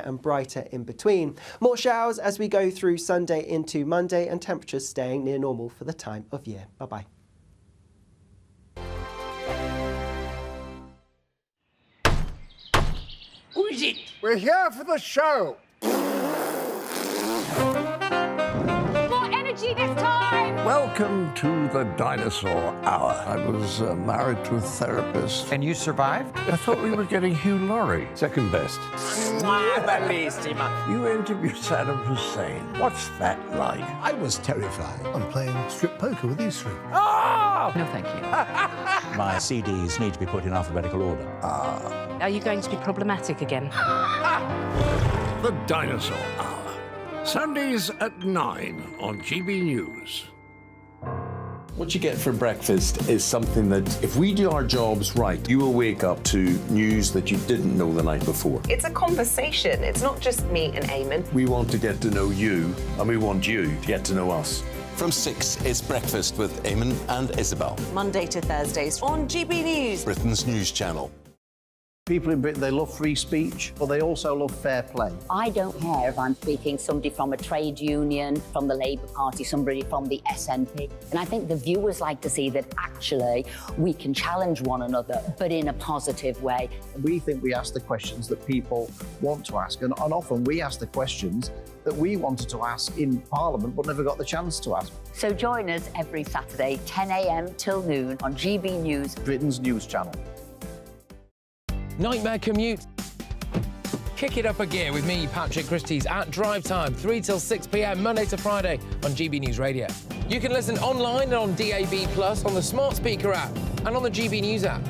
and brighter in between. More showers as we go through Sunday into Monday, and temperatures staying near normal for the time of year. Bye-bye. Who is it? We're here for the show. More energy this time! Welcome to the Dinosaur Hour. I was married to a therapist. And you survived? I thought we were getting Hugh Laurie. Second best. You interviewed Saddam Hussein. What's that like? I was terrified. I'm playing strip poker with these three. Oh! No, thank you. My CDs need to be put in alphabetical order. Are you going to be problematic again? The Dinosaur Hour. Sundays at 9 on GBNews. What you get for breakfast is something that, if we do our jobs right, you will wake up to news that you didn't know the night before. It's a conversation. It's not just me and Eamon. We want to get to know you, and we want you to get to know us. From 6, it's Breakfast with Eamon and Isabel. Monday to Thursdays on GBNews. Britain's news channel. People in Britain, they love free speech, but they also love fair play. I don't care if I'm speaking somebody from a trade union, from the Labour Party, somebody from the SNP. And I think the viewers like to see that actually we can challenge one another, but in a positive way. We think we ask the questions that people want to ask, and often we ask the questions that we wanted to ask in Parliament but never got the chance to ask. So join us every Saturday, 10 a.m. till noon on GB News, Britain's news channel. Nightmare commute. Kick it up a gear with me, Patrick Christie's, at drive time, 3 till 6 p.m, Monday to Friday on GB News Radio. You can listen online and on DAB+, on the smart speaker app, and on the GB News app.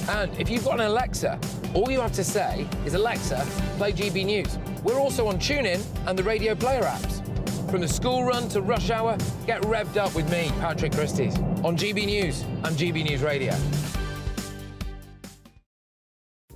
And if you've got an Alexa, all you have to say is, Alexa, play GB News. We're also on TuneIn and the Radio Player apps. From the school run to rush hour, get revved up with me, Patrick Christie's, on GB News and GB News Radio.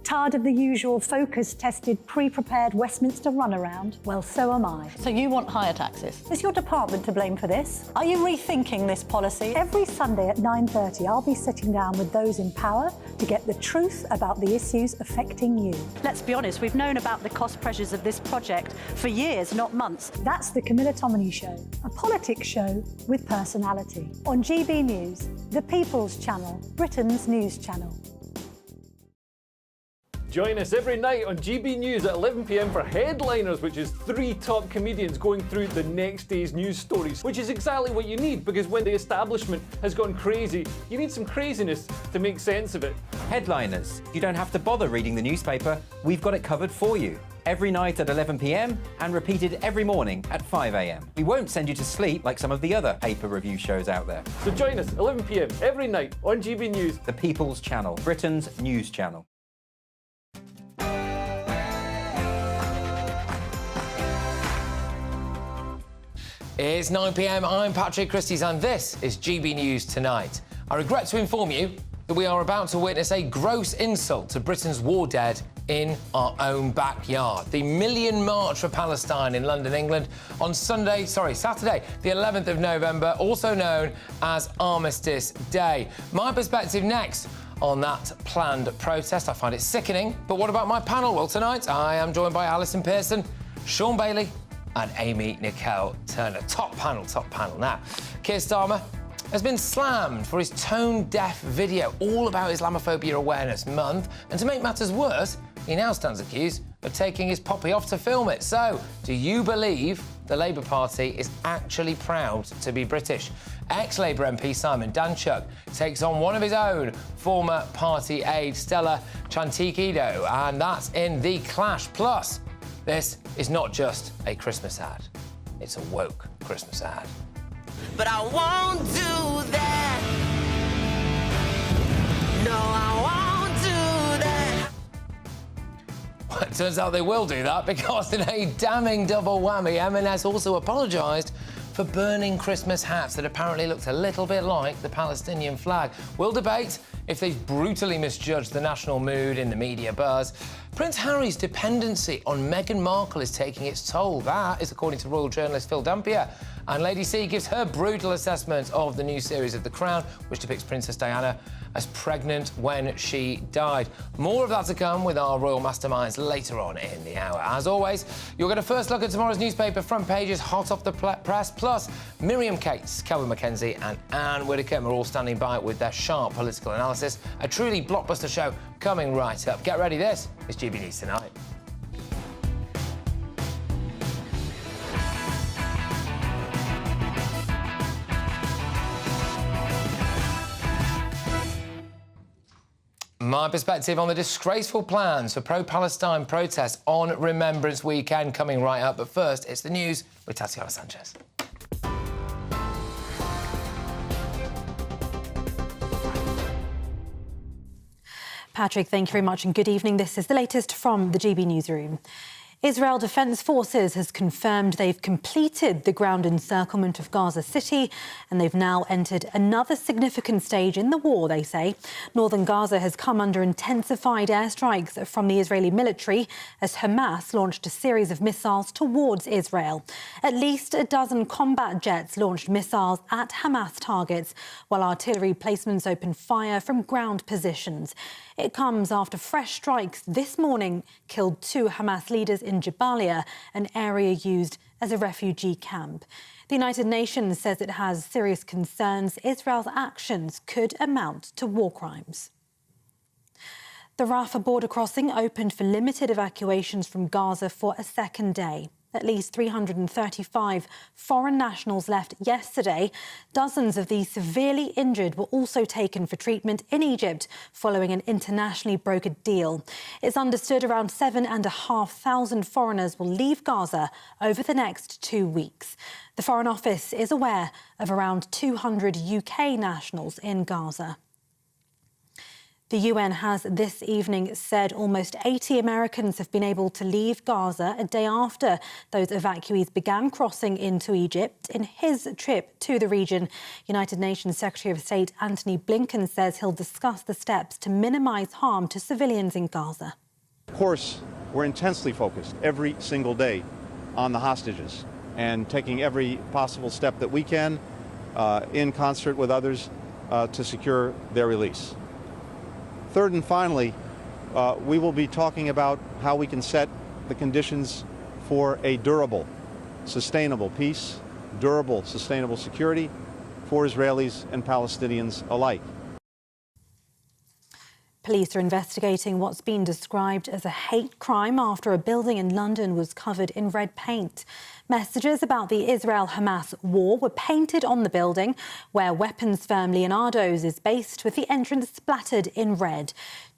Tired of the usual focus-tested, pre-prepared Westminster runaround? Well, so am I. So you want higher taxes? Is your department to blame for this? Are you rethinking this policy? Every Sunday at 9:30, I'll be sitting down with those in power to get the truth about the issues affecting you. Let's be honest, we've known about the cost pressures of this project for years, not months. That's the Camilla Tominey Show, a politics show with personality. On GB News, the People's Channel, Britain's news channel. Join us every night on GB News at 11 p.m. for Headliners, which is 3 top comedians going through the next day's news stories, which is exactly what you need, because when the establishment has gone crazy, you need some craziness to make sense of it. Headliners. You don't have to bother reading the newspaper. We've got it covered for you. Every night at 11 p.m. and repeated every morning at 5 a.m. We won't send you to sleep like some of the other paper review shows out there. So join us 11 p.m. every night on GB News. The People's Channel, Britain's news channel. It's 9 p.m, I'm Patrick Christie's, and this is GB News Tonight. I regret to inform you that we are about to witness a gross insult to Britain's war dead in our own backyard. The Million March for Palestine in London, England, on Saturday, the 11th of November, also known as Armistice Day. My perspective next on that planned protest. I find it sickening, but what about my panel? Well, tonight I am joined by Alison Pearson, Sean Bailey, and Amy Nicole Turner. Top panel. Now, Keir Starmer has been slammed for his tone-deaf video all about Islamophobia Awareness Month, and to make matters worse, he now stands accused of taking his poppy off to film it. So, do you believe the Labour Party is actually proud to be British? Ex-Labour MP Simon Danchuk takes on one of his own, former party aide Stella Chantikido, and that's in The Clash. Plus, this is not just a Christmas ad, it's a woke Christmas ad. But I won't do that. No, I won't do that. Well, it turns out they will do that, because in a damning double whammy, M&S also apologised for burning Christmas hats that apparently looked a little bit like the Palestinian flag. We'll debate if they've brutally misjudged the national mood in the media buzz. Prince Harry's dependency on Meghan Markle is taking its toll. That is according to royal journalist Phil Dampier. And Lady C gives her brutal assessment of the new series of The Crown, which depicts Princess Diana as pregnant when she died. More of that to come with our Royal Masterminds later on in the hour. As always, you'll get a first look at tomorrow's newspaper front pages, hot off the press, plus Miriam Cates, Kelvin McKenzie and Anne Widdecombe are all standing by with their sharp political analysis. A truly blockbuster show coming right up. Get ready, this is GB News Tonight. My perspective on the disgraceful plans for pro-Palestine protests on Remembrance weekend coming right up. But first, it's the news with Tatiana Sanchez. Patrick, thank you very much and good evening. This is the latest from the GB Newsroom. Israel Defense Forces has confirmed they've completed the ground encirclement of Gaza City and they've now entered another significant stage in the war, they say. Northern Gaza has come under intensified airstrikes from the Israeli military as Hamas launched a series of missiles towards Israel. At least a dozen combat jets launched missiles at Hamas targets, while artillery placements opened fire from ground positions. It comes after fresh strikes this morning killed 2 Hamas leaders in Jabalia, an area used as a refugee camp. The United Nations says it has serious concerns Israel's actions could amount to war crimes. The Rafah border crossing opened for limited evacuations from Gaza for a second day. At least 335 foreign nationals left yesterday. Dozens of these severely injured were also taken for treatment in Egypt following an internationally brokered deal. It's understood around 7,500 foreigners will leave Gaza over the next 2 weeks. The Foreign Office is aware of around 200 UK nationals in Gaza. The UN has this evening said almost 80 Americans have been able to leave Gaza a day after those evacuees began crossing into Egypt. In his trip to the region, United Nations Secretary of State Antony Blinken says he'll discuss the steps to minimise harm to civilians in Gaza. Of course, we're intensely focused every single day on the hostages and taking every possible step that we can in concert with others to secure their release. Third and finally, we will be talking about how we can set the conditions for a durable, sustainable peace, durable, sustainable security for Israelis and Palestinians alike. Police are investigating what's been described as a hate crime after a building in London was covered in red paint. Messages about the Israel-Hamas war were painted on the building, where weapons firm Leonardo's is based, with the entrance splattered in red.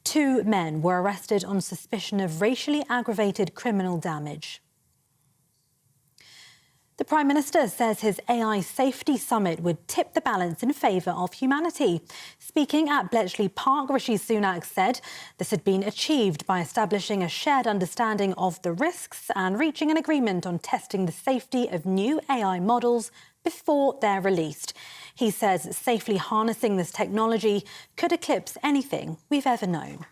2 men were arrested on suspicion of racially aggravated criminal damage. The Prime Minister says his AI safety summit would tip the balance in favour of humanity. Speaking at Bletchley Park, Rishi Sunak said this had been achieved by establishing a shared understanding of the risks and reaching an agreement on testing the safety of new AI models before they're released. He says safely harnessing this technology could eclipse anything we've ever known.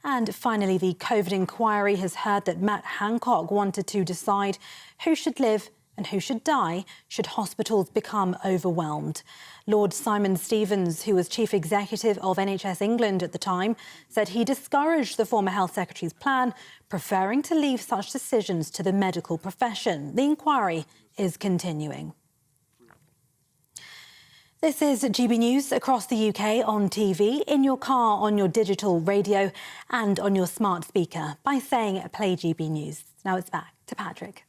And finally, the COVID inquiry has heard that Matt Hancock wanted to decide who should live and who should die should hospitals become overwhelmed. Lord Simon Stevens, who was Chief Executive of NHS England at the time, said he discouraged the former Health Secretary's plan, preferring to leave such decisions to the medical profession. The inquiry is continuing. This is GB News across the UK on TV, in your car, on your digital radio and on your smart speaker by saying play GB News. Now it's back to Patrick.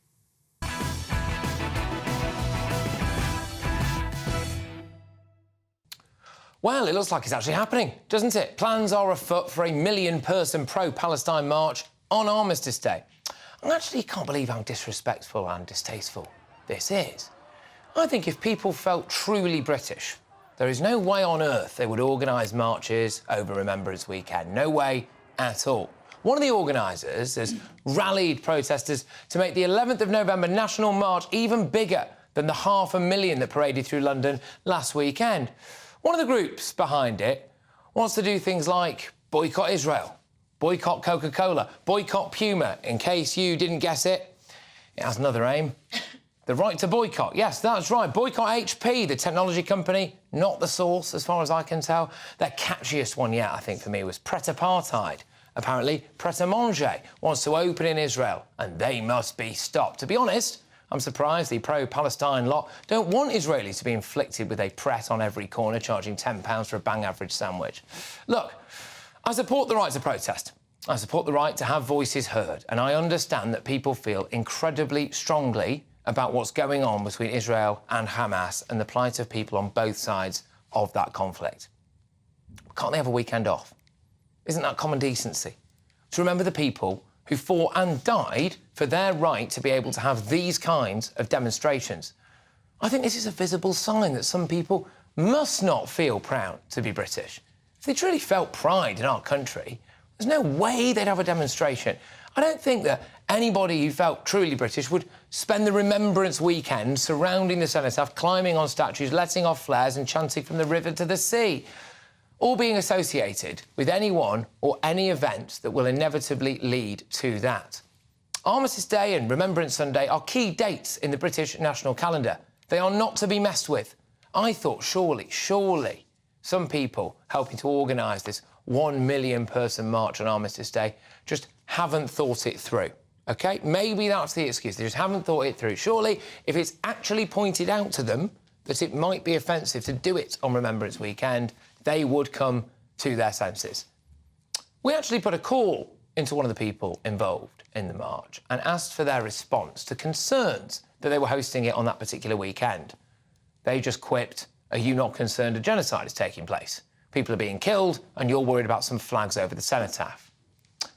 Well, it looks like it's actually happening, doesn't it? Plans are afoot for a 1 million-person pro-Palestine march on Armistice Day. I actually can't believe how disrespectful and distasteful this is. I think if people felt truly British, there is no way on earth they would organise marches over Remembrance weekend. No way at all. One of the organisers has rallied protesters to make the 11th of November National March even bigger than the 500,000 that paraded through London last weekend. One of the groups behind it wants to do things like boycott Israel, boycott Coca-Cola, boycott Puma. In case you didn't guess it, it has another aim: The right to boycott. Yes, that's right. Boycott HP, the technology company, not the source, as far as I can tell. Their catchiest one yet, I think, for me, was Pret-a-Apartheid. Apparently, Pret-a-Manger wants to open in Israel, and they must be stopped. To be honest, I'm surprised the pro-Palestine lot don't want Israelis to be inflicted with a Pret on every corner, charging £10 for a bang average sandwich. Look, I support the right to protest. I support the right to have voices heard, and I understand that people feel incredibly strongly about what's going on between Israel and Hamas and the plight of people on both sides of that conflict. Can't they have a weekend off? Isn't that common decency? To remember the people who fought and died for their right to be able to have these kinds of demonstrations. I think this is a visible sign that some people must not feel proud to be British. If they truly felt pride in our country, there's no way they'd have a demonstration. I don't think that anybody who felt truly British would spend the Remembrance weekend surrounding the cenotaph, climbing on statues, letting off flares and chanting from the river to the sea, all being associated with anyone or any event that will inevitably lead to that. Armistice Day and Remembrance Sunday are key dates in the British national calendar. They are not to be messed with. I thought surely some people helping to organise this 1 million person march on Armistice Day just haven't thought it through, OK? Maybe that's the excuse. They just haven't thought it through. Surely, if it's actually pointed out to them that it might be offensive to do it on Remembrance Weekend, they would come to their senses. We actually put a call into one of the people involved in the march and asked for their response to concerns that they were hosting it on that particular weekend. They just quipped, "Are you not concerned a genocide is taking place? People are being killed and you're worried about some flags over the cenotaph."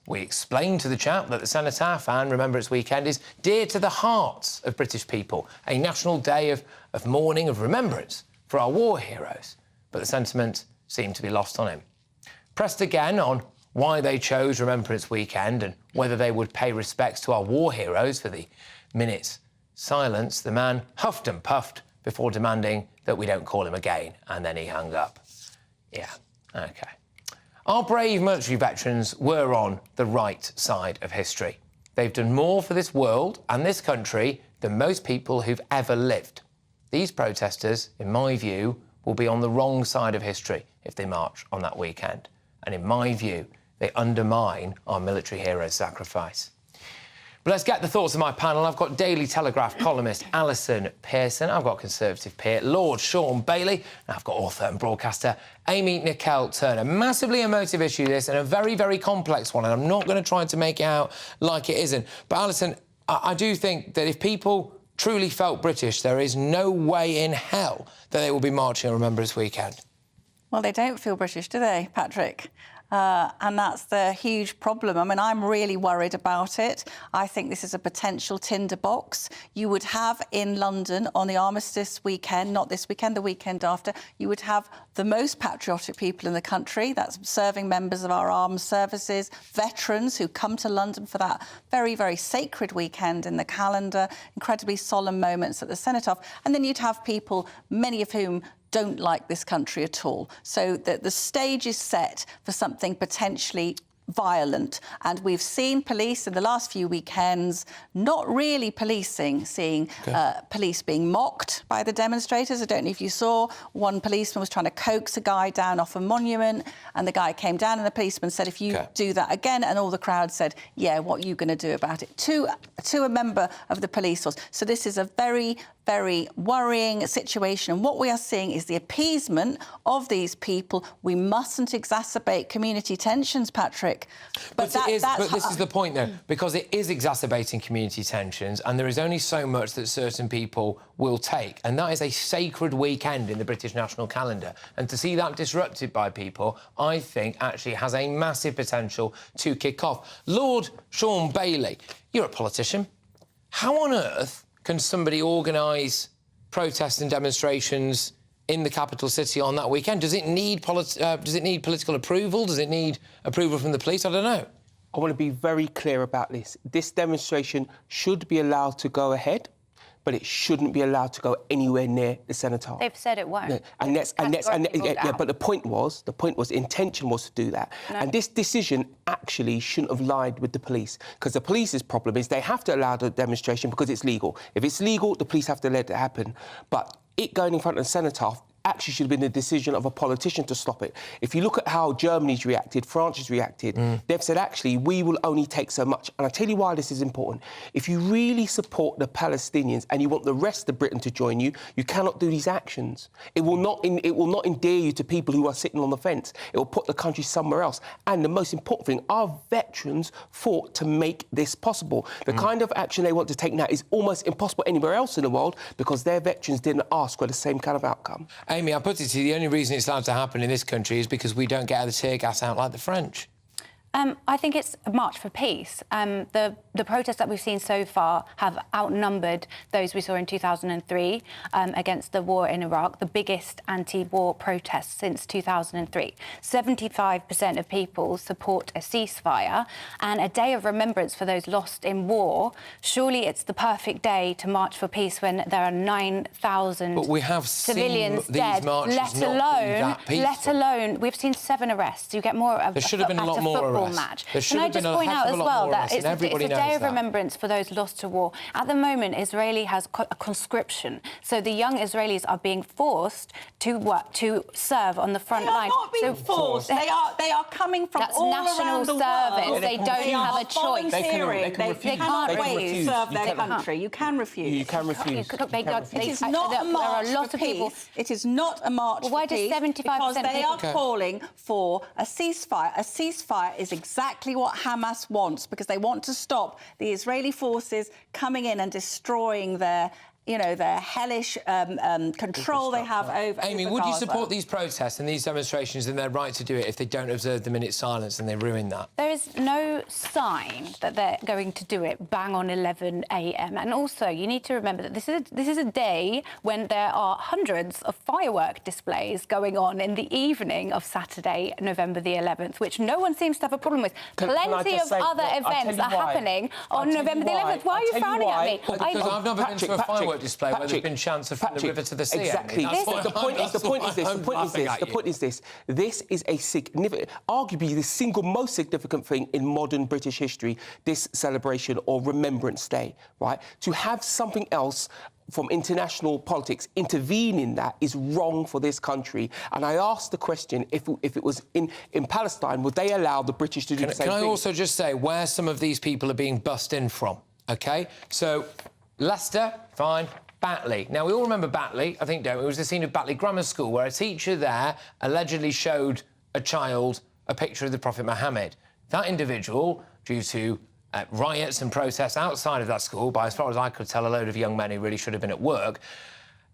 We explained to the chap that the cenotaph and Remembrance Weekend is dear to the hearts of British people, a national day of mourning, of remembrance for our war heroes. But the sentiment seemed to be lost on him. Pressed again on why they chose Remembrance Weekend and whether they would pay respects to our war heroes for the minute's silence, the man huffed and puffed before demanding that we don't call him again, and then he hung up. Yeah, OK. Our brave military veterans were on the right side of history. They've done more for this world and this country than most people who've ever lived. These protesters, in my view, will be on the wrong side of history if they march on that weekend. And in my view, they undermine our military heroes' sacrifice. But let's get the thoughts of my panel. I've got Daily Telegraph columnist Alison Pearson. I've got Conservative peer Lord Sean Bailey. And I've got author and broadcaster Amy Nicole-Turner. Massively emotive issue, this, and a very, very complex one. And I'm not going to try to make it out like it isn't. But, Alison, I do think that if people truly felt British, there is no way in hell that they will be marching on Remembrance Weekend. Well, they don't feel British, do they, Patrick? And that's the huge problem. I mean, I'm really worried about it. I think this is a potential tinderbox. You would have in London on the Armistice weekend, not this weekend, the weekend after, you would have the most patriotic people in the country. That's serving members of our armed services, veterans who come to London for that very, very sacred weekend in the calendar, incredibly solemn moments at the cenotaph. And then you'd have people, many of whom don't like this country at all. So the stage is set for something potentially violent. And we've seen police in the last few weekends not really policing, seeing police being mocked by the demonstrators. I don't know if you saw, one policeman was trying to coax a guy down off a monument, and the guy came down and the policeman said, if you do that again, and all the crowd said, yeah, what are you going to do about it? To a member of the police force. So this is a very, very worrying situation. And what we are seeing is the appeasement of these people. We mustn't exacerbate community tensions, Patrick. But this is the point, though, because it is exacerbating community tensions, and there is only so much that certain people will take. And that is a sacred weekend in the British national calendar. And to see that disrupted by people, I think, actually has a massive potential to kick off. Lord Sean Bailey, you're a politician. How on earth can somebody organise protests and demonstrations in the capital city on that weekend? Does it need political approval? Does it need approval from the police? I don't know. I want to be very clear about this. This demonstration should be allowed to go ahead, but it shouldn't be allowed to go anywhere near the cenotaph. They've said it won't. But the point was, the intention was to do that. No. And this decision actually shouldn't have lied with the police, because the police's problem is they have to allow the demonstration because it's legal. If it's legal, the police have to let it happen. But it going in front of the cenotaph actually should have been the decision of a politician to stop it. If you look at how Germany's reacted, France has reacted, they've said, actually, we will only take so much. And I tell you why this is important. If you really support the Palestinians and you want the rest of Britain to join you, you cannot do these actions. It will not endear you to people who are sitting on the fence. It will put the country somewhere else. And the most important thing, our veterans fought to make this possible. The kind of action they want to take now is almost impossible anywhere else in the world because their veterans didn't ask for the same kind of outcome. Amy, I put it to you, the only reason it's allowed to happen in this country is because we don't get the tear gas out like the French. I think it's a march for peace. The protests that we've seen so far have outnumbered those we saw in 2003 against the war in Iraq, the biggest anti-war protests since 2003. 75% of people support a ceasefire and a day of remembrance for those lost in war. Surely it's the perfect day to march for peace when there are 9,000 civilians dead. Let alone, we've seen 7 arrests. You get more of there should have been a lot more arrests. Match. Can I just point out as well that it's a day of remembrance for those lost to war. At the moment, Israeli has a conscription, so the young Israelis are being forced to work, to serve on the front line. They are not being forced. They are coming from all around the world. They don't have a choice. They cannot wait to serve their country. You can refuse. You can refuse. It is not a march for peace. It is not a march for peace. Why does 75% because they are calling for a ceasefire. A ceasefire is exactly what Hamas wants, because they want to stop the Israeli forces coming in and destroying their hellish control they have over Amy, over would you Gaza. support these protests and these demonstrations and their right to do it if they don't observe the minute's silence and they ruin that? There is no sign that they're going to do it bang on 11 a.m. And also, you need to remember that this is a day when there are hundreds of firework displays going on in the evening of Saturday, November the 11th, which no one seems to have a problem with. Plenty of other events are happening on November the 11th. Why are you frowning at me? Because I've never been to a firework display where there's been chances from the river to the sea. Exactly. The point is this. This is a significant, arguably the single most significant thing in modern British history, this celebration or Remembrance Day, right? To have something else from international politics intervene in that is wrong for this country. And I asked the question, if it was in Palestine, would they allow the British to do the same thing? Can I also just say where some of these people are being bussed in from, OK? So, Leicester, fine. Batley. Now, we all remember Batley, I think, don't we? It was the scene of Batley Grammar School where a teacher there allegedly showed a child a picture of the Prophet Muhammad. That individual, due to riots and protests outside of that school, by as far as I could tell, a load of young men who really should have been at work,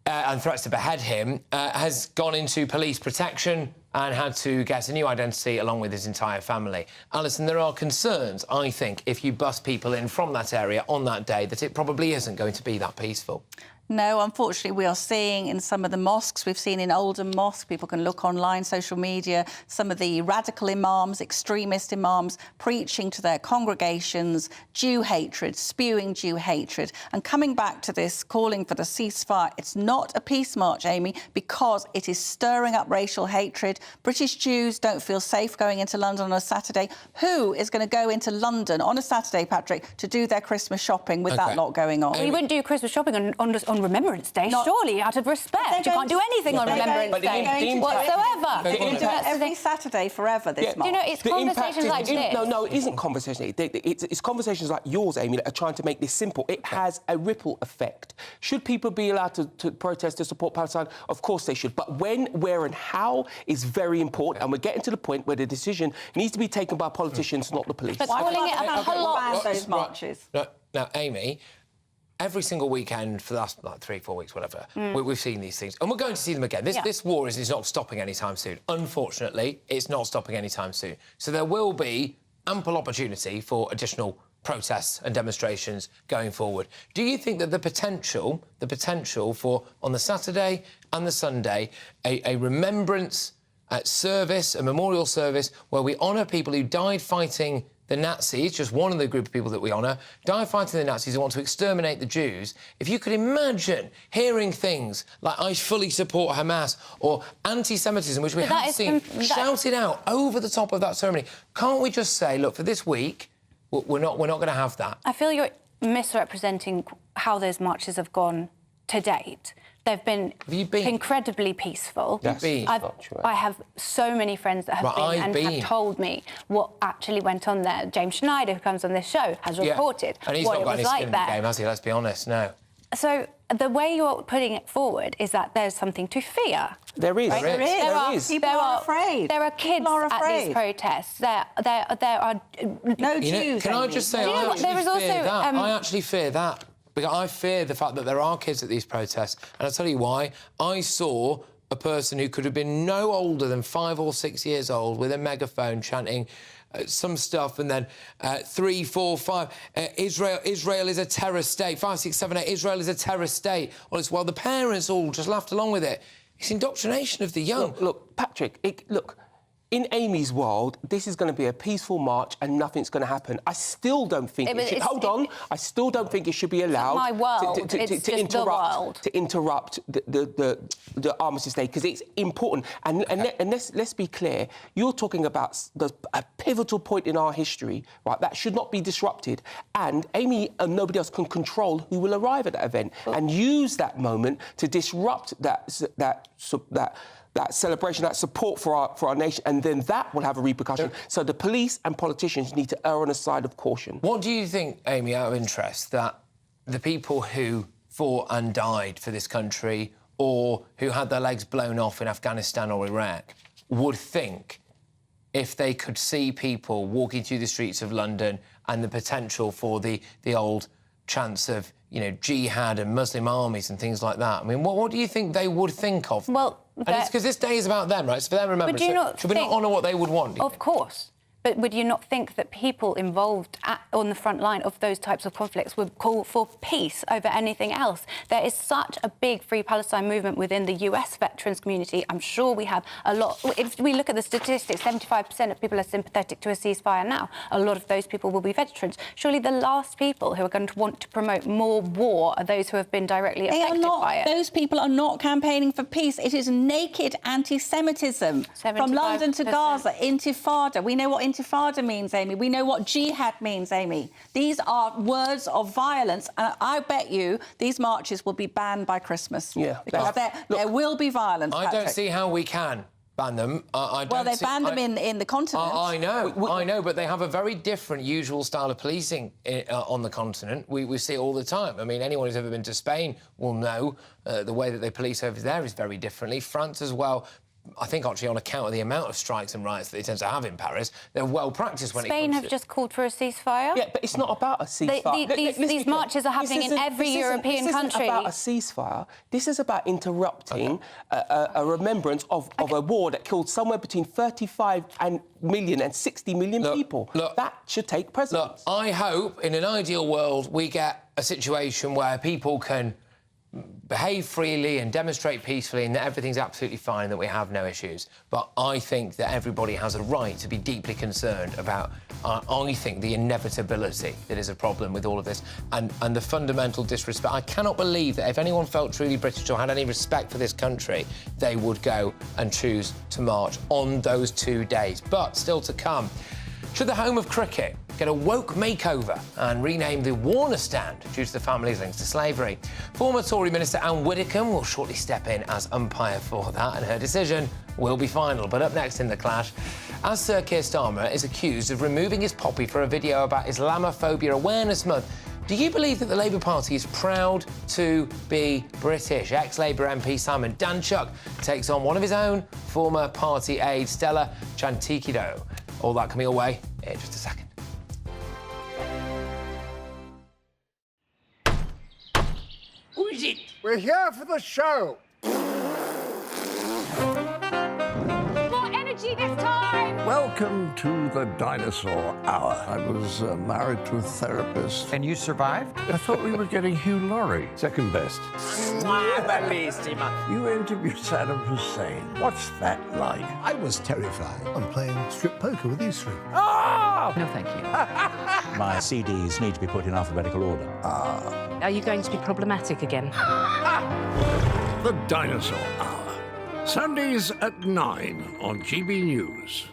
and threats to behead him, has gone into police protection and had to get a new identity along with his entire family. Alison, there are concerns, I think, if you bus people in from that area on that day, that it probably isn't going to be that peaceful. No, unfortunately, we are seeing in some of the mosques, we've seen in Oldham Mosque, people can look online, social media, some of the radical imams, extremist imams, preaching to their congregations Jew hatred, spewing Jew hatred. And coming back to this, calling for the ceasefire, it's not a peace march, Amy, because it is stirring up racial hatred. British Jews don't feel safe going into London on a Saturday. Who is going to go into London on a Saturday, Patrick, to do their Christmas shopping with that lot going on? Well, you wouldn't do Christmas shopping on Remembrance Day, surely, out of respect. You can't do anything on Remembrance Day whatsoever. They're going to do it every Saturday forever this month. You know, it's conversations like this. No, it isn't conversation. It's conversations like yours, Amy, that are trying to make this simple. It has a ripple effect. Should people be allowed to protest to support Palestine? Of course they should. But when, where and how is very important. And we're getting to the point where the decision needs to be taken by politicians, not the police. But calling it a lot those marches. Now, Amy, every single weekend for the last 3-4 weeks, whatever, we've seen these things. And we're going to see them again. This war is not stopping anytime soon. Unfortunately, it's not stopping anytime soon. So there will be ample opportunity for additional protests and demonstrations going forward. Do you think that the potential for, on the Saturday and the Sunday, a remembrance service, a memorial service, where we honour people who died fighting the Nazis, just one of the group of people that we honour, died fighting the Nazis who want to exterminate the Jews. If you could imagine hearing things like "I fully support Hamas" or anti-Semitism, which we have seen shouted out over the top of that ceremony, can't we just say, look, for this week, we're not going to have that? I feel you're misrepresenting how those marches have gone to date. They've been incredibly peaceful. Yes. I have so many friends that have have told me what actually went on there. James Schneider, who comes on this show, has reported and he's what not it got was any skin like in the there. game, has he? Let's be honest, no. So the way you're putting it forward is that there's something to fear. There is. Right? There is. People are afraid. There are kids at these protests. There are no Jews. Can I just say, I actually fear that. Because I fear the fact that there are kids at these protests. And I'll tell you why. I saw a person who could have been no older than 5 or 6 years old with a megaphone chanting some stuff, and then 3, 4, 5, Israel is a terror state, 5, 6, 7, 8, Israel is a terror state. Well, the parents all just laughed along with it. It's indoctrination of the young. Look, Patrick, look, in Amy's world, this is going to be a peaceful march and nothing's going to happen. I still don't think I still don't think it should be allowed my world. to interrupt the Armistice Day, because it's important. And let's be clear, you're talking about a pivotal point in our history, right? That should not be disrupted. And Amy and nobody else can control who will arrive at that event and use that moment to disrupt that celebration, that support for our nation, and then that will have a repercussion. So the police and politicians need to err on the side of caution. What do you think, Amy, out of interest, that the people who fought and died for this country, or who had their legs blown off in Afghanistan or Iraq, would think if they could see people walking through the streets of London and the potential for the old chance of, jihad and Muslim armies and things like that? I mean, what do you think they would think of? Well, because this day is about them, right? It's for their remembrance. Should we not honour what they would want? Of course. But would you not think that people involved on the front line of those types of conflicts would call for peace over anything else? There is such a big Free Palestine movement within the US veterans community. I'm sure we have a lot. If we look at the statistics, 75% of people are sympathetic to a ceasefire now. A lot of those people will be veterans. Surely the last people who are going to want to promote more war are those who have been directly affected by it. Those people are not campaigning for peace. It is naked anti-Semitism. From London to Gaza, intifada. We know what intifada means, Amy. We know what jihad means, Amy. These are words of violence, and I bet you these marches will be banned by Christmas. Yeah. Because there will be violence, I don't see how we can ban them. They banned them in the continent. I know, but they have a very different usual style of policing on the continent. We see it all the time. I mean, anyone who's ever been to Spain will know the way that they police over there is very differently. France as well. I think, actually, on account of the amount of strikes and riots that they tend to have in Paris, they're well practised when it comes to... Spain have just called for a ceasefire. Yeah, but it's not about a ceasefire. These marches are happening in every European country. This isn't about a ceasefire. This is about interrupting a remembrance of a war that killed somewhere between 35 million and 60 million people. That should take precedence. Look, I hope, in an ideal world, we get a situation where people can behave freely and demonstrate peacefully and that everything's absolutely fine, that we have no issues. But I think that everybody has a right to be deeply concerned about, I think, the inevitability that is a problem with all of this and the fundamental disrespect. I cannot believe that if anyone felt truly British or had any respect for this country, they would go and choose to march on those 2 days. But still to come, should the home of cricket get a woke makeover and rename the Warner Stand due to the family's links to slavery? Former Tory Minister Anne Widdecombe will shortly step in as umpire for that, and her decision will be final. But up next in The Clash, as Sir Keir Starmer is accused of removing his poppy for a video about Islamophobia Awareness Month, do you believe that the Labour Party is proud to be British? Ex-Labour MP Simon Danchuk takes on one of his own former party aide, Stella Chantikido. All that coming your way in just a second. Who is it? We're here for the show. More energy this time! Welcome to the dinosaur hour. I was married to a therapist. And you survived? I thought we were getting Hugh Laurie. Second best. You interviewed Saddam Hussein. What's that like? I was terrified. I'm playing strip poker with these three. Ah! job. No, thank you. My CDs need to be put in alphabetical order. Are you going to be problematic again? The Dinosaur Hour. Sundays at 9 on GB News.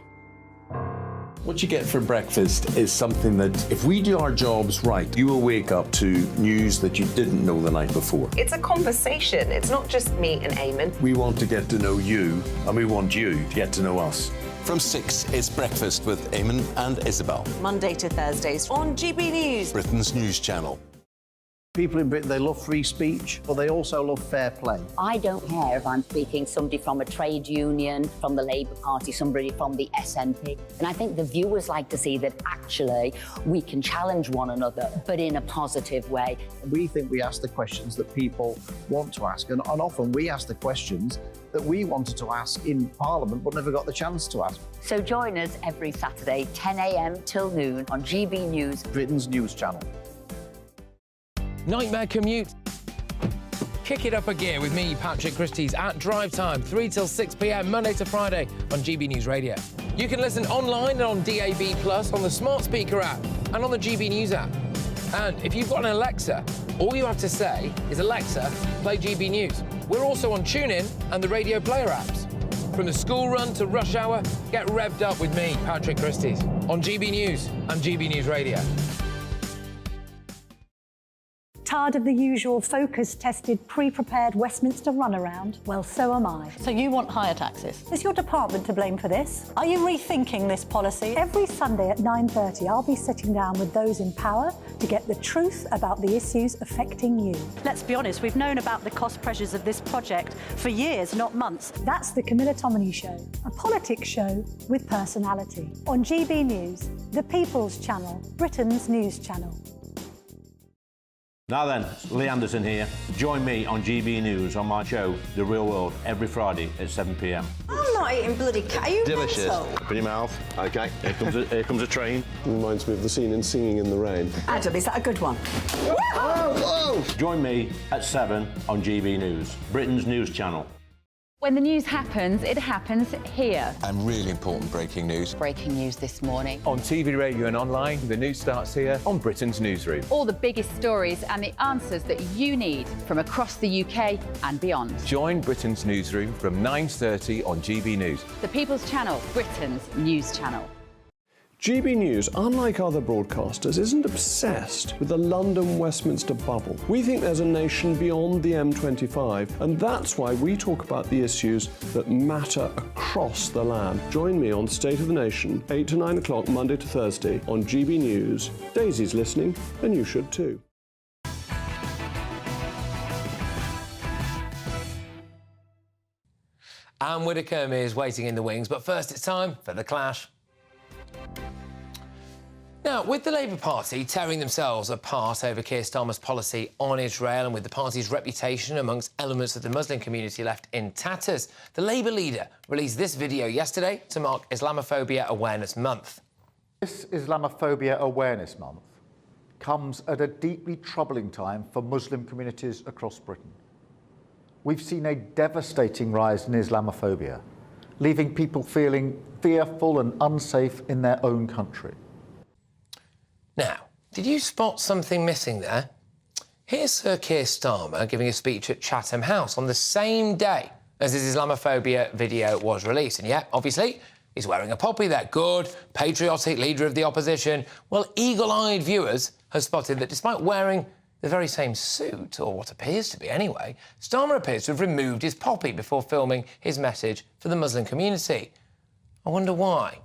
What you get for breakfast is something that, if we do our jobs right, you will wake up to news that you didn't know the night before. It's a conversation. It's not just me and Eamon. We want to get to know you, and we want you to get to know us. From 6, it's Breakfast with Eamon and Isabel. Monday to Thursdays on GB News. Britain's news channel. People in Britain, they love free speech, but they also love fair play. I don't care if I'm speaking somebody from a trade union, from the Labour Party, somebody from the SNP. And I think the viewers like to see that actually we can challenge one another, but in a positive way. We think we ask the questions that people want to ask, and often we ask the questions that we wanted to ask in Parliament but never got the chance to ask. So join us every Saturday, 10 a.m. till noon on GB News, Britain's news channel. Nightmare commute. Kick it up a gear with me, Patrick Christie's at Drive Time, 3 till 6 p.m, Monday to Friday on GB News Radio. You can listen online and on DAB+, on the smart speaker app and on the GB News app. And if you've got an Alexa, all you have to say is, Alexa, play GB News. We're also on TuneIn and the Radio Player apps. From the school run to rush hour, get revved up with me, Patrick Christie's, on GB News and GB News Radio. Tired of the usual focus-tested, pre-prepared Westminster runaround? Well, so am I. So you want higher taxes? Is your department to blame for this? Are you rethinking this policy? Every Sunday at 9:30, I'll be sitting down with those in power to get the truth about the issues affecting you. Let's be honest, we've known about the cost pressures of this project for years, not months. That's the Camilla Tominey Show, a politics show with personality. On GB News, the People's Channel, Britain's news channel. Now then, Lee Anderson here. Join me on GB News on my show, The Real World, every Friday at 7 p.m. I'm not eating bloody cat. Are you Delicious. mental? Put your mouth. OK, here comes a train. Reminds me of the scene in Singing in the Rain. Adam, is that a good one? Whoa! Join me at 7 on GB News, Britain's news channel. When the news happens, it happens here. And really important breaking news. Breaking news this morning. On TV, radio and online, the news starts here on Britain's Newsroom. All the biggest stories and the answers that you need from across the UK and beyond. Join Britain's Newsroom from 9:30 on GB News. The People's Channel, Britain's news channel. GB News, unlike other broadcasters, isn't obsessed with the London-Westminster bubble. We think there's a nation beyond the M25, and that's why we talk about the issues that matter across the land. Join me on State of the Nation, 8 to 9 o'clock, Monday to Thursday, on GB News. Daisy's listening, and you should too. Anne Widdecombe is waiting in the wings, but first it's time for The Clash. Now, with the Labour Party tearing themselves apart over Keir Starmer's policy on Israel and with the party's reputation amongst elements of the Muslim community left in tatters, the Labour leader released this video yesterday to mark Islamophobia Awareness Month. This Islamophobia Awareness Month comes at a deeply troubling time for Muslim communities across Britain. We've seen a devastating rise in Islamophobia, leaving people feeling fearful and unsafe in their own country. Now, did you spot something missing there? Here's Sir Keir Starmer giving a speech at Chatham House on the same day as his Islamophobia video was released. And yet, obviously, he's wearing a poppy there. Good, patriotic leader of the opposition. Well, eagle-eyed viewers have spotted that despite wearing the very same suit, or what appears to be anyway, Starmer appears to have removed his poppy before filming his message for the Muslim community. I wonder why.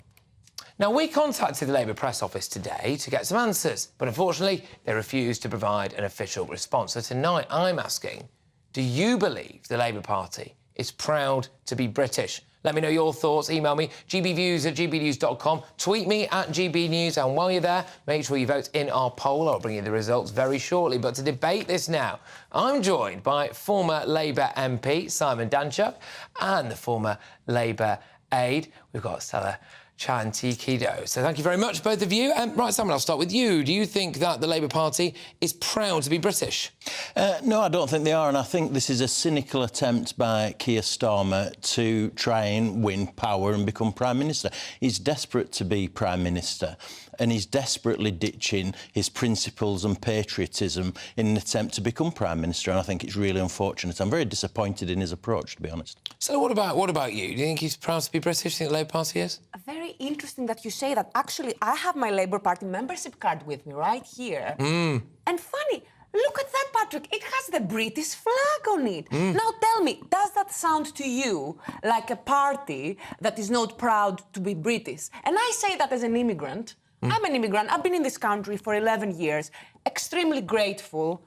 Now, we contacted the Labour press office today to get some answers, but unfortunately, they refused to provide an official response. So tonight, I'm asking, do you believe the Labour Party is proud to be British? Let me know your thoughts. Email me, gbviews@gbnews.com. Tweet me at GBNews. And while you're there, make sure you vote in our poll. I'll bring you the results very shortly. But to debate this now, I'm joined by former Labour MP Simon Danchuk and the former Labour aide. We've got Stella Chantikido. So thank you very much, both of you. Right, Simon, I'll start with you. Do you think that the Labour Party is proud to be British? No, I don't think they are, and I think this is a cynical attempt by Keir Starmer to try and win power and become Prime Minister. He's desperate to be Prime Minister. and he's desperately ditching his principles and patriotism in an attempt to become Prime Minister, and I think it's really unfortunate. I'm very disappointed in his approach, to be honest. So what about you? Do you think he's proud to be British? Do you think the Labour Party is? Very interesting that you say that. Actually, I have my Labour Party membership card with me right here. And funny, look at that, Patrick. It has the British flag on it. Now tell me, does that sound to you like a party that is not proud to be British? And I say that as an immigrant. I'm an immigrant. I've been in this country for 11 years. Extremely grateful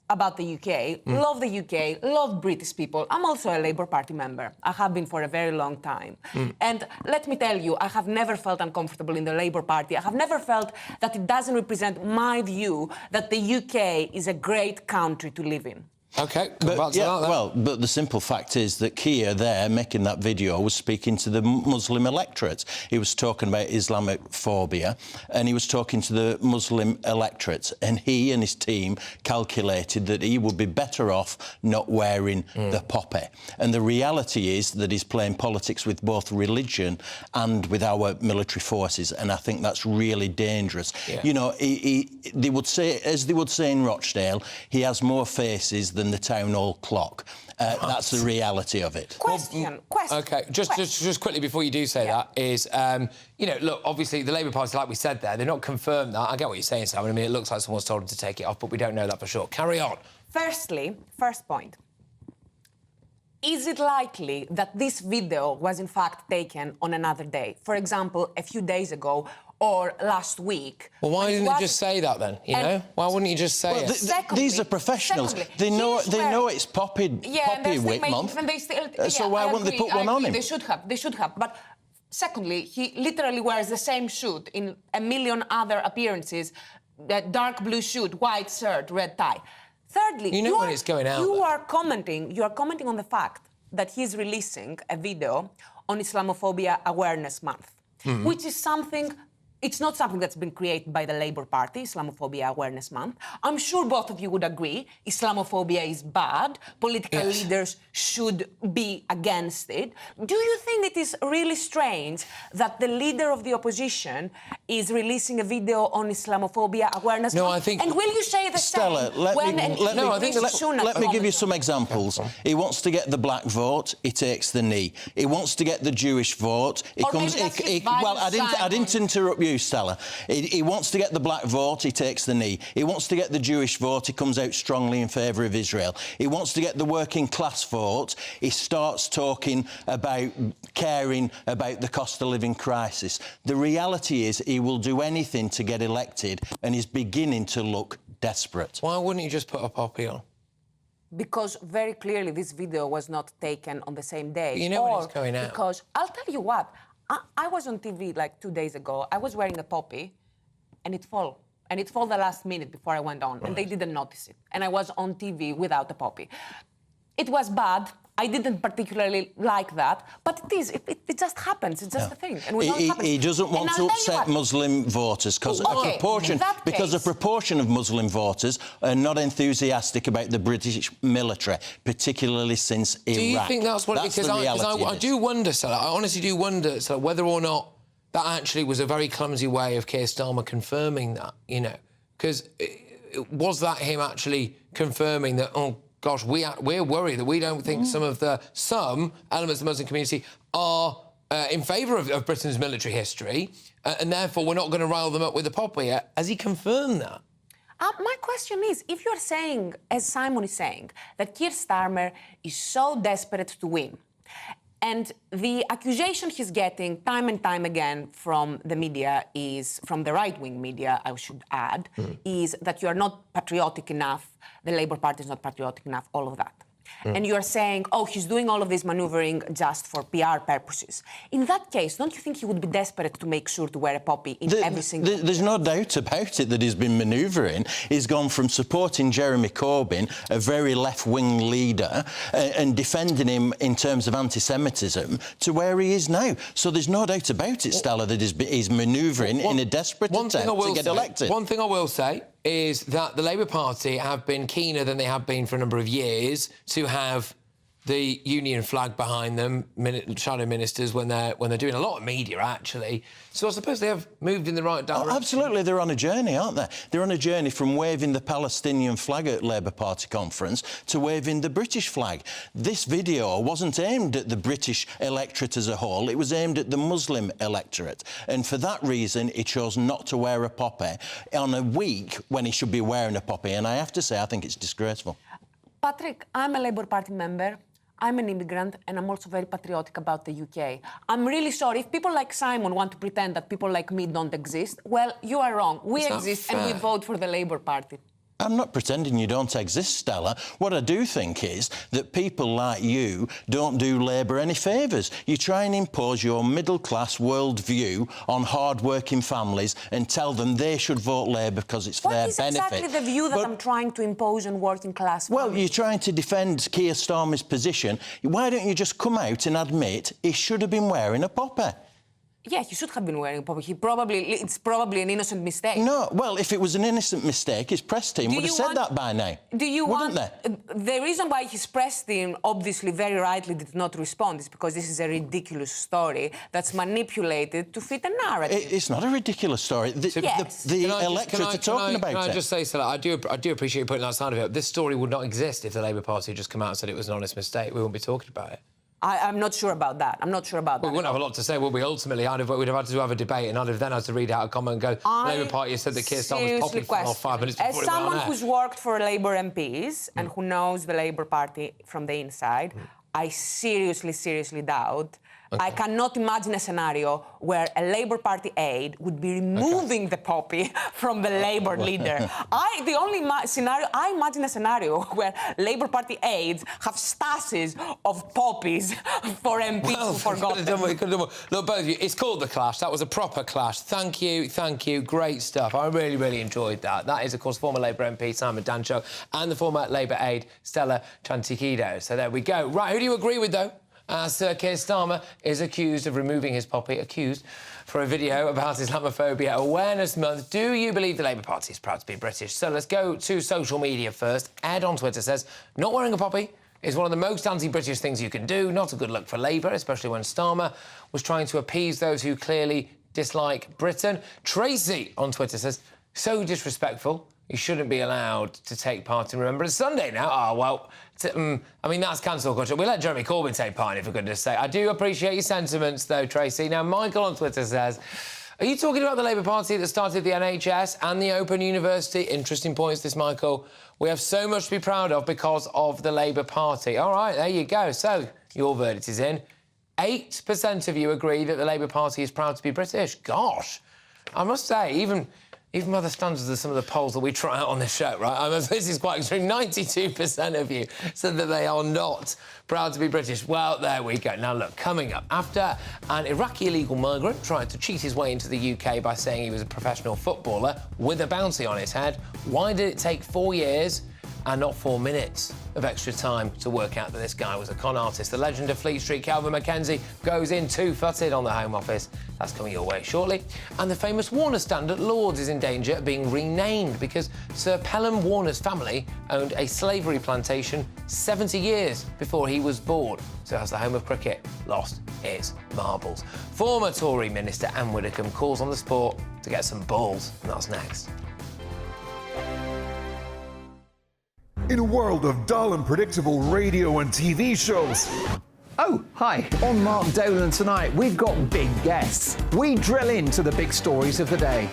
about the UK. Love the UK. Love British people. I'm also a Labour Party member. I have been for a very long time. And let me tell you, I have never felt uncomfortable in the Labour Party. I have never felt that it doesn't represent my view that the UK is a great country to live in. OK, but the simple fact is that Keir there, making that video, was speaking to the Muslim electorate. He was talking about Islamophobia, and he was talking to the Muslim electorate, and he and his team calculated that he would be better off not wearing the poppy. And the reality is that he's playing politics with both religion and with our military forces, and I think that's really dangerous. You know, they would say, as they would say in Rochdale, he has more faces than the town hall clock. That's the reality of it. Question. OK, just quickly before you do say that is, you know, look, obviously the Labour Party, like we said there, they're not confirmed that. I get what you're saying, Simon. I mean, it looks like someone's told them to take it off, but we don't know that for sure. Carry on. Firstly, first point. Is it likely that this video was in fact taken on another day? For example, a few days ago or last week? Well, why didn't you just say that then, you know? Why wouldn't you just say it? These are professionals. They know it's Poppy Week month. So why wouldn't they put one on him? They should have. But secondly, he literally wears the same suit in a million other appearances. Dark blue suit, white shirt, red tie. Thirdly, you know when it's going out. You are commenting on the fact that he's releasing a video on Islamophobia Awareness Month, which is something. It's not something that's been created by the Labour Party, Islamophobia Awareness Month. I'm sure both of you would agree Islamophobia is bad. Political leaders should be against it. Do you think it is really strange that the leader of the opposition is releasing a video on Islamophobia Awareness Month? I think... And will you say the Stella, same? Let me give you some examples. He wants to get the black vote, he takes the knee. He wants to get the Jewish vote, he comes... Well, I didn't interrupt you, Stella. He wants to get the black vote, he takes the knee. He wants to get the Jewish vote, he comes out strongly in favour of Israel. He wants to get the working class vote, he starts talking about caring about the cost of living crisis. The reality is he will do anything to get elected, and he's beginning to look desperate. Why wouldn't you just put a poppy on? Because very clearly this video was not taken on the same day. But you know when it's going out. Because I'll tell you what, I was on TV like 2 days ago. I was wearing a poppy, and it fell. And it fell the last minute before I went on, and they didn't notice it. And I was on TV without a poppy. It was bad. I didn't particularly like that, but it just happens. It's just a thing. And he doesn't want to upset Muslim voters because a proportion of Muslim voters are not enthusiastic about the British military, particularly since Iraq. Do you think that's what? Because I do wonder, Stella, I honestly do wonder, Stella, whether or not that actually was a very clumsy way of Keir Starmer confirming that, you know, because was that him actually confirming that, oh, gosh, we're worried that we don't think some elements of the Muslim community are in favour of Britain's military history, and therefore we're not going to rile them up with a poppy. Has he confirmed that? My question is, if you're saying, as Simon is saying, that Keir Starmer is so desperate to win, and the accusation he's getting time and time again from the media is, from the right-wing media, I should add, is that you are not patriotic enough, the Labour Party is not patriotic enough, all of that. And you're saying, oh, he's doing all of this manoeuvring just for PR purposes. In that case, don't you think he would be desperate to make sure to wear a poppy in every single... There's no doubt about it that he's been manoeuvring. He's gone from supporting Jeremy Corbyn, a very left-wing leader, and defending him in terms of anti-Semitism, to where he is now. So there's no doubt about it, Stella, that he's manoeuvring in a desperate attempt to get elected. One thing I will say is that the Labour Party have been keener than they have been for a number of years to have the union flag behind them, shadow ministers, when they're doing a lot of media, actually. So I suppose they have moved in the right direction. Oh, absolutely, they're on a journey, aren't they? They're on a journey from waving the Palestinian flag at Labour Party conference to waving the British flag. This video wasn't aimed at the British electorate as a whole, it was aimed at the Muslim electorate. And for that reason, he chose not to wear a poppy on a week when he should be wearing a poppy. And I have to say, I think it's disgraceful. Patrick, I'm a Labour Party member. I'm an immigrant, and I'm also very patriotic about the UK. I'm really sorry. If people like Simon want to pretend that people like me don't exist, well, you are wrong. We exist, and we vote for the Labour Party. I'm not pretending you don't exist, Stella. What I do think is that people like you don't do Labour any favours. You try and impose your middle-class worldview on hard-working families and tell them they should vote Labour because it's for their benefit. What is exactly the view that I'm trying to impose on working-class families? Well, you're trying to defend Keir Starmer's position. Why don't you just come out and admit he should have been wearing a poppy? Yeah, he should have been wearing a poppy. It's probably an innocent mistake. No, well, if it was an innocent mistake, his press team would have said that by now. Wouldn't they? The reason why his press team obviously very rightly did not respond is because this is a ridiculous story that's manipulated to fit a narrative. It's not a ridiculous story. The electorate are talking about it. Can I just say, Stella, I do appreciate you putting that side of it. This story would not exist if the Labour Party had just come out and said it was an honest mistake. We wouldn't be talking about it. I'm not sure about that. I'm not sure about that. We wouldn't have a lot to say, would we? Ultimately, we'd have had to have a debate, and I'd have then had to read out a comment and go, the Labour Party has said that Keir Starmer was popping for 5 minutes before As it went on someone air. who's worked for Labour MPs and who knows the Labour Party from the inside, I seriously doubt. I cannot imagine a scenario where a Labour Party aide would be removing the poppy from the Labour leader. I imagine a scenario where Labour Party aides have stashes of poppies for MPs who forgot them. Look, both of you, it's called The Clash. That was a proper clash. Thank you. Great stuff. I really enjoyed that. That is, of course, former Labour MP Simon Dancho and the former Labour aide Stella Chantikido. So there we go. Right, who do you agree with, though? Sir Keir Starmer is accused of removing his poppy, for a video about Islamophobia Awareness Month. Do you believe the Labour Party is proud to be British? So let's go to social media first. Ed on Twitter says, not wearing a poppy is one of the most anti-British things you can do. Not a good look for Labour, especially when Starmer was trying to appease those who clearly dislike Britain. Tracy on Twitter says, so disrespectful. You shouldn't be allowed to take part in Remembrance Sunday now. Oh, well, I mean, that's cancel culture. We'll let Jeremy Corbyn take part in it, for goodness sake. I do appreciate your sentiments, though, Tracy. Now, Michael on Twitter says, are you talking about the Labour Party that started the NHS and the Open University? Interesting points, this, Michael. We have so much to be proud of because of the Labour Party. All right, there you go. So, your verdict is in. 8% of you agree that the Labour Party is proud to be British. Gosh, I must say, even by the standards of some of the polls that we try out on this show, right? I mean, this is quite extreme. 92% of you said that they are not proud to be British. Well, there we go. Now, look, coming up, after an Iraqi illegal migrant tried to cheat his way into the UK by saying he was a professional footballer with a bounty on his head, why did it take 4 years and not 4 minutes of extra time to work out that this guy was a con artist? The legend of Fleet Street, Kelvin McKenzie, goes in two-footed on the Home Office. That's coming your way shortly. And the famous Warner stand at Lord's is in danger of being renamed because Sir Pelham Warner's family owned a slavery plantation 70 years before he was born. So as the home of cricket lost its marbles. Former Tory Minister Anne Widdecombe calls on the sport to get some balls. And that's next. In a world of dull and predictable radio and TV shows. Oh, hi. On Mark Dolan tonight, we've got big guests. We drill into the big stories of the day.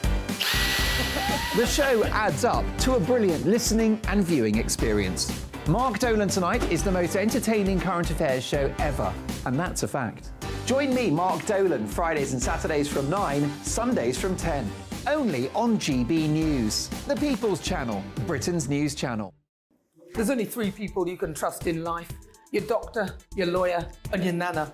The show adds up to a brilliant listening and viewing experience. Mark Dolan Tonight is the most entertaining current affairs show ever, and that's a fact. Join me, Mark Dolan, Fridays and Saturdays from 9, Sundays from 10. Only on GB News, the People's Channel, Britain's news channel. There's only 3 people you can trust in life. Your doctor, your lawyer, and your nana.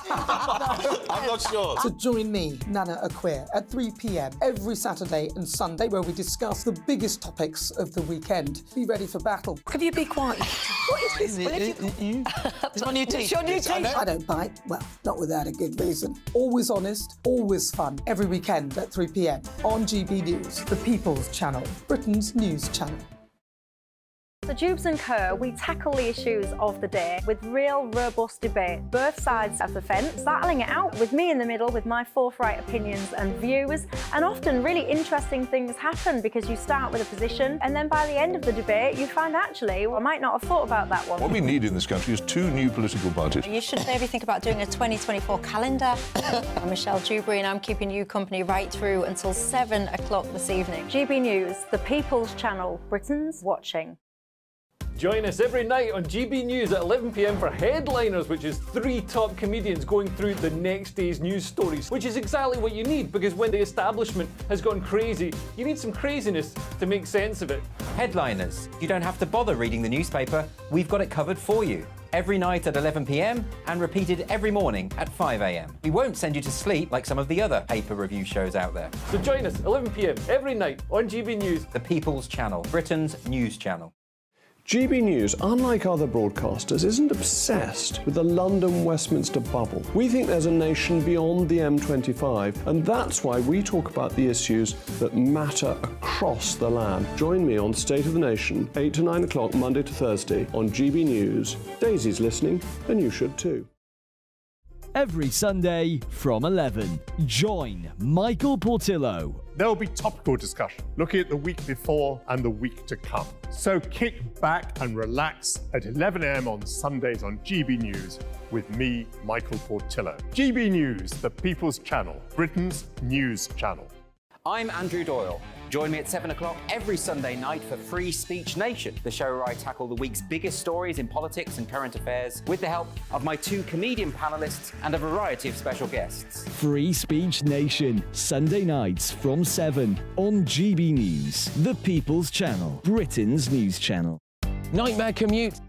I'm not sure. So join me, Nana Aquare, at 3 p.m. every Saturday and Sunday, where we discuss the biggest topics of the weekend. Be ready for battle. Could you be quiet? What is this? It's on your teeth. It's on your teeth. I don't bite. Well, not without a good reason. Always honest, always fun. Every weekend at 3 p.m. on GB News, the People's Channel, Britain's news channel. So Jubes & Co, we tackle the issues of the day with real, robust debate, both sides of the fence, battling it out with me in the middle with my forthright opinions and views. And often really interesting things happen because you start with a position and then by the end of the debate you find actually, well, I might not have thought about that one. What we need in this country is 2 new political parties. You should maybe think about doing a 2024 calendar. I'm Michelle Dewberry and I'm keeping you company right through until 7 o'clock this evening. GB News, the People's Channel, Britain's watching. Join us every night on GB News at 11 p.m. for Headliners, which is 3 top comedians going through the next day's news stories, which is exactly what you need, because when the establishment has gone crazy, you need some craziness to make sense of it. Headliners. You don't have to bother reading the newspaper. We've got it covered for you. Every night at 11 p.m. and repeated every morning at 5 a.m. We won't send you to sleep like some of the other paper review shows out there. So join us 11 p.m. every night on GB News. The People's Channel, Britain's news channel. GB News, unlike other broadcasters, isn't obsessed with the London-Westminster bubble. We think there's a nation beyond the M25, and that's why we talk about the issues that matter across the land. Join me on State of the Nation, 8 to 9 o'clock, Monday to Thursday, on GB News. Daisy's listening, and you should too. Every Sunday from 11, join Michael Portillo. There will be topical discussion, looking at the week before and the week to come. So kick back and relax at 11 a.m. on Sundays on GB News with me, Michael Portillo. GB News, the People's Channel, Britain's news channel. I'm Andrew Doyle. Join me at 7 o'clock every Sunday night for Free Speech Nation, the show where I tackle the week's biggest stories in politics and current affairs with the help of my 2 comedian panellists and a variety of special guests. Free Speech Nation, Sunday nights from 7 on GB News, the People's Channel, Britain's news channel. Nightmare commute.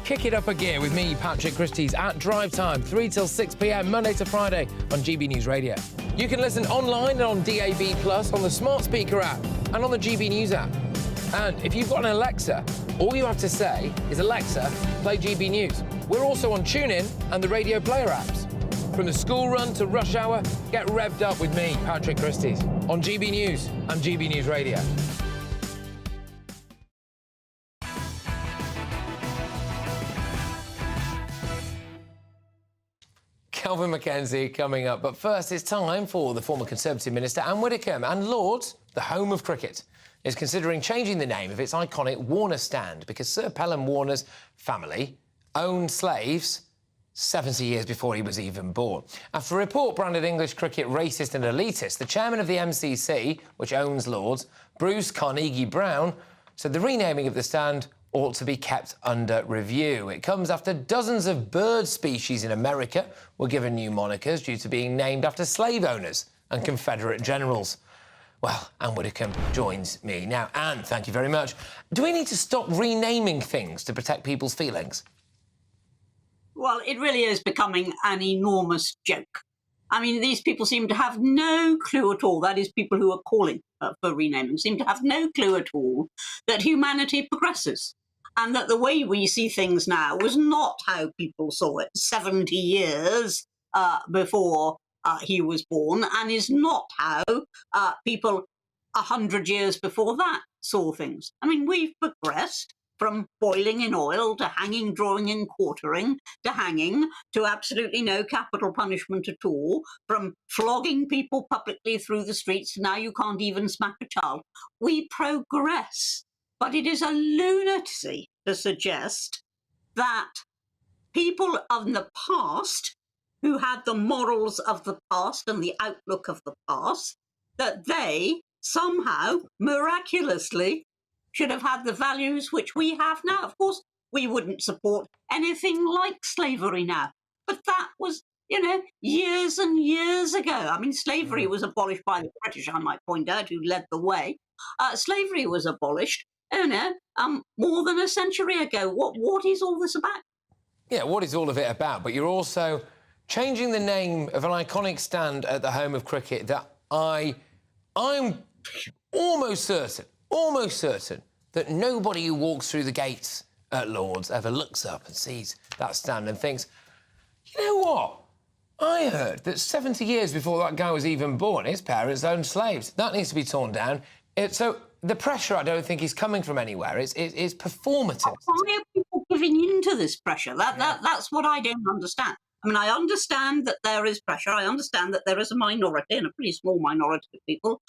Kick it up a gear with me, Patrick Christie's, at drive time, 3 till 6 p.m, Monday to Friday on GB News Radio. You can listen online and on DAB+, on the smart speaker app, and on the GB News app. And if you've got an Alexa, all you have to say is, Alexa, play GB News. We're also on TuneIn and the Radio Player apps. From the school run to rush hour, get revved up with me, Patrick Christie's, on GB News and GB News Radio. Kelvin McKenzie coming up. But first, it's time for the former Conservative Minister, Anne Widdecombe. And Lords, the home of cricket, is considering changing the name of its iconic Warner stand because Sir Pelham Warner's family owned slaves 70 years before he was even born. After a report branded English cricket racist and elitist, the chairman of the MCC, which owns Lords, Bruce Carnegie-Brown, said the renaming of the stand ought to be kept under review. It comes after dozens of bird species in America were given new monikers due to being named after slave owners and Confederate generals. Well, Anne Widdecombe joins me now. Anne, thank you very much. Do we need to stop renaming things to protect people's feelings? Well, it really is becoming an enormous joke. I mean, these people seem to have no clue at all, that is, people who are calling for renaming, seem to have no clue at all that humanity progresses. And that the way we see things now was not how people saw it 70 years before he was born, and is not how people 100 years before that saw things. I mean, we've progressed from boiling in oil to hanging, drawing and quartering to hanging to absolutely no capital punishment at all, from flogging people publicly through the streets to now you can't even smack a child. We progress. But it is a lunacy to suggest that people of the past who had the morals of the past and the outlook of the past, that they somehow miraculously should have had the values which we have now. Of course, we wouldn't support anything like slavery now. But that was, years and years ago. I mean, slavery was abolished by the British, I might point out, who led the way. Slavery was abolished more than a century ago. What is all this about? Yeah, what is all of it about? But you're also changing the name of an iconic stand at the home of cricket that I'm almost certain that nobody who walks through the gates at Lords ever looks up and sees that stand and thinks, you know what? I heard that 70 years before that guy was even born, his parents owned slaves. That needs to be torn down. So the pressure, I don't think, is coming from anywhere. It's performative. Why are people giving in to this pressure? That's what I don't understand. I mean, I understand that there is pressure. I understand that there is a minority, and a pretty small minority of people,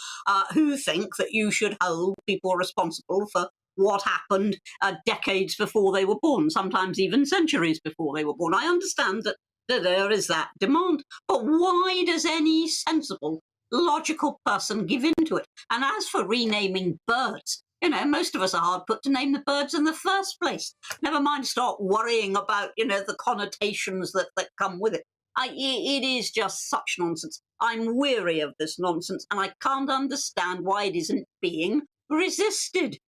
who think that you should hold people responsible for what happened decades before they were born, sometimes even centuries before they were born. I understand that there is that demand. But why does any sensible, logical person give in to it? And as for renaming birds, you know, most of us are hard put to name the birds in the first place. Never mind start worrying about, you know, the connotations that come with it. It is just such nonsense. I'm weary of this nonsense, and I can't understand why it isn't being resisted.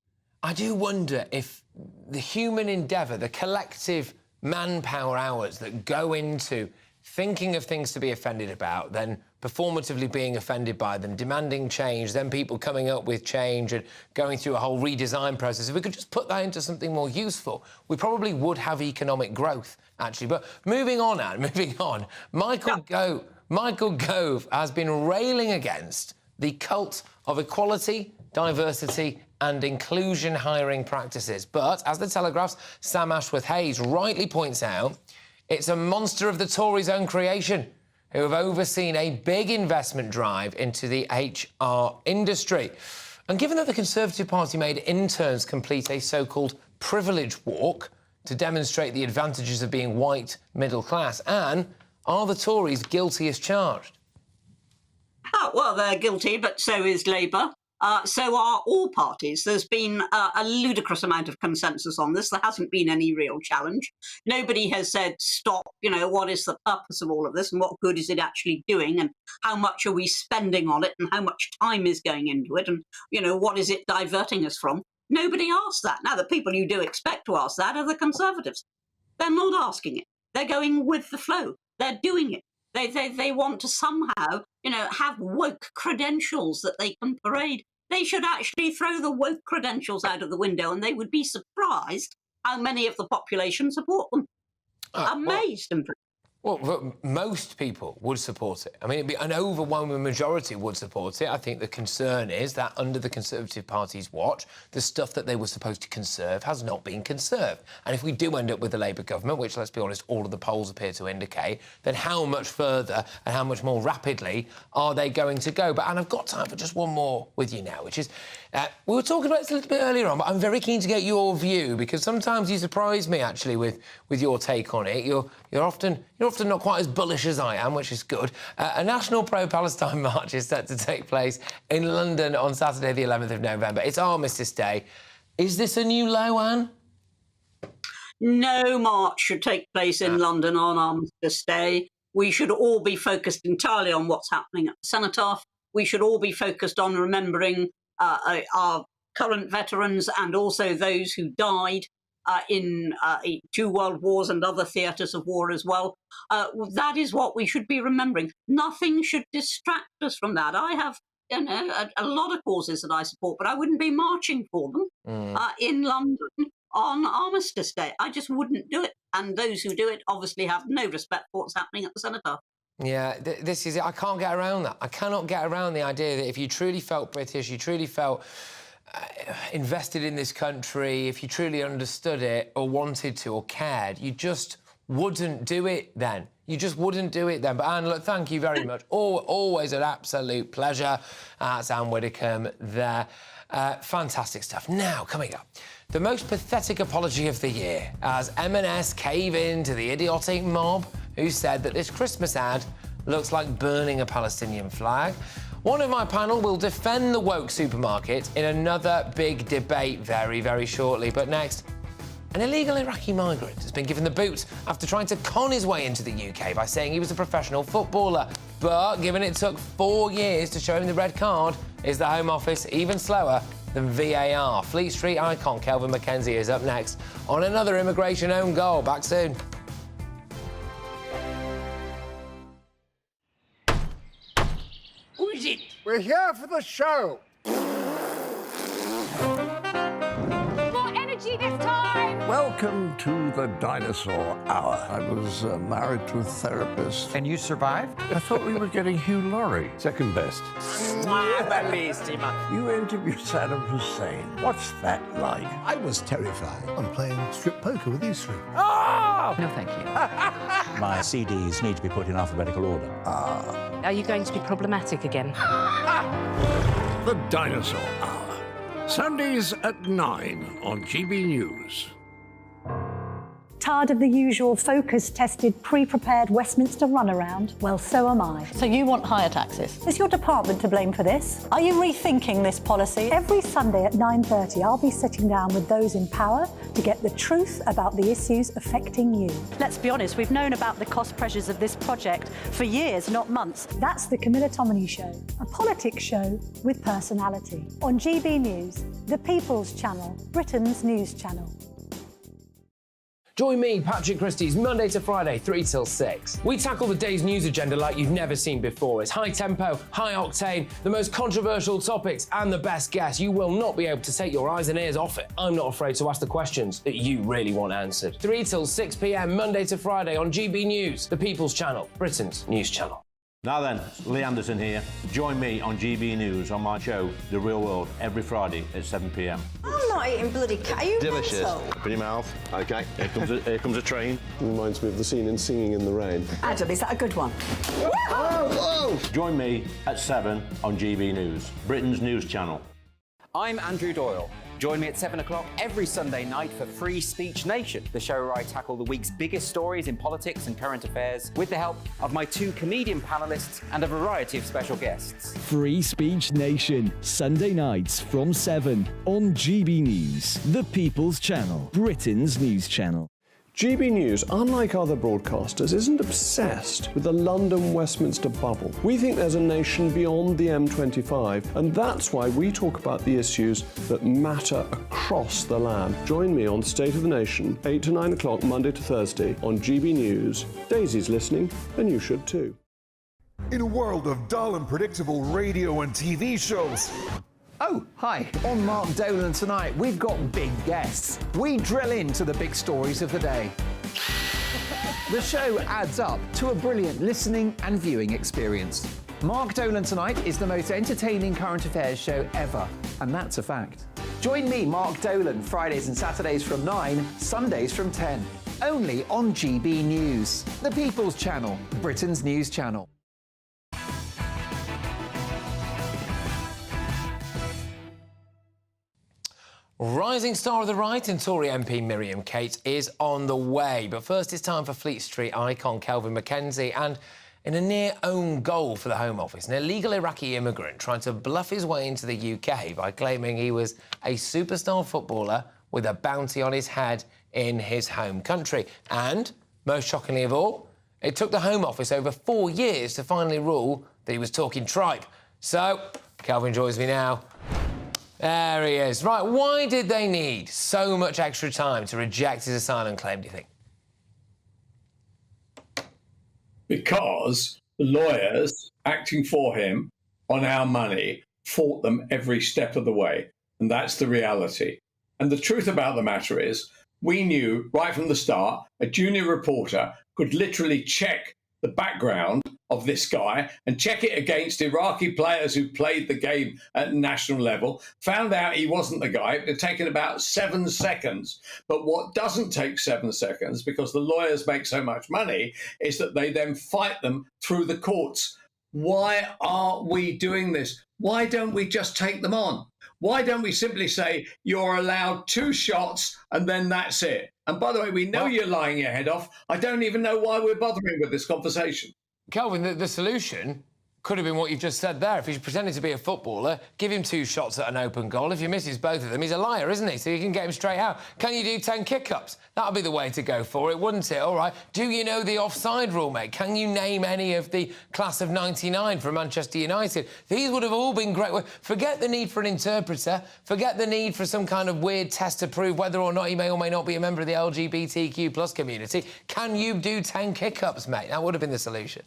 I do wonder if the human endeavour, the collective manpower hours that go into thinking of things to be offended about, then performatively being offended by them, demanding change, then people coming up with change and going through a whole redesign process. If we could just put that into something more useful, we probably would have economic growth, actually. But moving on, Anne, moving on. Michael Gove has been railing against the cult of equality, diversity and inclusion hiring practices. But, as the Telegraph's Sam Ashworth-Hayes rightly points out, it's a monster of the Tories' own creation, who have overseen a big investment drive into the HR industry. And given that the Conservative Party made interns complete a so-called privilege walk to demonstrate the advantages of being white, middle class, Anne, are the Tories guilty as charged? Oh, well, they're guilty, but so is Labour. So are all parties. There's been a ludicrous amount of consensus on this. There hasn't been any real challenge. Nobody has said, stop, you know, what is the purpose of all of this and what good is it actually doing and how much are we spending on it and how much time is going into it and, you know, what is it diverting us from? Nobody asked that. Now, the people you do expect to ask that are the Conservatives. They're not asking it. They're going with the flow. They're doing it. They want to somehow, you know, have woke credentials that they can parade. They should actually throw the woke credentials out of the window, and they would be surprised how many of the population support them. Amazed, in fact. Well, most people would support it. I mean, an overwhelming majority would support it. I think the concern is that under the Conservative Party's watch, the stuff that they were supposed to conserve has not been conserved. And if we do end up with a Labour government, which, let's be honest, all of the polls appear to indicate, then how much further and how much more rapidly are they going to go? But, Anne, I've got time for just one more with you now, which is, we were talking about this a little bit earlier on, but I'm very keen to get your view, because sometimes you surprise me, actually, with your take on it. You're often not quite as bullish as I am, which is good. A national pro-Palestine march is set to take place in London on Saturday, the 11th of November. It's Armistice Day. Is this a new low, Anne? No march should take place in London on Armistice Day. We should all be focused entirely on what's happening at the Cenotaph. We should all be focused on remembering our current veterans and also those who died in 2 world wars and other theatres of war as well. That is what we should be remembering. Nothing should distract us from that. I have, you know, a lot of causes that I support, but I wouldn't be marching for them in London on Armistice Day. I just wouldn't do it. And those who do it obviously have no respect for what's happening at the Cenotaph. Yeah, this is it. I can't get around that. I cannot get around the idea that if you truly felt British, you truly felt invested in this country, if you truly understood it or wanted to or cared, you just wouldn't do it then. You just wouldn't do it then. But, Anne, look, thank you very much. Always an absolute pleasure. That's Anne Widdicombe there. Fantastic stuff. Now, coming up, the most pathetic apology of the year as M&S cave in to the idiotic mob who said that this Christmas ad looks like burning a Palestinian flag. One of my panel will defend the woke supermarket in another big debate very, very shortly. But next, an illegal Iraqi migrant has been given the boot after trying to con his way into the UK by saying he was a professional footballer. But given it took 4 years to show him the red card, is the Home Office even slower than VAR? Fleet Street icon Kelvin McKenzie is up next on another immigration own goal. Back soon. Who is it? We're here for the show. More energy this time! Welcome to the Dinosaur Hour. I was married to a therapist. And you survived? I thought we were getting Hugh Laurie. Second best. You interviewed Saddam Hussein. What's that like? I was terrified. I'm playing strip poker with these three. Oh! No, thank you. My CDs need to be put in alphabetical order. Are you going to be problematic again? The Dinosaur Hour. Sundays at 9 on GB News. Tired of the usual focus-tested, pre-prepared Westminster runaround? Well, so am I. So you want higher taxes? Is your department to blame for this? Are you rethinking this policy? Every Sunday at 9:30, I'll be sitting down with those in power to get the truth about the issues affecting you. Let's be honest, we've known about the cost pressures of this project for years, not months. That's the Camilla Tominey Show, a politics show with personality. On GB News, the People's Channel, Britain's news channel. Join me, Patrick Christie's, Monday to Friday, 3 till 6. We tackle the day's news agenda like you've never seen before. It's high tempo, high octane, the most controversial topics, and the best guests. You will not be able to take your eyes and ears off it. I'm not afraid to ask the questions that you really want answered. 3 till 6 p.m, Monday to Friday on GB News, the People's Channel, Britain's news channel. Now then, Lee Anderson here. Join me on GB News on my show, The Real World, every Friday at 7 p.m. I'm not eating bloody cat. Are you Delicious. mental? Open your mouth. OK, here comes a train. Reminds me of the scene in Singing in the Rain. Adam, is that a good one? Whoa! Join me at 7 on GB News, Britain's news channel. I'm Andrew Doyle. Join me at 7 o'clock every Sunday night for Free Speech Nation, the show where I tackle the week's biggest stories in politics and current affairs with the help of my 2 comedian panellists and a variety of special guests. Free Speech Nation, Sunday nights from 7 on GB News, the People's Channel, Britain's news channel. GB News, unlike other broadcasters, isn't obsessed with the London-Westminster bubble. We think there's a nation beyond the M25, and that's why we talk about the issues that matter across the land. Join me on State of the Nation, 8 to 9 o'clock, Monday to Thursday, on GB News. Daisy's listening, and you should too. In a world of dull and predictable radio and TV shows, Oh, hi. On Mark Dolan tonight, we've got big guests. We drill into the big stories of the day. The show adds up to a brilliant listening and viewing experience. Mark Dolan Tonight is the most entertaining current affairs show ever, and that's a fact. Join me, Mark Dolan, Fridays and Saturdays from 9, Sundays from 10. Only on GB News, the People's Channel, Britain's news channel. Rising star of the right and Tory MP Miriam Cates is on the way. But first, it's time for Fleet Street icon Kelvin McKenzie. And in a near-own goal for the Home Office, an illegal Iraqi immigrant tried to bluff his way into the UK by claiming he was a superstar footballer with a bounty on his head in his home country. And, most shockingly of all, it took the Home Office over 4 years to finally rule that he was talking tripe. So, Kelvin joins me now. There he is. Right, why did they need so much extra time to reject his asylum claim, do you think? Because the lawyers acting for him on our money fought them every step of the way. And that's the reality. And the truth about the matter is, we knew right from the start, a junior reporter could literally check the background of this guy and check it against Iraqi players who played the game at national level, found out he wasn't the guy. It had taken about 7 seconds. But what doesn't take 7 seconds, because the lawyers make so much money, is that they then fight them through the courts. Why are we doing this? Why don't we just take them on? Why don't we simply say, you're allowed 2 shots and then that's it? And by the way, we know you're lying your head off. I don't even know why we're bothering with this conversation. Kelvin, the solution could have been what you've just said there. If he's pretending to be a footballer, give him 2 shots at an open goal. If he misses both of them, he's a liar, isn't he? So you can get him straight out. Can you do 10 kick-ups? That'll be the way to go for it, wouldn't it? All right. Do you know the offside rule, mate? Can you name any of the class of '99 from Manchester United? These would have all been great. Forget the need for an interpreter. Forget the need for some kind of weird test to prove whether or not he may or may not be a member of the LGBTQ+ community. Can you do 10 kick-ups, mate? That would have been the solution.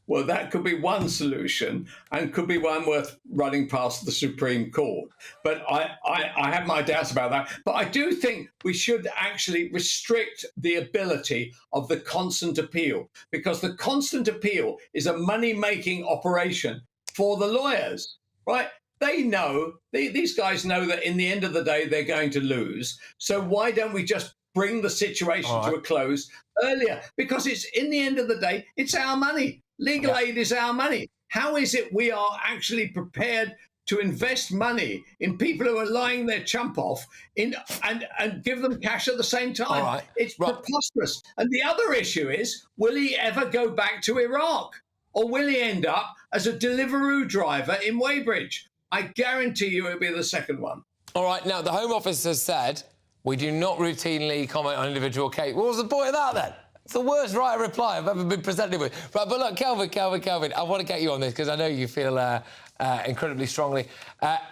Well, that could be one solution and could be one worth running past the Supreme Court. But I have my doubts about that. But I do think we should actually restrict the ability of the constant appeal, because the constant appeal is a money-making operation for the lawyers, right? They know, these guys know that in the end of the day, they're going to lose. So why don't we just bring the situation to a close earlier? Because it's, in the end of the day, it's our money. Legal aid is our money. How is it we are actually prepared to invest money in people who are lying their chump off and give them cash at the same time? It's preposterous. And the other issue is, will he ever go back to Iraq? Or will he end up as a Deliveroo driver in Weybridge? I guarantee you it'll be the second one. All right, now, the Home Office has said we do not routinely comment on individual cases. What was the point of that, then? It's the worst right of reply I've ever been presented with. Right, but look, Kelvin, I want to get you on this because I know you feel incredibly strongly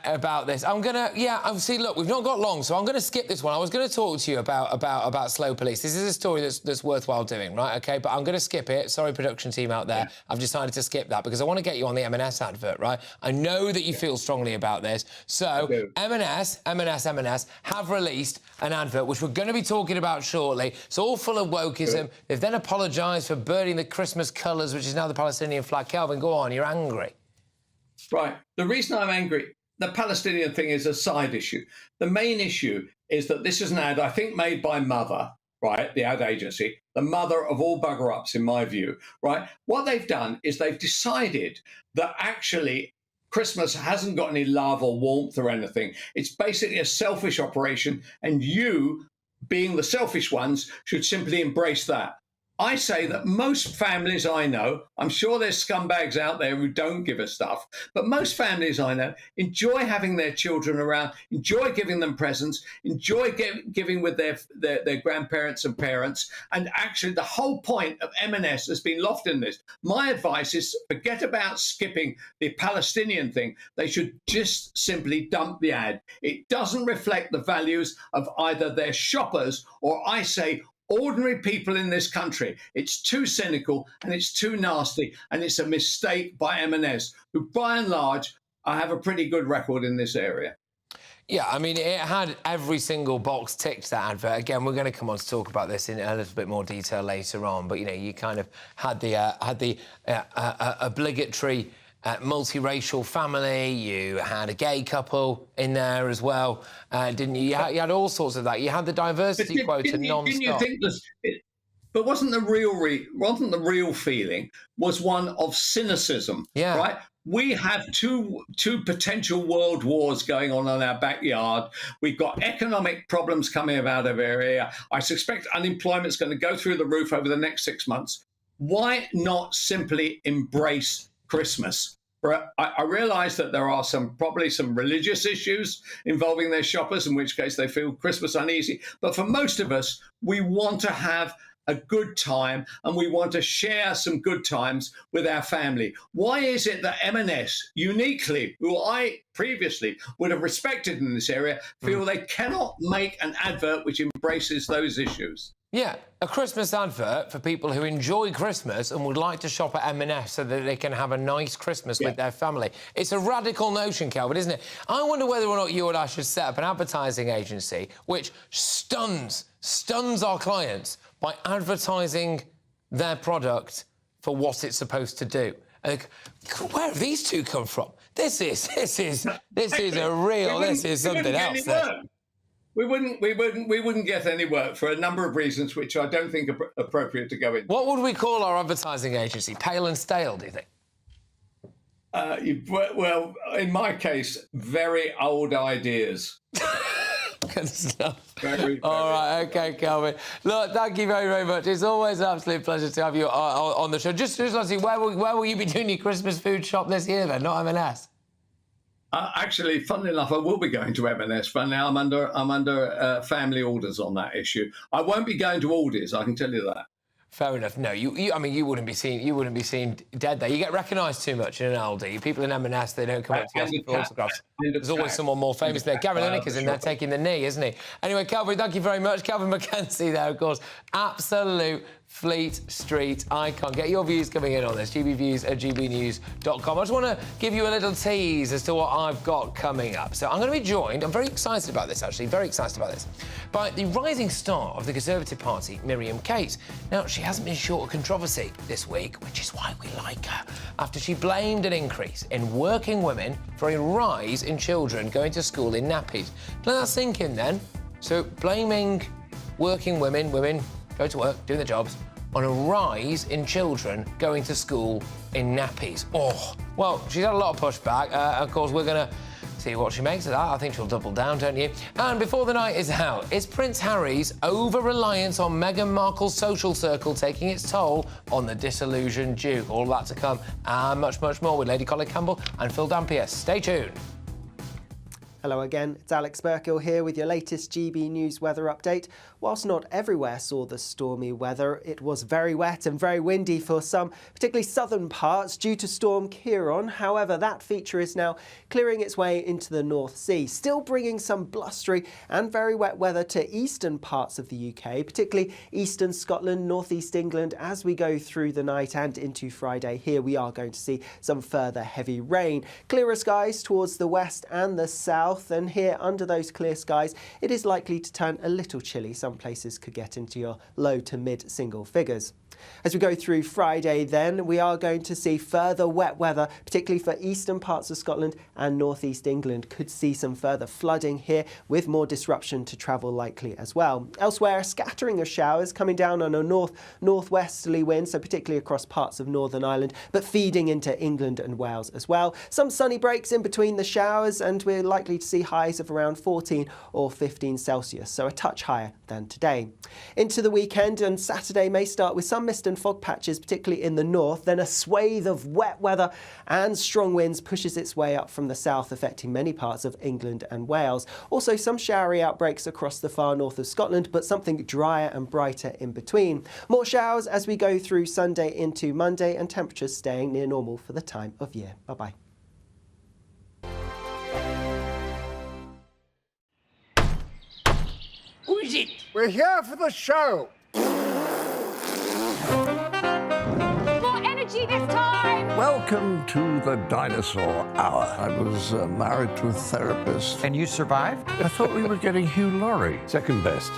about this. I'm gonna, see, look, we've not got long, so I'm gonna skip this one. I was gonna talk to you about slow police. This is a story that's worthwhile doing, right? Okay, but I'm gonna skip it. Sorry, production team out there. I've decided to skip that because I want to get you on the M&S advert, right? I know that you feel strongly about this. So M&S have released an advert which we're going to be talking about shortly. It's all full of wokeism. They've then apologised for burning the Christmas colours, which is now the Palestinian flag. Kelvin, go on. You're angry. Right. The reason I'm angry, the Palestinian thing is a side issue. The main issue is that this is an ad, I think, made by Mother, right, the ad agency, the mother of all bugger-ups, in my view, right? What they've done is they've decided that actually Christmas hasn't got any love or warmth or anything. It's basically a selfish operation, and you, being the selfish ones, should simply embrace that. I say that most families I know, I'm sure there's scumbags out there who don't give a stuff, but most families I know enjoy having their children around, enjoy giving them presents, enjoy giving with their grandparents and parents. And actually the whole point of M&S has been lost in this. My advice is forget about skipping the Palestinian thing. They should just simply dump the ad. It doesn't reflect the values of either their shoppers or, I say, ordinary people in this country. It's too cynical and it's too nasty, and it's a mistake by M&S, who by and large have a pretty good record in this area. Yeah, I mean, it had every single box ticked, that advert. Again, we're going to come on to talk about this in a little bit more detail later on, but, you know, you kind of had the obligatory multiracial family, you had a gay couple in there as well, didn't you? You had all sorts of that. You had the diversity quota non-stop. Didn't you think this? But wasn't the real feeling was one of cynicism? Yeah. Right. We have two potential world wars going on in our backyard. We've got economic problems coming out of our area. I suspect unemployment's going to go through the roof over the next 6 months. Why not simply embrace Christmas? I realise that there are probably some religious issues involving their shoppers, in which case they feel Christmas uneasy. But for most of us, we want to have a good time and we want to share some good times with our family. Why is it that M&S, uniquely, who I previously would have respected in this area, feel they cannot make an advert which embraces those issues? Yeah, a Christmas advert for people who enjoy Christmas and would like to shop at M&S so that they can have a nice Christmas with their family. It's a radical notion, Kelvin, isn't it? I wonder whether or not you and I should set up an advertising agency which stuns our clients by advertising their product for what it's supposed to do. Where have these two come from? This is something else. We wouldn't get any work for a number of reasons which I don't think are appropriate to go into. What would we call our advertising agency? Pale and stale, do you think? Well, in my case, very old ideas. Good stuff. All right, OK, Kelvin. Look, thank you very, very much. It's always an absolute pleasure to have you on the show. Just let's see, where will you be doing your Christmas food shop this year, then? Not M&S? Actually, funnily enough, I will be going to M&S, but now I'm under family orders on that issue. I won't be going to Aldi's, I can tell you that. Fair enough. No, I mean, you wouldn't be seen dead there. You get recognised too much in an Aldi. People in M&S, they don't come up to ask for autographs. There's always someone more famous there. Gary Lineker's in there taking the knee, isn't he? Anyway, Kelvin, thank you very much. Kelvin McKenzie there, of course. Absolute Fleet Street icon. Get your views coming in on this. gbviews@gbnews.com. I just want to give you a little tease as to what I've got coming up. So I'm going to be joined, I'm very excited about this actually, very excited about this, by the rising star of the Conservative Party, Miriam Cates. Now, she hasn't been short of controversy this week, which is why we like her, after she blamed an increase in working women for a rise in children going to school in nappies. Let that sink in then. So blaming working women go to work, do their jobs, on a rise in children going to school in nappies. Oh, well, she's had a lot of pushback. Of course, we're going to see what she makes of that. I think she'll double down, don't you? And before the night is out, is Prince Harry's over-reliance on Meghan Markle's social circle taking its toll on the disillusioned Duke? All that to come, and much, much more with Lady Colin Campbell and Phil Dampier. Stay tuned. Hello again, it's Alex Burkill here with your latest GB News weather update. Whilst not everywhere saw the stormy weather, it was very wet and very windy for some, particularly southern parts, due to Storm Ciarán. However, that feature is now clearing its way into the North Sea, still bringing some blustery and very wet weather to eastern parts of the UK, particularly eastern Scotland, northeast England. As we go through the night and into Friday, here we are going to see some further heavy rain. Clearer skies towards the west and the south, and here under those clear skies, it is likely to turn a little chilly. Some places could get into your low to mid single figures. As we go through Friday then, we are going to see further wet weather, particularly for eastern parts of Scotland and northeast England. Could see some further flooding here with more disruption to travel likely as well. Elsewhere, a scattering of showers coming down on a northwesterly wind, so particularly across parts of Northern Ireland, but feeding into England and Wales as well. Some sunny breaks in between the showers, and we're likely to see highs of around 14 or 15 Celsius, so a touch higher than today. Into the weekend, and Saturday may start with some mist and fog patches, particularly in the north, then a swathe of wet weather and strong winds pushes its way up from the south, affecting many parts of England and Wales. Also some showery outbreaks across the far north of Scotland, but something drier and brighter in between. More showers as we go through Sunday into Monday, and temperatures staying near normal for the time of year. Bye-bye. Who is it? We're here for the show. More energy this time! Welcome to the dinosaur hour. I was married to a therapist. And you survived? I thought we were getting Hugh Laurie. Second best.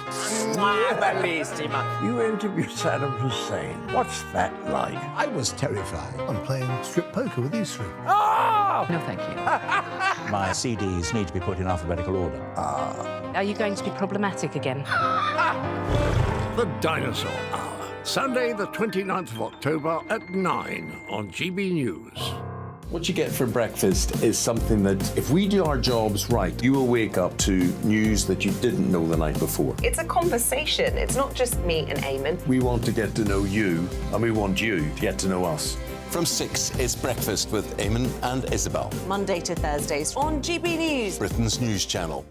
You interviewed Saddam Hussein. What's that like? I was terrified. I'm playing strip poker with you three. Oh! No, thank you. My CDs need to be put in alphabetical order. Are you going to be problematic again? The Dinosaur Hour. Sunday, the 29th of October at 9 on GB News. What you get for breakfast is something that, if we do our jobs right, you will wake up to news that you didn't know the night before. It's a conversation. It's not just me and Eamon. We want to get to know you, and we want you to get to know us. From 6, it's Breakfast with Eamon and Isabel. Monday to Thursdays on GB News. Britain's news channel.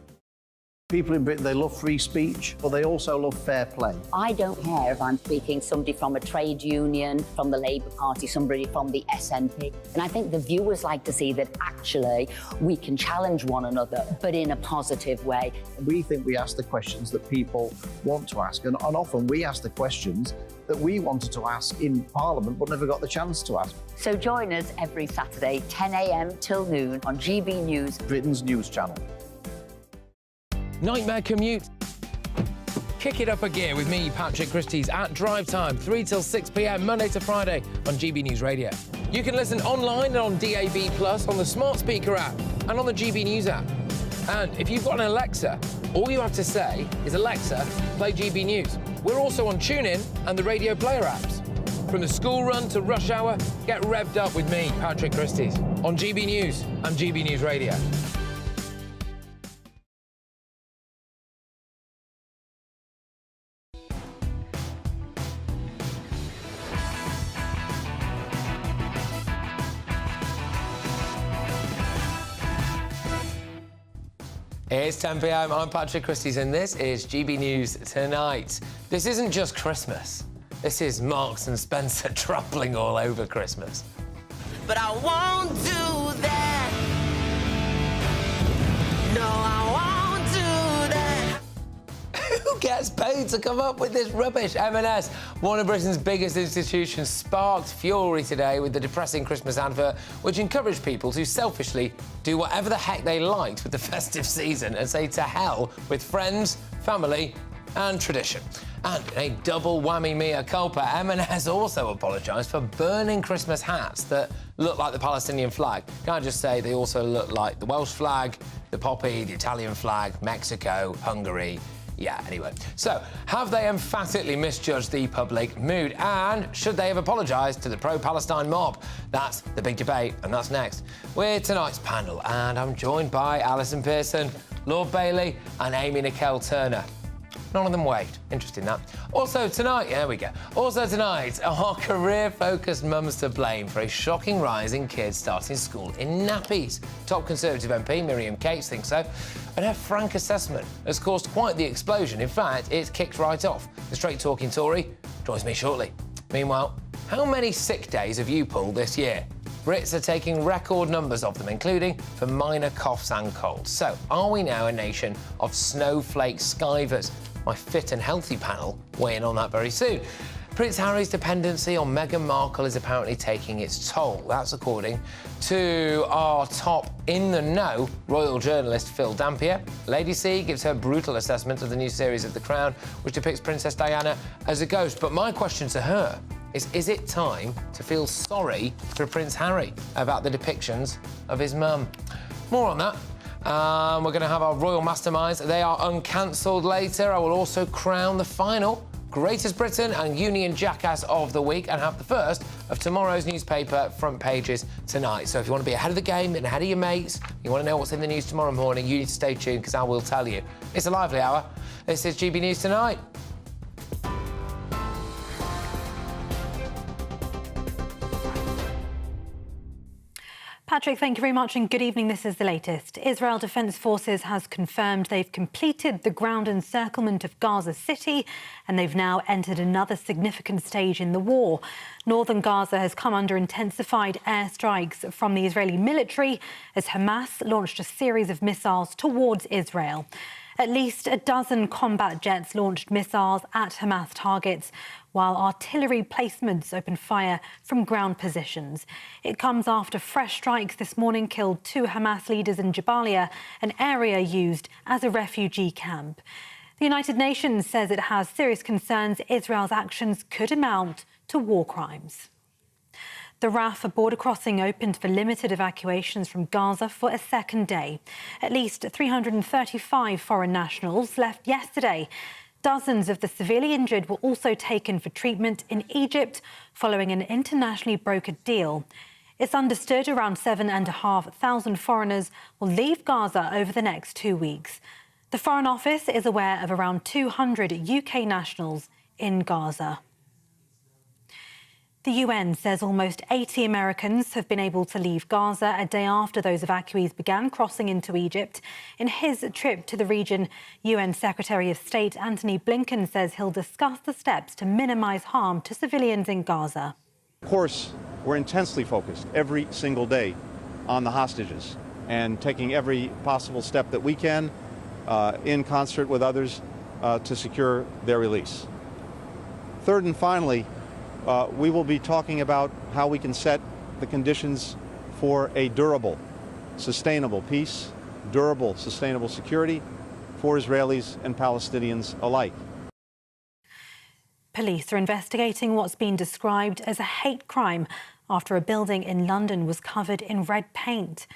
People in Britain, they love free speech, but they also love fair play. I don't care if I'm speaking somebody from a trade union, from the Labour Party, somebody from the SNP. And I think the viewers like to see that actually we can challenge one another, but in a positive way. We think we ask the questions that people want to ask, and often we ask the questions that we wanted to ask in Parliament but never got the chance to ask. So join us every Saturday, 10 a.m. till noon on GB News, Britain's news channel. Nightmare commute. Kick it up a gear with me, Patrick Christie's, at drive time, 3 till 6 p.m, Monday to Friday on GB News Radio. You can listen online and on DAB+, on the smart speaker app, and on the GB News app. And if you've got an Alexa, all you have to say is, Alexa, play GB News. We're also on TuneIn and the Radio Player apps. From the school run to rush hour, get revved up with me, Patrick Christie's, on GB News and GB News Radio. It's 10 p.m, I'm Patrick Christie's, and this is GB News Tonight. This isn't just Christmas. This is Marks and Spencer trampling all over Christmas. But I won't do that. No, I won't do that. Who Who gets paid to come up with this rubbish? M&S, one of Britain's biggest institutions, sparked fury today with the depressing Christmas advert, which encouraged people to selfishly do whatever the heck they liked with the festive season and say to hell with friends, family and tradition. And in a double whammy mea culpa, M&S also apologised for burning Christmas hats that look like the Palestinian flag. Can I just say they also look like the Welsh flag, the poppy, the Italian flag, Mexico, Hungary. Yeah, anyway. So, have they emphatically misjudged the public mood? And should they have apologised to the pro-Palestine mob? That's the big debate, and that's next with tonight's panel. And I'm joined by Alison Pearson, Lord Bailey and Amy Nicole Turner. None of them waved. Interesting, that. Also tonight, there we go. Also tonight, are career-focused mums to blame for a shocking rise in kids starting school in nappies? Top Conservative MP Miriam Cates thinks so, and her frank assessment has caused quite the explosion. In fact, it's kicked right off. The straight-talking Tory joins me shortly. Meanwhile, how many sick days have you pulled this year? Brits are taking record numbers of them, including for minor coughs and colds. So, are we now a nation of snowflake skivers? My fit and healthy panel weigh in on that very soon. Prince Harry's dependency on Meghan Markle is apparently taking its toll. That's according to our top in-the-know royal journalist, Phil Dampier. Lady C gives her brutal assessment of the new series of The Crown, which depicts Princess Diana as a ghost. But my question to her is it time to feel sorry for Prince Harry about the depictions of his mum? More on that. We're going to have our royal masterminds. They are uncancelled later. I will also crown the final Greatest Britain and Union Jackass of the week and have the first of tomorrow's newspaper front pages tonight. So if you want to be ahead of the game and ahead of your mates, you want to know what's in the news tomorrow morning, you need to stay tuned because I will tell you. It's a lively hour. This is GB News Tonight. Patrick, thank you very much and good evening. This is the latest. Israel Defense Forces has confirmed they've completed the ground encirclement of Gaza City and they've now entered another significant stage in the war. Northern Gaza has come under intensified airstrikes from the Israeli military as Hamas launched a series of missiles towards Israel. At least a dozen combat jets launched missiles at Hamas targets, while artillery placements opened fire from ground positions. It comes after fresh strikes this morning killed 2 Hamas leaders in Jabalia, an area used as a refugee camp. The United Nations says it has serious concerns Israel's actions could amount to war crimes. The Rafah border crossing opened for limited evacuations from Gaza for a second day. At least 335 foreign nationals left yesterday. Dozens of the severely injured were also taken for treatment in Egypt following an internationally brokered deal. It's understood around 7,500 foreigners will leave Gaza over the next 2 weeks. The Foreign Office is aware of around 200 UK nationals in Gaza. The UN says almost 80 Americans have been able to leave Gaza a day after those evacuees began crossing into Egypt. In his trip to the region, UN Secretary of State Antony Blinken says he'll discuss the steps to minimise harm to civilians in Gaza. Of course, we're intensely focused every single day on the hostages and taking every possible step that we can in concert with others to secure their release. Third and finally, we will be talking about how we can set the conditions for a durable, sustainable peace, durable, sustainable security for Israelis and Palestinians alike. Police are investigating what's been described as a hate crime after a building in London was covered in red paint.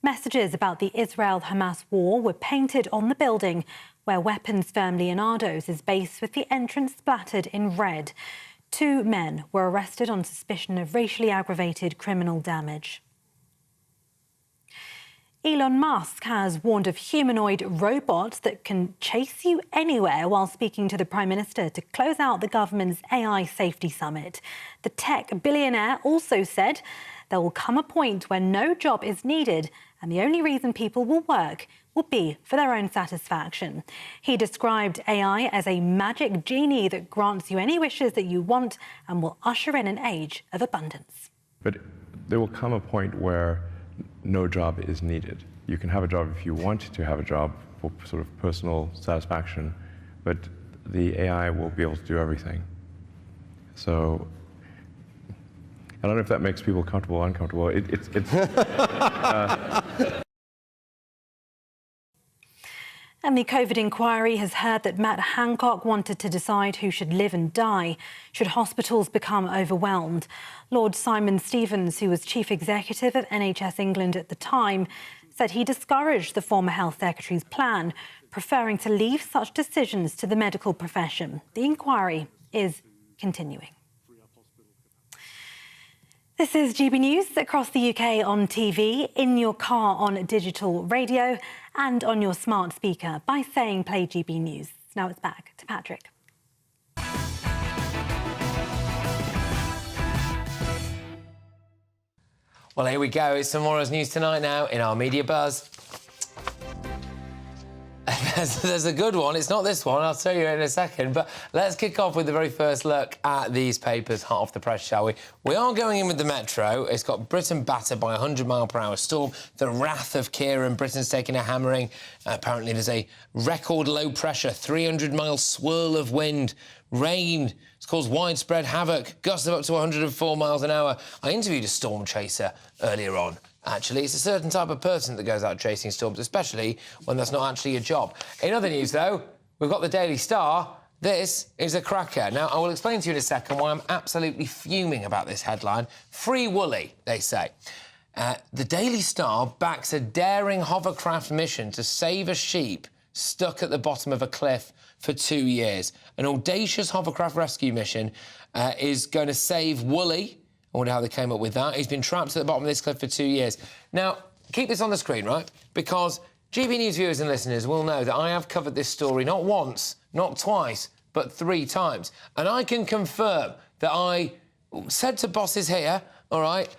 Messages about the Israel-Hamas war were painted on the building where Weapons firm Leonardo's is based, with the entrance splattered in red. 2 men were arrested on suspicion of racially aggravated criminal damage. Elon Musk has warned of humanoid robots that can chase you anywhere while speaking to the Prime Minister to close out the government's AI safety summit. The tech billionaire also said there will come a point where no job is needed and the only reason people will work will be for their own satisfaction. He described AI as a magic genie that grants you any wishes that you want and will usher in an age of abundance. But there will come a point where no job is needed. You can have a job if you want to have a job for sort of personal satisfaction, but the AI will be able to do everything. So I don't know if that makes people comfortable or uncomfortable. And the COVID inquiry has heard that Matt Hancock wanted to decide who should live and die should hospitals become overwhelmed. Lord Simon Stevens, who was chief executive of NHS England at the time, said he discouraged the former health secretary's plan, preferring to leave such decisions to the medical profession. The inquiry is continuing. This is GB News across the UK on TV, in your car on digital radio and on your smart speaker by saying play GB News. Now it's back to Patrick. Well, here we go. It's tomorrow's news tonight now in our media buzz. There's a good one. It's not this one. I'll tell you in a second. But let's kick off with the very first look at these papers, hot off the press, shall we? We are going in with the Metro. It's got Britain battered by a 100-mile-per-hour storm. The wrath of Kieran. Britain's taking a hammering. Apparently there's a record low pressure, 300-mile swirl of wind. Rain. It's caused widespread havoc. Gusts of up to 104 miles an hour. I interviewed a storm chaser earlier on. Actually, it's a certain type of person that goes out chasing storms, especially when that's not actually a job. In other news, though, we've got the Daily Star. This is a cracker. Now, I will explain to you in a second why I'm absolutely fuming about this headline. Free Woolly, they say. The Daily Star backs a daring hovercraft mission to save a sheep stuck at the bottom of a cliff for 2 years. An audacious hovercraft rescue mission is going to save Woolly. I wonder how they came up with that. He's been trapped at the bottom of this cliff for 2 years. Now, keep this on the screen, right? Because GB News viewers and listeners will know that I have covered this story not once, not twice, but 3 times. And I can confirm that I said to bosses here, all right,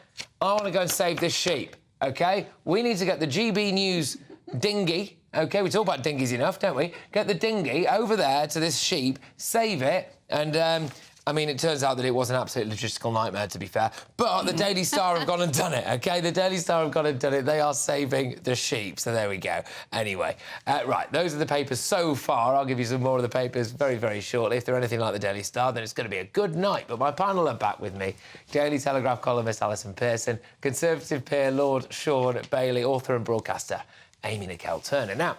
I want to go and save this sheep, OK? We need to get the GB News dinghy, OK? We talk about dinghies enough, don't we? Get the dinghy over there to this sheep, save it, and... I mean, it turns out that it was an absolute logistical nightmare, to be fair. But the Daily Star have gone and done it, OK? The Daily Star have gone and done it. They are saving the sheep, so there we go. Anyway, right, those are the papers so far. I'll give you some more of the papers very, very shortly. If they're anything like the Daily Star, then it's going to be a good night. But my panel are back with me. Daily Telegraph columnist Alison Pearson, Conservative peer Lord Sean Bailey, author and broadcaster Amy Nicole-Turner. Now,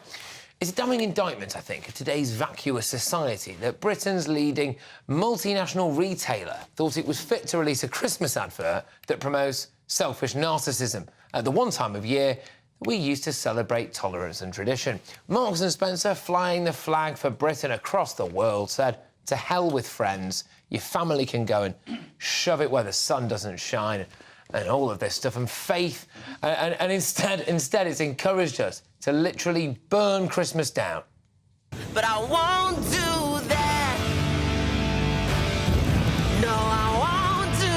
it's a damning indictment, I think, of today's vacuous society that Britain's leading multinational retailer thought it was fit to release a Christmas advert that promotes selfish narcissism at the one time of year we used to celebrate tolerance and tradition. Marks & Spencer, flying the flag for Britain across the world, said, to hell with friends, your family can go and shove it where the sun doesn't shine, and all of this stuff, and faith, and instead it's encouraged us to literally burn Christmas down. But I won't do that. No, I won't do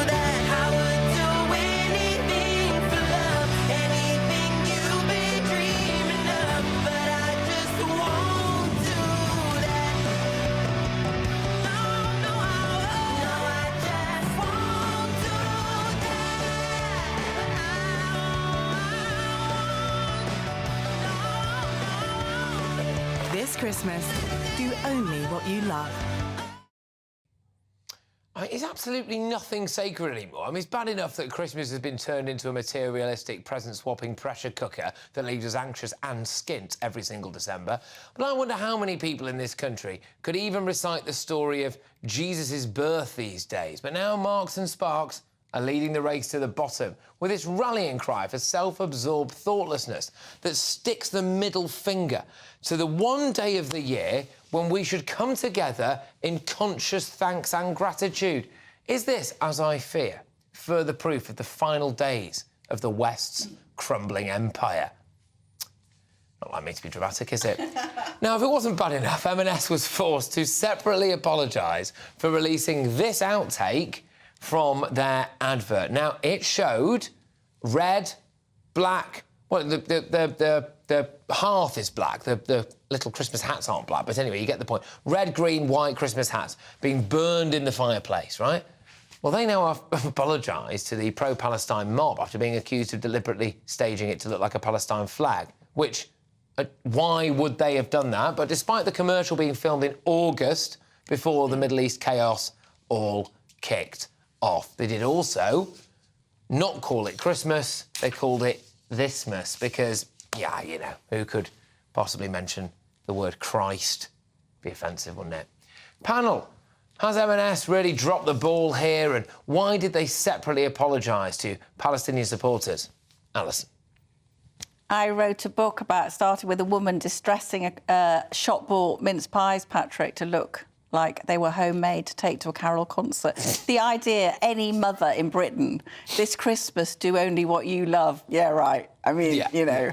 that. I would do anything for love, anything you've been dreaming of. But I just won't do that. No, I just won't do This Christmas, do only what you love. It's absolutely nothing sacred anymore. I mean, it's bad enough that Christmas has been turned into a materialistic present-swapping pressure cooker that leaves us anxious and skint every single December. But I wonder how many people in this country could even recite the story of Jesus' birth these days. But now Marks and Sparks are leading the race to the bottom with its rallying cry for self-absorbed thoughtlessness that sticks the middle finger to the one day of the year when we should come together in conscious thanks and gratitude. Is this, as I fear, further proof of the final days of the West's crumbling empire? Not like me to be dramatic, is it? Now, if it wasn't bad enough, M&S was forced to separately apologise for releasing this outtake from their advert. Now, it showed red, black... Well, the hearth is black. The little Christmas hats aren't black. But anyway, you get the point. Red, green, white Christmas hats being burned in the fireplace, right? Well, they now have apologised to the pro-Palestine mob after being accused of deliberately staging it to look like a Palestine flag, which, why would they have done that. But despite the commercial being filmed in August, before the Middle East chaos all kicked off, they did also not call it Christmas, they called it Thismas, because, yeah, you know, who could possibly mention the word Christ? Be offensive, wouldn't it? Panel, has M&S really dropped the ball here, and why did they separately apologise to Palestinian supporters? Alison. I wrote a book about starting with a woman distressing shop-bought mince pies, Patrick, to look like they were homemade to take to a carol concert. The idea any mother in Britain, this Christmas, do only what you love. Yeah, right. I mean, you know,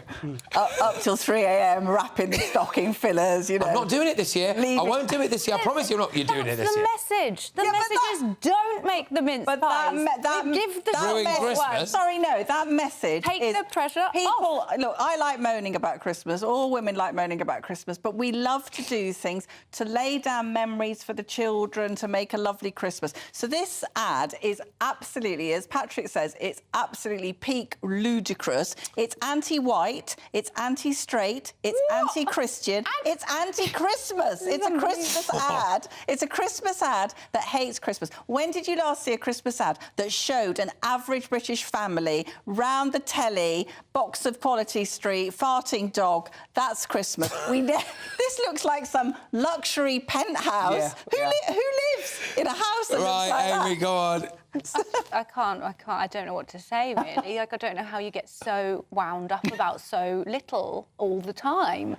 up till 3 a.m, wrapping the stocking fillers, you know. I'm not doing it this year. I won't do it this year. I promise you're doing it this year. That's the message. The message is don't make the mince pies. Give the Christmas. Sorry, no, that message Take the pressure people, off. Look, I like moaning about Christmas. All women like moaning about Christmas, but we love to do things to lay down memories for the children, to make a lovely Christmas. So this ad is absolutely, as Patrick says, it's absolutely peak ludicrous. It's anti-white, it's anti-straight, it's anti-Christian, it's anti-Christmas. It's a Christmas ad. It's a Christmas ad that hates Christmas. When did you last see a Christmas ad that showed an average British family round the telly, box of Quality Street, farting dog? That's Christmas. This looks like some luxury penthouse. Who lives in a house that looks like Amy, that? go on. I can't. I don't know what to say, really. Like, I don't know how you get so wound up about so little all the time.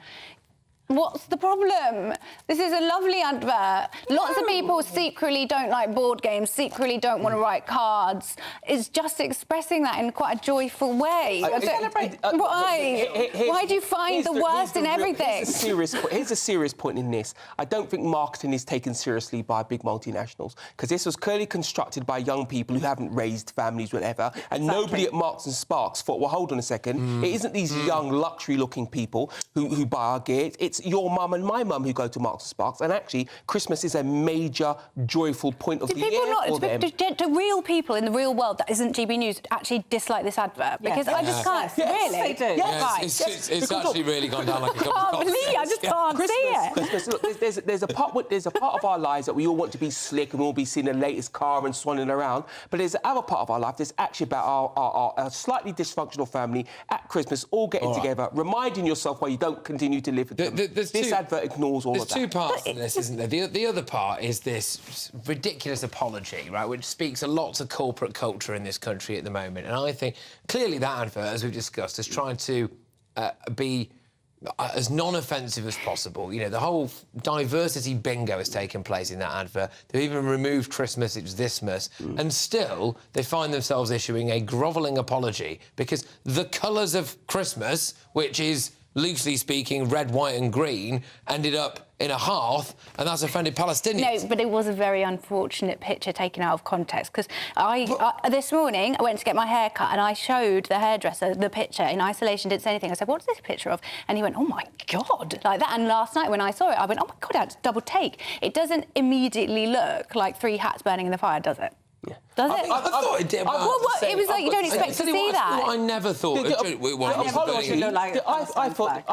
What's the problem? This is a lovely advert. Lots of people secretly don't like board games, secretly don't want to write cards. It's just expressing that in quite a joyful way. Why? Why do you find the worst in everything? Here's a serious point in this. I don't think marketing is taken seriously by big multinationals, because this was clearly constructed by young people who haven't raised families, whatever, and nobody at Marks and Sparks thought, well, hold on a second, it isn't these young, luxury-looking people who buy our gear. It's your mum and my mum who go to Marks and Sparks, and actually Christmas is a major joyful point of the year for them. Do real people in the real world that isn't GB News actually dislike this advert? Because I just can't. Yes, really? they do. It's actually really gone down like a cup of coffee. I just can't see it. Christmas, look, there's a part of our lives that we all want to be slick and we'll be seeing the latest car and swanning around, but there's another part of our life that's actually about our slightly dysfunctional family at Christmas all getting together, reminding yourself why you don't continue to live with them. This advert ignores all of that. There's two parts to this, isn't there? The other part is this ridiculous apology, right, which speaks a lot to corporate culture in this country at the moment. And I think, clearly, that advert, as we've discussed, is trying to be as non-offensive as possible. You know, the whole diversity bingo has taken place in that advert. They've even removed Christmas, it's Thismas, and still they find themselves issuing a grovelling apology because the colours of Christmas, which is, loosely speaking, red, white and green, ended up in a hearth, and that's offended Palestinians. No, but it was a very unfortunate picture taken out of context, because this morning I went to get my hair cut and I showed the hairdresser the picture in isolation, didn't say anything. I said, what's this picture of? And he went, oh, my God, like that. And last night when I saw it, I went, oh, my God, I had to double take. It doesn't immediately look like 3 hats burning in the fire, does it? Does it? I thought it did. It was like you don't expect to see that. I never thought it was. I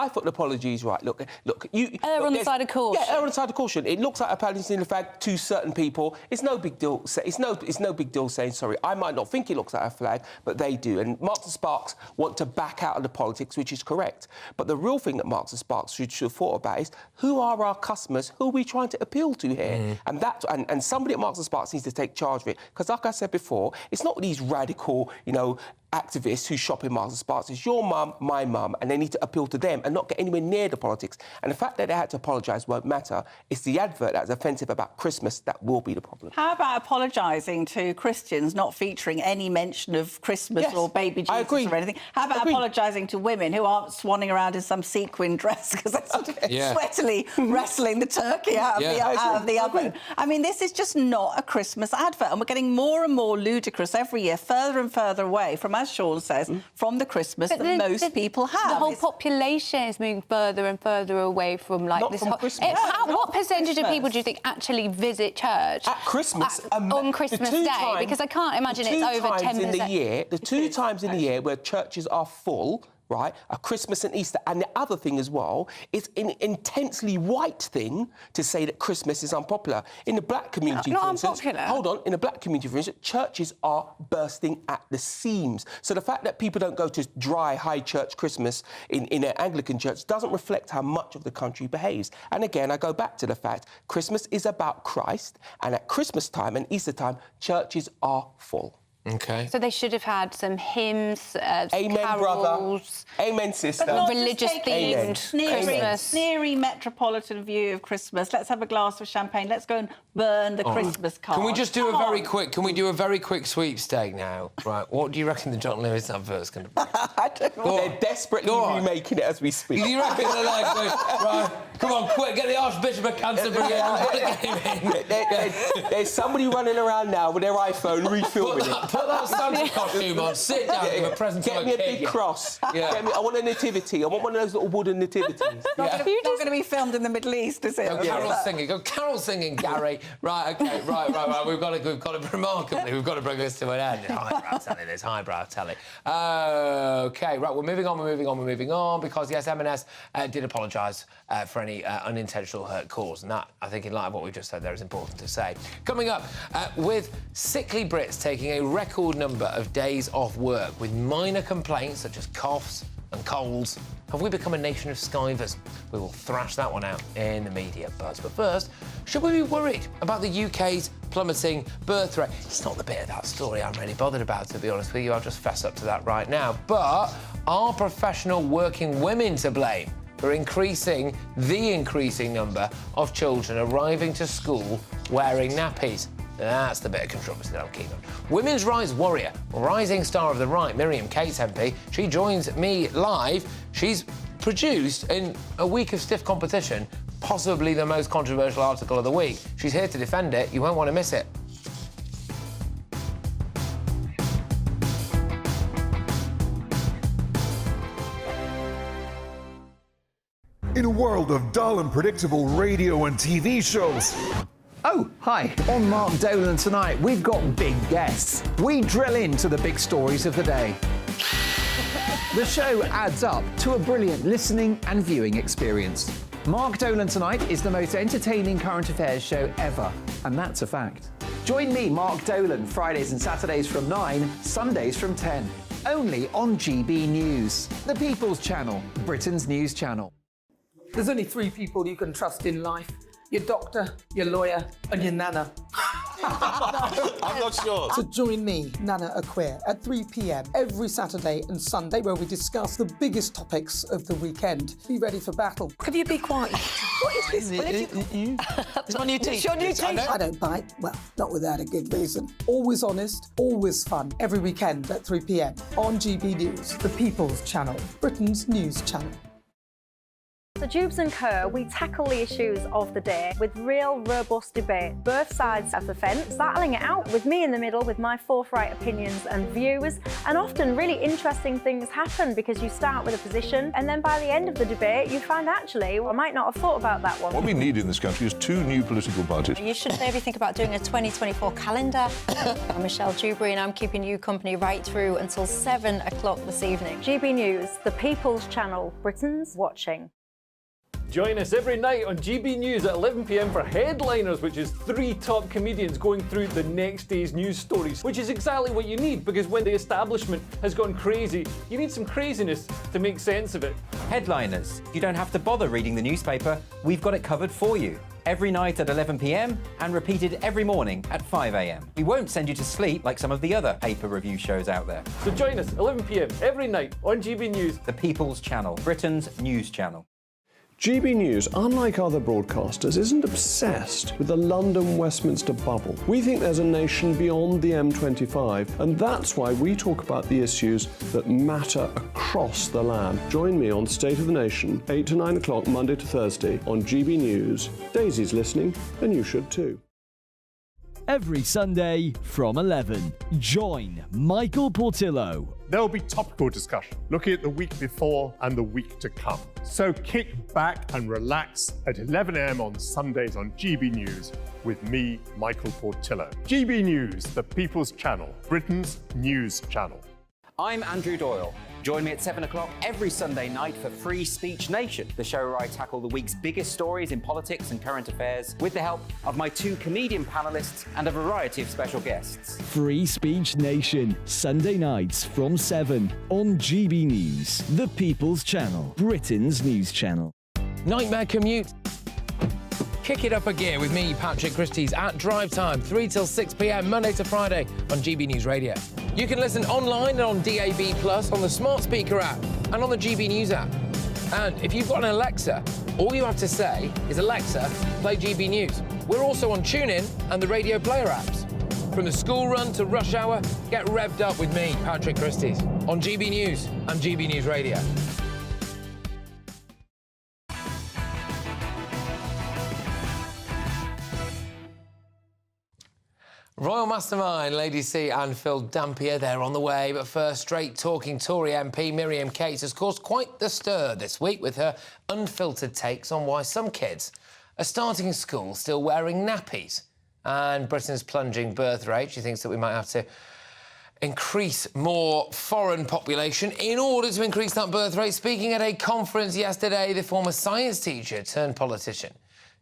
thought the apology is right. Look. Err on the side of caution. Yeah, err on the side of caution. It looks like a Palestinian flag to certain people. It's no big deal. It's no big deal saying sorry. I might not think it looks like a flag, but they do. And Marks and Sparks want to back out of the politics, which is correct. But the real thing that Marks and Sparks should have thought about is who are our customers? Who are we trying to appeal to here? And somebody at Marks and Sparks needs to take charge of it. Because like I said before, it's not these radical, activists who shop in Marks and Sparks. It's your mum, my mum, and they need to appeal to them and not get anywhere near the politics. And the fact that they had to apologise won't matter. It's the advert that's offensive about Christmas that will be the problem. How about apologising to Christians not featuring any mention of Christmas or baby Jesus or anything? How about apologising to women who aren't swanning around in some sequin dress because they're sort of sweatily wrestling the turkey out of the oven? I mean, this is just not a Christmas advert, and we're getting more and more ludicrous every year, further and further away from, as Sean says, from the Christmas that most people have. The whole population is moving further and further away from this whole... Christmas. What percentage of people do you think actually visit church at Christmas on Christmas Day? Because I can't imagine it's over 10%. The 2 times in the year where churches are full, right, a Christmas and Easter. And the other thing as well, it's an intensely white thing to say that Christmas is unpopular. In the black community, not for instance, unpopular. hold on, in the black community, for instance, churches are bursting at the seams. So the fact that people don't go to dry, high church Christmas in an Anglican church doesn't reflect how much of the country behaves. And again, I go back to the fact Christmas is about Christ, and at Christmas time and Easter time, churches are full. OK. So they should have had some hymns, Amen, carols, brother. Amen, sister. But not religious just taking themed Christmas. sneery metropolitan view of Christmas. Let's have a glass of champagne. Let's go and burn the Christmas card. Can we just do Can we do a very quick sweepstake now? Right, what do you reckon the John Lewis advert's going to be? I don't know. They're desperately remaking it as we speak. Do you reckon they're like, right, come on, quick, get the Archbishop of Canterbury in. There's somebody running around now with their iPhone refilming it. Put that Santa costume on, sit down, give a present to Get a me a kid. big cross. Yeah. I want a nativity. I want one of those little wooden nativities. Not going to be filmed in the Middle East, is it? Go carol singing, Gary. Right, OK, right. We've got to remarkably, we've got to bring this to an end. Highbrow telly. OK, right, we're moving on, because, yes, M&S did apologise for any unintentional hurt caused, and that, I think, in light of what we've just said there, is important to say. Coming up, with sickly Brits taking a record number of days off work with minor complaints such as coughs and colds, have we become a nation of skivers? We will thrash that one out in the media buzz. But first, should we be worried about the UK's plummeting birth rate? It's not the bit of that story I'm really bothered about, to be honest with you. I'll just fess up to that right now. But are professional working women to blame for the increasing number of children arriving to school wearing nappies? That's the bit of controversy that I'm keen on. Women's rights warrior, rising star of the right, Miriam Cates MP, she joins me live. She's produced, in a week of stiff competition, possibly the most controversial article of the week. She's here to defend it. You won't want to miss it. In a world of dull and predictable radio and TV shows. Oh, hi. On Mark Dolan tonight, we've got big guests. We drill into the big stories of the day. The show adds up to a brilliant listening and viewing experience. Mark Dolan Tonight is the most entertaining current affairs show ever, and that's a fact. Join me, Mark Dolan, Fridays and Saturdays from 9, Sundays from 10. Only on GB News, the People's Channel, Britain's news channel. There's only 3 people you can trust in life. Your doctor, your lawyer, and your nana. I'm not sure. So join me, Nana Aquare, at 3 p.m. every Saturday and Sunday, where we discuss the biggest topics of the weekend. Be ready for battle. Could you be quiet? What is this? It's my new It's teeth. your new teeth. I don't bite. Well, not without a good reason. Always honest, always fun. Every weekend at 3 p.m. on GB News, the People's Channel, Britain's news channel. So Jubes & Co, we tackle the issues of the day with real, robust debate, both sides of the fence, battling it out with me in the middle with my forthright opinions and views. And often really interesting things happen because you start with a position and then by the end of the debate you find actually, well, I might not have thought about that one. What we need in this country is 2 new political parties. You should maybe think about doing a 2024 calendar. I'm Michelle Dewberry and I'm keeping you company right through until 7 o'clock this evening. GB News, the People's Channel, Britain's watching. Join us every night on GB News at 11 p.m. for Headliners, which is 3 top comedians going through the next day's news stories, which is exactly what you need, because when the establishment has gone crazy, you need some craziness to make sense of it. Headliners. You don't have to bother reading the newspaper. We've got it covered for you. Every night at 11 p.m. and repeated every morning at 5 a.m. We won't send you to sleep like some of the other paper review shows out there. So join us 11 p.m. every night on GB News. The People's Channel, Britain's news channel. GB News, unlike other broadcasters, isn't obsessed with the London-Westminster bubble. We think there's a nation beyond the M25, and that's why we talk about the issues that matter across the land. Join me on State of the Nation, 8 to 9 o'clock, Monday to Thursday, on GB News. Daisy's listening, and you should too. Every Sunday from 11, join Michael Portillo. There'll be topical discussion, looking at the week before and the week to come. So kick back and relax at 11 a.m. on Sundays on GB News with me, Michael Portillo. GB News, the People's Channel, Britain's news channel. I'm Andrew Doyle. Join me at 7 o'clock every Sunday night for Free Speech Nation, the show where I tackle the week's biggest stories in politics and current affairs with the help of my 2 comedian panellists and a variety of special guests. Free Speech Nation, Sunday nights from 7 on GB News, the People's Channel, Britain's news channel. Nightmare commute. Kick it up a gear with me, Patrick Christie's at Drive Time, 3 till 6 p.m, Monday to Friday on GB News Radio. You can listen online and on DAB+, on the smart speaker app and on the GB News app. And if you've got an Alexa, all you have to say is, Alexa, play GB News. We're also on TuneIn and the Radio Player apps. From the school run to rush hour, get revved up with me, Patrick Christie's, on GB News and GB News Radio. Royal Mastermind, Lady C and Phil Dampier, they're on the way. But first, straight-talking Tory MP Miriam Cates has caused quite the stir this week with her unfiltered takes on why some kids are starting school still wearing nappies. And Britain's plunging birth rate, she thinks that we might have to increase more foreign population in order to increase that birth rate. Speaking at a conference yesterday, the former science teacher turned politician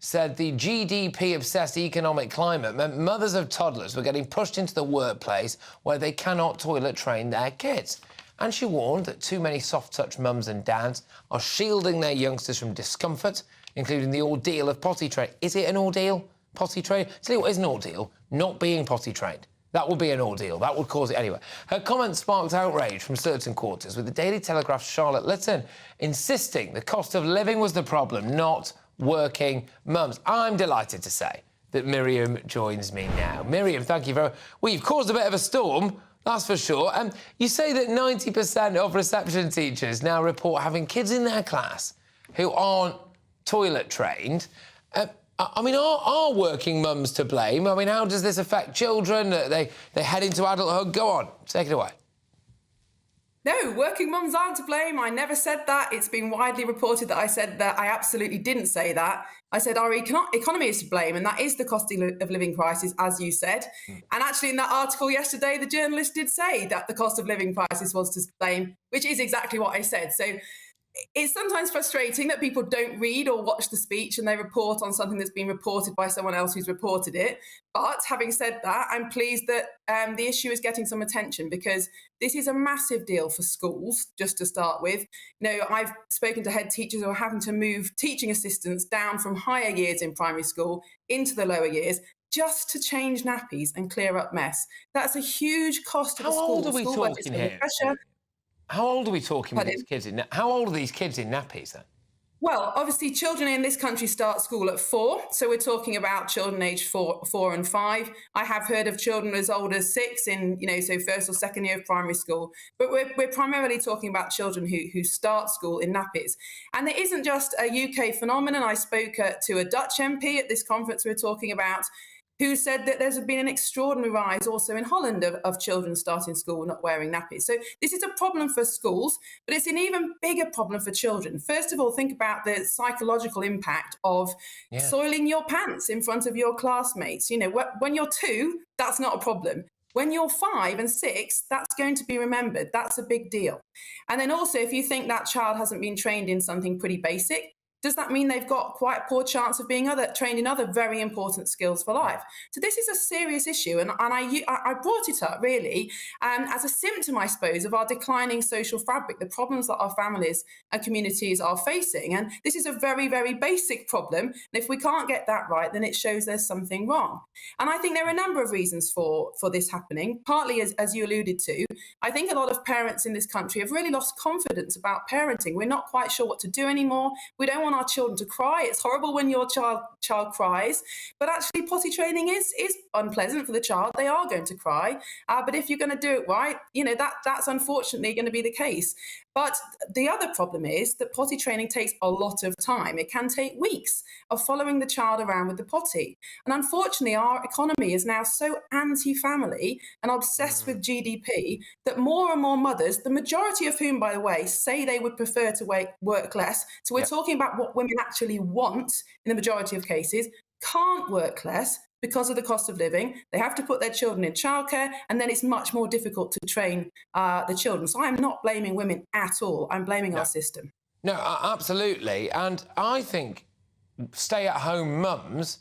said the GDP-obsessed economic climate meant mothers of toddlers were getting pushed into the workplace where they cannot toilet train their kids. And she warned that too many soft-touch mums and dads are shielding their youngsters from discomfort, including the ordeal of potty training. Is it an ordeal, potty training? Tell you what is an ordeal, not being potty trained. That would be an ordeal. That would cause it anyway. Her comments sparked outrage from certain quarters, with the Daily Telegraph's Charlotte Lytton insisting the cost of living was the problem, not working mums. I'm delighted to say that Miriam joins me now. Miriam, thank you very much. Well, you've caused a bit of a storm, that's for sure. You say that 90% of reception teachers now report having kids in their class who aren't toilet trained. I mean, are working mums to blame? I mean, how does this affect children? They head into adulthood. Go on, take it away. No, working mums aren't to blame. I never said that. It's been widely reported that I said that. I absolutely didn't say that. I said our economy is to blame, and that is the cost of living crisis, as you said. And actually, in that article yesterday, the journalist did say that the cost of living crisis was to blame, which is exactly what I said. So it's sometimes frustrating that people don't read or watch the speech and they report on something that's been reported by someone else who's reported it. But having said that, I'm pleased that the issue is getting some attention, because this is a massive deal for schools, just to start with. You know, I've spoken to head teachers who are having to move teaching assistants down from higher years in primary school into the lower years just to change nappies and clear up mess. That's a huge cost to the school. How old are we talking here? How old are we talking with these kids how old are these kids in nappies then? Well, obviously, children in this country start school at 4, so we're talking about children aged 4 and 5. I have heard of children as old as 6 in, so first or second year of primary school. But we're primarily talking about children who start school in nappies. And it isn't just a UK phenomenon. I spoke to a Dutch MP at this conference we were talking about, who said that there's been an extraordinary rise also in Holland of children starting school not wearing nappies. So this is a problem for schools, but it's an even bigger problem for children. First of all, think about the psychological impact of soiling your pants in front of your classmates. When you're 2, that's not a problem. When you're 5 and 6, that's going to be remembered. That's a big deal. And then also, if you think that child hasn't been trained in something pretty basic, does that mean they've got quite a poor chance of being trained in other very important skills for life? So this is a serious issue, and I brought it up really as a symptom, I suppose, of our declining social fabric, the problems that our families and communities are facing. And this is a very, very basic problem. And if we can't get that right, then it shows there's something wrong. And I think there are a number of reasons for this happening. Partly, as you alluded to, I think a lot of parents in this country have really lost confidence about parenting. We're not quite sure what to do anymore. We don't want our children to cry. It's horrible when your child cries, but actually potty training is unpleasant for the child. They are going to cry, but if you're going to do it right, that's unfortunately going to be the case. But the other problem is that potty training takes a lot of time. It can take weeks of following the child around with the potty. And unfortunately, our economy is now so anti-family and obsessed with GDP that more and more mothers, the majority of whom, by the way, say they would prefer to work less. So we're talking about what women actually want in the majority of cases, can't work less because of the cost of living. They have to put their children in childcare, and then it's much more difficult to train the children. So I'm not blaming women at all. I'm blaming our system. No, absolutely. And I think stay-at-home mums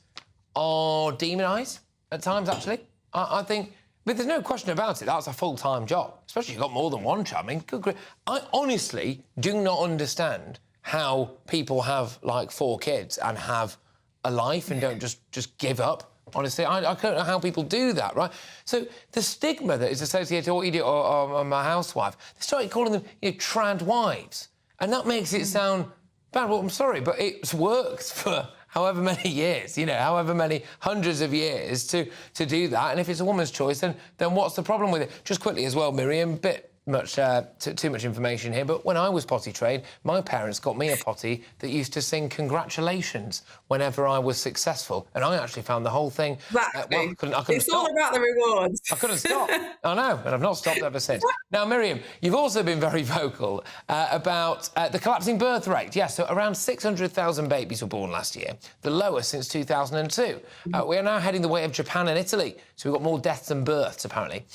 are demonised at times, actually. I think, but there's no question about it, that's a full-time job, especially if you've got more than one child. I mean, good grief. I honestly do not understand how people have, like, 4 kids and have a life and don't just give up. Honestly, I don't know how people do that, right? So the stigma that is associated with what you do, or I'm a housewife, they started calling them, trad wives. And that makes it sound bad. Well, I'm sorry, but it's worked for however many years, however many hundreds of years to do that. And if it's a woman's choice, then what's the problem with it? Just quickly as well, Miriam, too much information here, but when I was potty trained, my parents got me a potty that used to sing congratulations whenever I was successful, and I actually found the whole thing... I couldn't it's stop. all about the rewards. I couldn't stop. I know, and I've not stopped ever since. Now, Miriam, you've also been very vocal about the collapsing birth rate. Yes, so around 600,000 babies were born last year, the lowest since 2002. We are now heading the way of Japan and Italy, so we've got more deaths than births, apparently.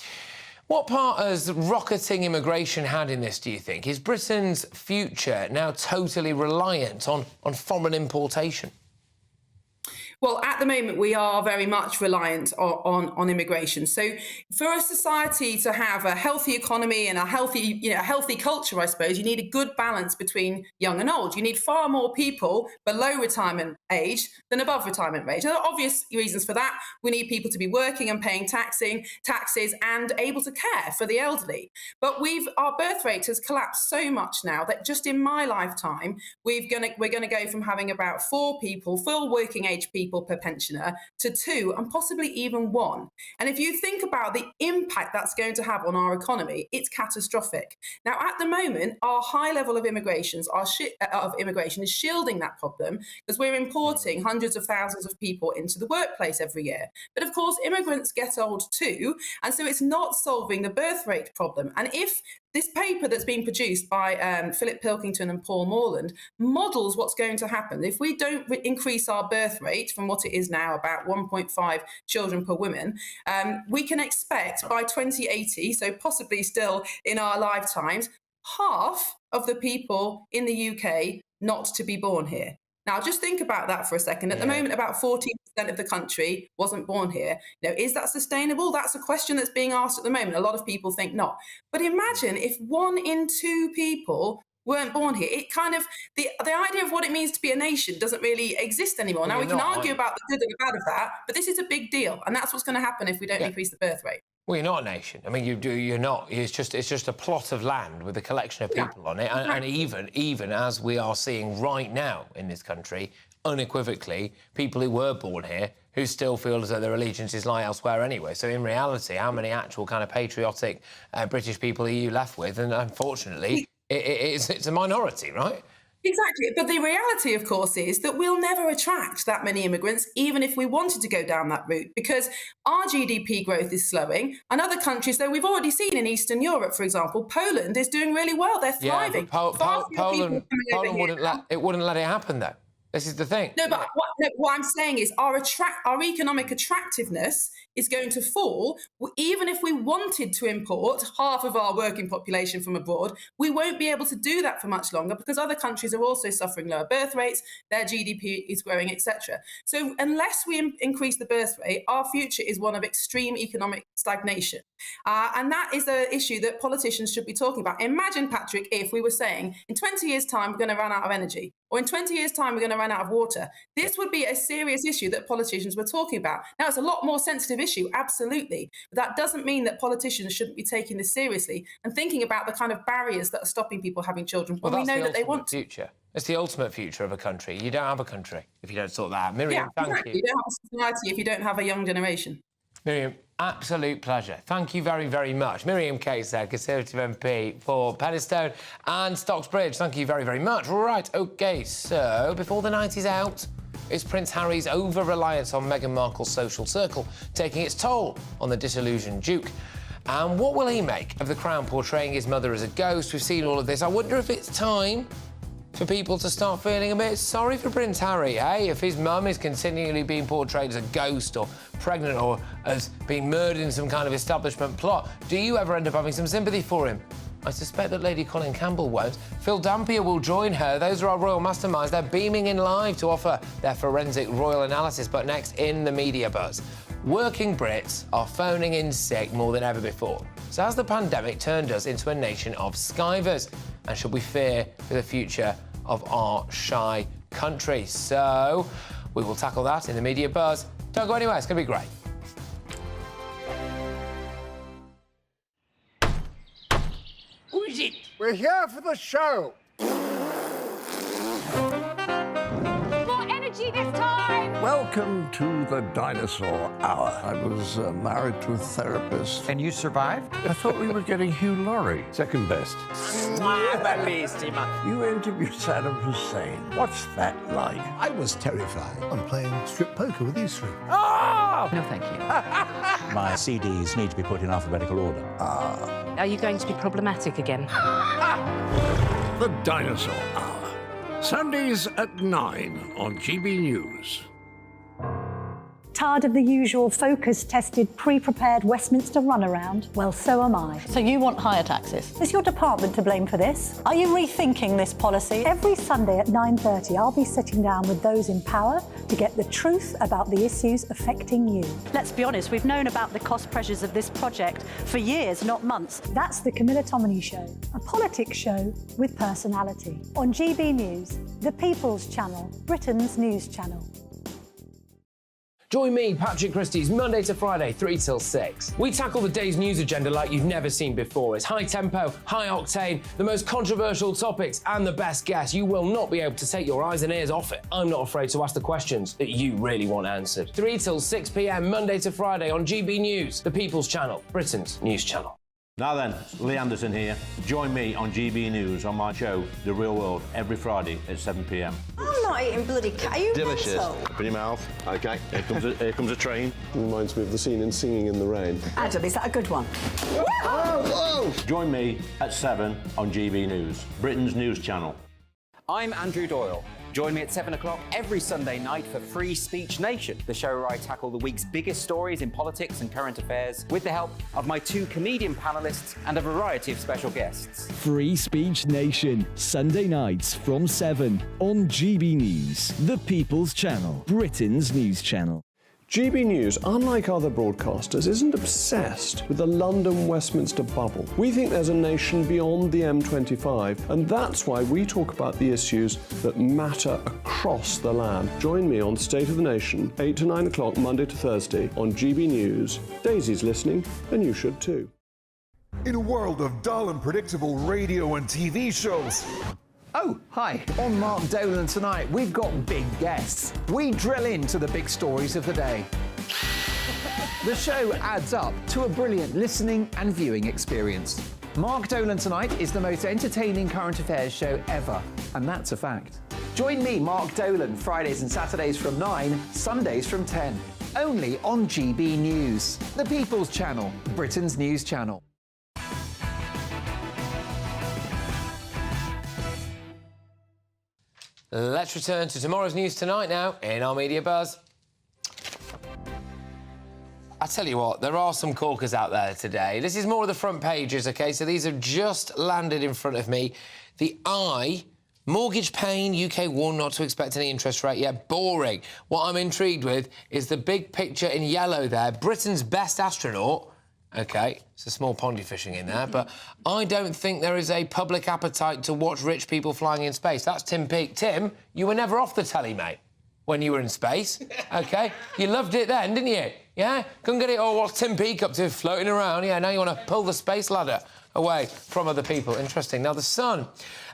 What part has rocketing immigration had in this, do you think? Is Britain's future now totally reliant on foreign importation? Well, at the moment, we are very much reliant on immigration. So for a society to have a healthy economy and a healthy culture, I suppose, you need a good balance between young and old. You need far more people below retirement age than above retirement age. There are obvious reasons for that. We need people to be working and paying taxes and able to care for the elderly. But our birth rate has collapsed so much now that just in my lifetime, we're going to go from having about 4 people, full working age people per pensioner, to 2 and possibly even 1. And if you think about the impact that's going to have on our economy, it's catastrophic. Now, at the moment, our high level of immigration is shielding that problem because we're importing hundreds of thousands of people into the workplace every year. But of course, immigrants get old too, and so it's not solving the birth rate problem. And if this paper that's been produced by Philip Pilkington and Paul Morland models what's going to happen. If we don't increase our birth rate from what it is now, about 1.5 children per woman, we can expect by 2080, so possibly still in our lifetimes, half of the people in the UK not to be born here. Now, just think about that for a second. At the moment, about 14% of the country wasn't born here. Is that sustainable? That's a question that's being asked at the moment. A lot of people think not. But imagine if 1 in 2 people weren't born here. It kind of, the idea of what it means to be a nation doesn't really exist anymore. Now, we can argue about the good and the bad of that, but this is a big deal. And that's what's going to happen if we don't increase the birth rate. Well, you're not a nation. I mean, you're not. It's just a plot of land with a collection of people on it. And even as we are seeing right now in this country, unequivocally, people who were born here who still feel as though their allegiances lie elsewhere anyway. So in reality, how many actual kind of patriotic British people are you left with? And unfortunately, it's a minority, right? Exactly. But the reality, of course, is that we'll never attract that many immigrants, even if we wanted to go down that route, because our GDP growth is slowing. And other countries, though, we've already seen in Eastern Europe, for example, Poland is doing really well. They're thriving. Yeah, but Poland wouldn't let it happen, though. This is the thing. No, but what I'm saying is our economic attractiveness is going to fall. Even if we wanted to import half of our working population from abroad, we won't be able to do that for much longer because other countries are also suffering lower birth rates, their GDP is growing, etc. So unless we increase the birth rate, our future is one of extreme economic stagnation. And that is an issue that politicians should be talking about. Imagine, Patrick, if we were saying, in 20 years' time, we're going to run out of energy, or in 20 years' time, we're going to run out of water. This would be a serious issue that politicians were talking about. Now, it's a lot more sensitive issue, absolutely, but that doesn't mean that politicians shouldn't be taking this seriously and thinking about the kind of barriers that are stopping people having children when we know that they want to. Future. It's the ultimate future of a country. You don't have a country if you don't sort that out. Miriam, thank you. You don't have a society if you don't have a young generation. Miriam, absolute pleasure. Thank you very, very much. Miriam Cates there, Conservative MP for Penistone and Stocksbridge. Thank you very, very much. Right, OK, so before the night is out, is Prince Harry's over-reliance on Meghan Markle's social circle taking its toll on the disillusioned Duke? And what will he make of the Crown portraying his mother as a ghost? We've seen all of this. I wonder if it's time for people to start feeling a bit sorry for Prince Harry, eh? If his mum is continually being portrayed as a ghost or pregnant or as being murdered in some kind of establishment plot, do you ever end up having some sympathy for him? I suspect that Lady Colin Campbell won't. Phil Dampier will join her. Those are our royal masterminds. They're beaming in live to offer their forensic royal analysis. But next, in the media buzz, working Brits are phoning in sick more than ever before. So has the pandemic turned us into a nation of skivers? And should we fear for the future of our shy country? So we will tackle that in the media buzz. Don't go anywhere, it's going to be great. Who is it? We're here for the show. More energy this time! Welcome to the Dinosaur Hour. I was married to a therapist. And you survived? I thought we were getting Hugh Laurie. Second best. You interviewed Saddam Hussein. What's that like? I was terrified. I'm playing strip poker with these three. Ah! No, thank you. My CDs need to be put in alphabetical order. Are you going to be problematic again? The Dinosaur Hour. Sundays at 9 on GB News. Tired of the usual focus-tested, pre-prepared Westminster runaround? Well, so am I. So you want higher taxes? Is your department to blame for this? Are you rethinking this policy? Every Sunday at 9:30, I'll be sitting down with those in power to get the truth about the issues affecting you. Let's be honest, we've known about the cost pressures of this project for years, not months. That's the Camilla Tominey Show, a politics show with personality. On GB News, the People's Channel, Britain's news channel. Join me, Patrick Christie's Monday to Friday, 3 till 6. We tackle the day's news agenda like you've never seen before. It's high tempo, high octane, the most controversial topics and the best guests. You will not be able to take your eyes and ears off it. I'm not afraid to ask the questions that you really want answered. 3 till 6 p.m, Monday to Friday on GB News, the People's Channel, Britain's news channel. Now then, Lee Anderson here. Join me on GB News on my show, The Real World, every Friday at 7 p.m. I'm not eating bloody cat. Are you Delicious. mental? Open your mouth. OK, here comes a train. Reminds me of the scene in Singing in the Rain. Adam, is that a good one? Whoa! Join me at 7 on GB News, Britain's news channel. I'm Andrew Doyle. Join me at 7 o'clock every Sunday night for Free Speech Nation, the show where I tackle the week's biggest stories in politics and current affairs with the help of my 2 comedian panellists and a variety of special guests. Free Speech Nation, Sunday nights from 7 on GB News, the People's Channel, Britain's news channel. GB News, unlike other broadcasters, isn't obsessed with the London-Westminster bubble. We think there's a nation beyond the M25, and that's why we talk about the issues that matter across the land. Join me on State of the Nation, 8 to 9 o'clock, Monday to Thursday, on GB News. Daisy's listening, and you should too. In a world of dull and predictable radio and TV shows, Oh, hi. On Mark Dolan tonight, we've got big guests. We drill into the big stories of the day. The show adds up to a brilliant listening and viewing experience. Mark Dolan Tonight is the most entertaining current affairs show ever, and that's a fact. Join me, Mark Dolan, Fridays and Saturdays from 9, Sundays from 10. Only on GB News, the People's Channel, Britain's news channel. Let's return to tomorrow's news tonight now in our media buzz. I tell you what, there are some corkers out there today. This is more of the front pages, OK? So these have just landed in front of me. The Eye, mortgage paying, UK warned not to expect any interest rate yet. Boring. What I'm intrigued with is the big picture in yellow there. Britain's best astronaut. OK, it's a small pond you're fishing in there, but I don't think there is a public appetite to watch rich people flying in space. That's Tim Peake. Tim, you were never off the telly, mate, when you were in space, OK? You loved it then, didn't you? Yeah? Couldn't get it, oh, what's Tim Peake up to, floating around? Yeah, now you want to pull the space ladder away from other people. Interesting. Now, The Sun.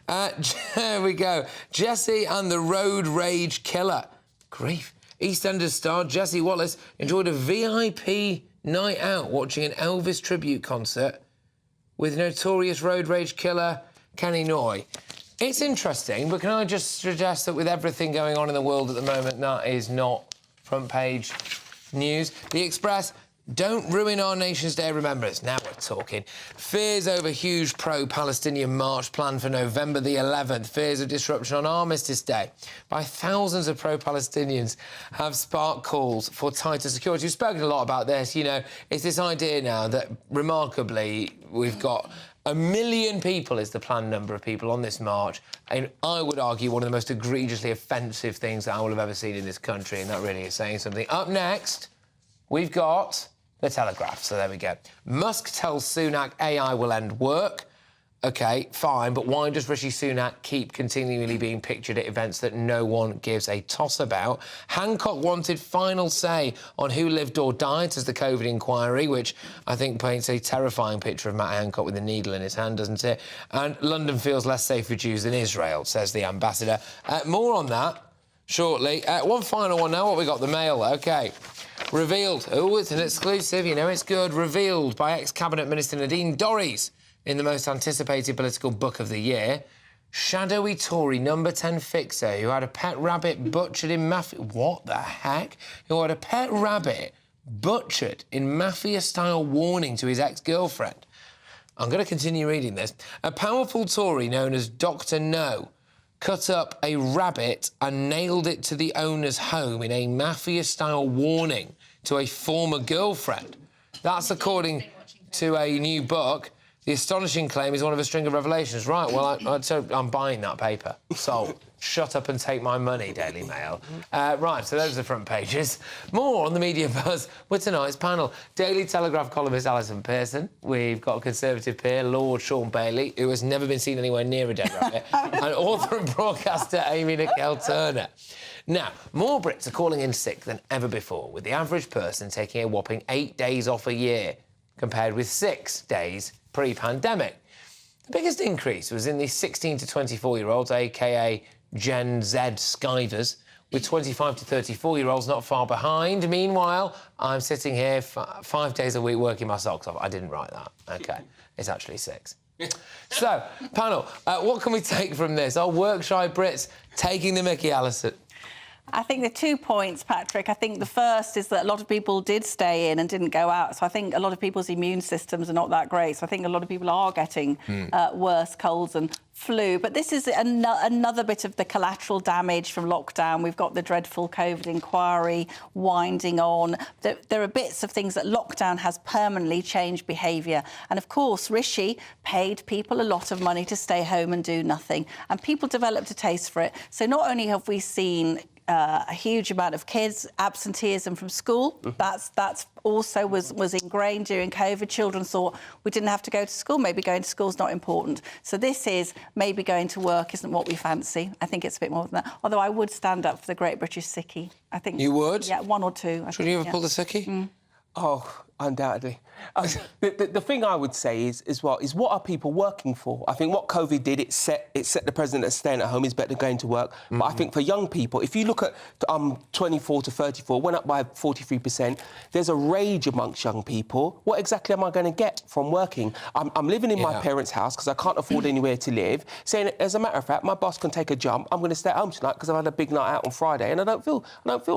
There we go. Jessie and the Road Rage Killer. Grief. EastEnders star Jessie Wallace enjoyed a VIP night out watching an Elvis tribute concert with notorious road rage killer Kenny Noy. It's interesting, but can I just suggest that with everything going on in the world at the moment, that is not front page news. The Express, Don't ruin our nation's day of remembrance. Now we're talking. Fears over huge pro-Palestinian march planned for November the 11th. Fears of disruption on Armistice Day by thousands of pro-Palestinians have sparked calls for tighter security. We've spoken a lot about this. You know, it's this idea now that, remarkably, we've got 1 million people is the planned number of people on this march, and I would argue one of the most egregiously offensive things that I will have ever seen in this country, and that really is saying something. Up next, we've got The Telegraph, so there we go. Musk tells Sunak AI will end work. OK, fine, but why does Rishi Sunak keep continually being pictured at events that no one gives a toss about? Hancock wanted final say on who lived or died, says the COVID inquiry, which I think paints a terrifying picture of Matt Hancock with a needle in his hand, doesn't it? And London feels less safe for Jews than Israel, says the ambassador. More on that shortly. One final one now. What we got? The Mail. OK. Revealed. Oh, it's an exclusive. You know it's good. Revealed by ex-Cabinet Minister Nadine Dorries in the most anticipated political book of the year. Shadowy Tory number 10 fixer who had a pet rabbit butchered in mafia... What the heck? Who had a pet rabbit butchered in mafia-style warning to his ex-girlfriend. I'm going to continue reading this. A powerful Tory known as Dr. No cut up a rabbit and nailed it to the owner's home in a mafia-style warning to a former girlfriend. That's according to a new book. The astonishing claim is one of a string of revelations. Right, well, so I'm buying that paper. So, shut up and take my money, Daily Mail. Right, so those are the front pages. More on the media buzz with tonight's panel. Daily Telegraph columnist Alison Pearson. We've got a Conservative peer, Lord Sean Bailey, who has never been seen anywhere near a dead rabbit, and author and broadcaster Amy Nicole-Turner. Now, more Brits are calling in sick than ever before, with the average person taking a whopping 8 days off a year, compared with 6 days pre-pandemic. The biggest increase was in the 16 to 24-year-olds, a.k.a. Gen Z skivers, with 25 to 34-year-olds not far behind. Meanwhile, I'm sitting here 5 days a week working my socks off. I didn't write that. OK, it's actually 6. So, panel, what can we take from this? Are work-shy Brits taking the mickey, Alison? I think there are 2 points, Patrick. I think the first is that a lot of people did stay in and didn't go out. So I think a lot of people's immune systems are not that great. So I think a lot of people are getting worse colds and flu. But this is another bit of the collateral damage from lockdown. We've got the dreadful COVID inquiry winding on. There are bits of things that lockdown has permanently changed behaviour. And, of course, Rishi paid people a lot of money to stay home and do nothing. And people developed a taste for it. So not only have we seen a huge amount of kids absenteeism from school. That's also was ingrained during COVID. Children thought we didn't have to go to school. Maybe going to school is not important. So this is maybe going to work isn't what we fancy. I think it's a bit more than that. Although I would stand up for the Great British Sickie. I think you would. Yeah, 1 or 2. Should you ever pull the Sickie? Oh, undoubtedly. The thing I would say is what are people working for? I think what COVID did, it set the president as staying at home is better than going to work. But I think for young people, if you look at 24 to 34, went up by 43%, there's a rage amongst young people. What exactly am I going to get from working? I'm living in my parents' house because I can't afford anywhere to live, saying, as a matter of fact, my boss can take a jump. I'm going to stay at home tonight because I've had a big night out on Friday and I don't feel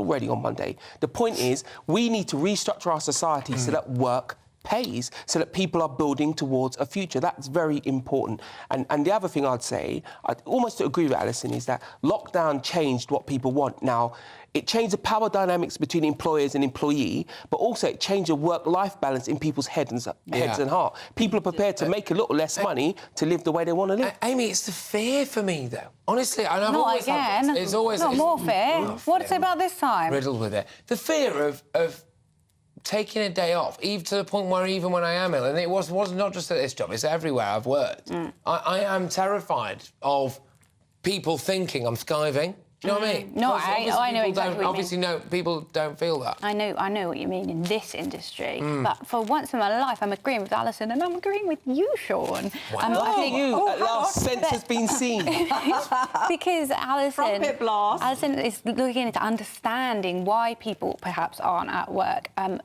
ready on Monday. The point is, we need to restructure our society so that work pays, so that people are building towards a future. That's very important. And the other thing I'd say, I almost agree with Alison, is that lockdown changed what people want. Now, it changed the power dynamics between employers and employee, but also it changed the work-life balance in people's heads and heart. People are prepared to make a little less money to live the way they want to live. Amy, it's the fear for me, though. Honestly, and I've Not always again. Had this. It's always not more fear. What is it about this time? Riddled with it. The fear of taking a day off, even to the point where even when I am ill, and it was not just at this job, it's everywhere I've worked. I am terrified of people thinking I'm skiving. Do you know what I mean? No, I know exactly what you mean. Obviously, no, people don't feel that. I know what you mean in this industry. But for once in my life, I'm agreeing with Alison and I'm agreeing with you, Sean. Wow. I think, at last, sense has been seen. Because Alison is looking into understanding why people perhaps aren't at work. And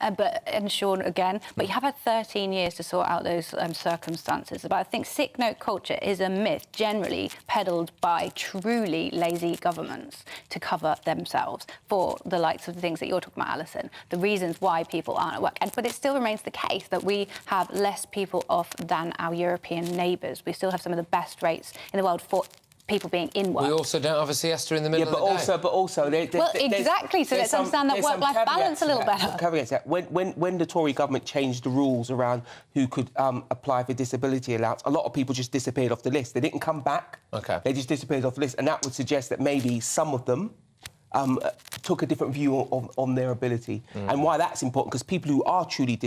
Sean again, but you have had 13 years to sort out those circumstances. But I think sick note culture is a myth generally peddled by truly lazy government. insurance to cover themselves for the likes of the things that you're talking about, Alison, the reasons why people aren't at work. But it still remains the case that we have less people off than our European neighbours. We still have some of the best rates in the world for people being in work. We also don't have a siesta in the middle of the day. But also... Well, exactly, so let's understand that work-life balance a little better. Caveats that when the Tory government changed the rules around who could apply for disability allowance, a lot of people just disappeared off the list. They didn't come back. OK. They just disappeared off the list, and that would suggest that maybe some of them took a different view on their ability. And why that's important, because people who are truly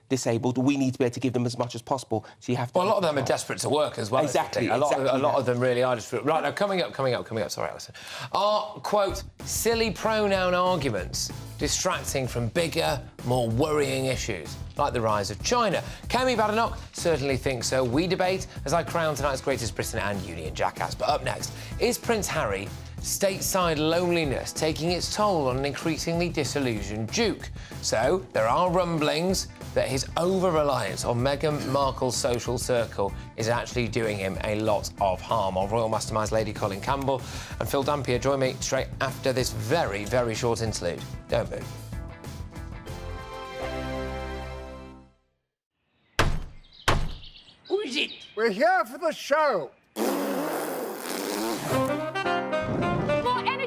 disabled, we need to be able to give them as much as possible. So you have to... Well, a lot of them are desperate to work as well. Exactly. A lot of them really are desperate. Right, now, coming up. Sorry, Alison. Are, quote, silly pronoun arguments distracting from bigger, more worrying issues, like the rise of China? Kemi Badenoch certainly thinks so. We debate as I crown tonight's greatest Britain and Union jackass. But up next, is Prince Harry stateside loneliness taking its toll on an increasingly disillusioned Duke? So, there are rumblings that his over-reliance on Meghan Markle's social circle is actually doing him a lot of harm. Our Royal Masterminds Lady Colin Campbell and Phil Dampier join me straight after this very, very short interlude. Don't move. Who is it? We're here for the show.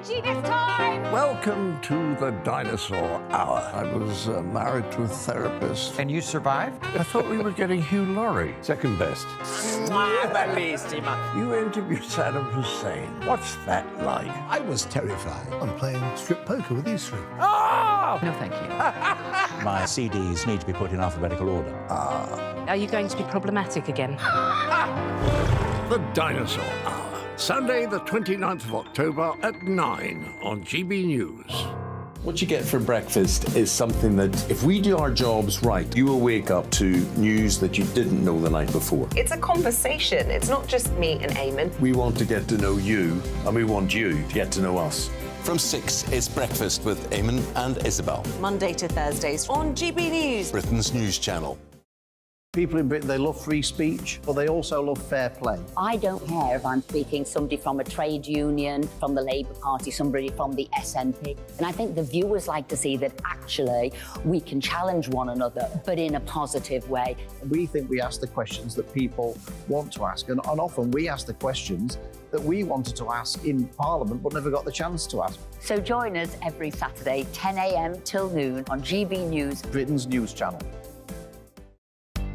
This time! Welcome to the dinosaur hour. I was married to a therapist. And you survived? I thought we were getting Hugh Laurie. Second best. You interviewed Saddam Hussein. What's that like? I was terrified. I'm playing strip poker with these three. Oh! No, thank you. My CDs need to be put in alphabetical order. Are you going to be problematic again? The dinosaur hour. Sunday, the 29th of October at 9 on GB News. What you get for breakfast is something that, if we do our jobs right, you will wake up to news that you didn't know the night before. It's a conversation. It's not just me and Eamon. We want to get to know you, and we want you to get to know us. From 6, it's Breakfast with Eamon and Isabel. Monday to Thursdays on GB News. Britain's news channel. People in Britain, they love free speech, but they also love fair play. I don't care if I'm speaking somebody from a trade union, from the Labour Party, somebody from the SNP. And I think the viewers like to see that actually we can challenge one another, but in a positive way. We think we ask the questions that people want to ask, and often we ask the questions that we wanted to ask in Parliament but never got the chance to ask. So join us every Saturday, 10 a.m. till noon on GB News, Britain's news channel.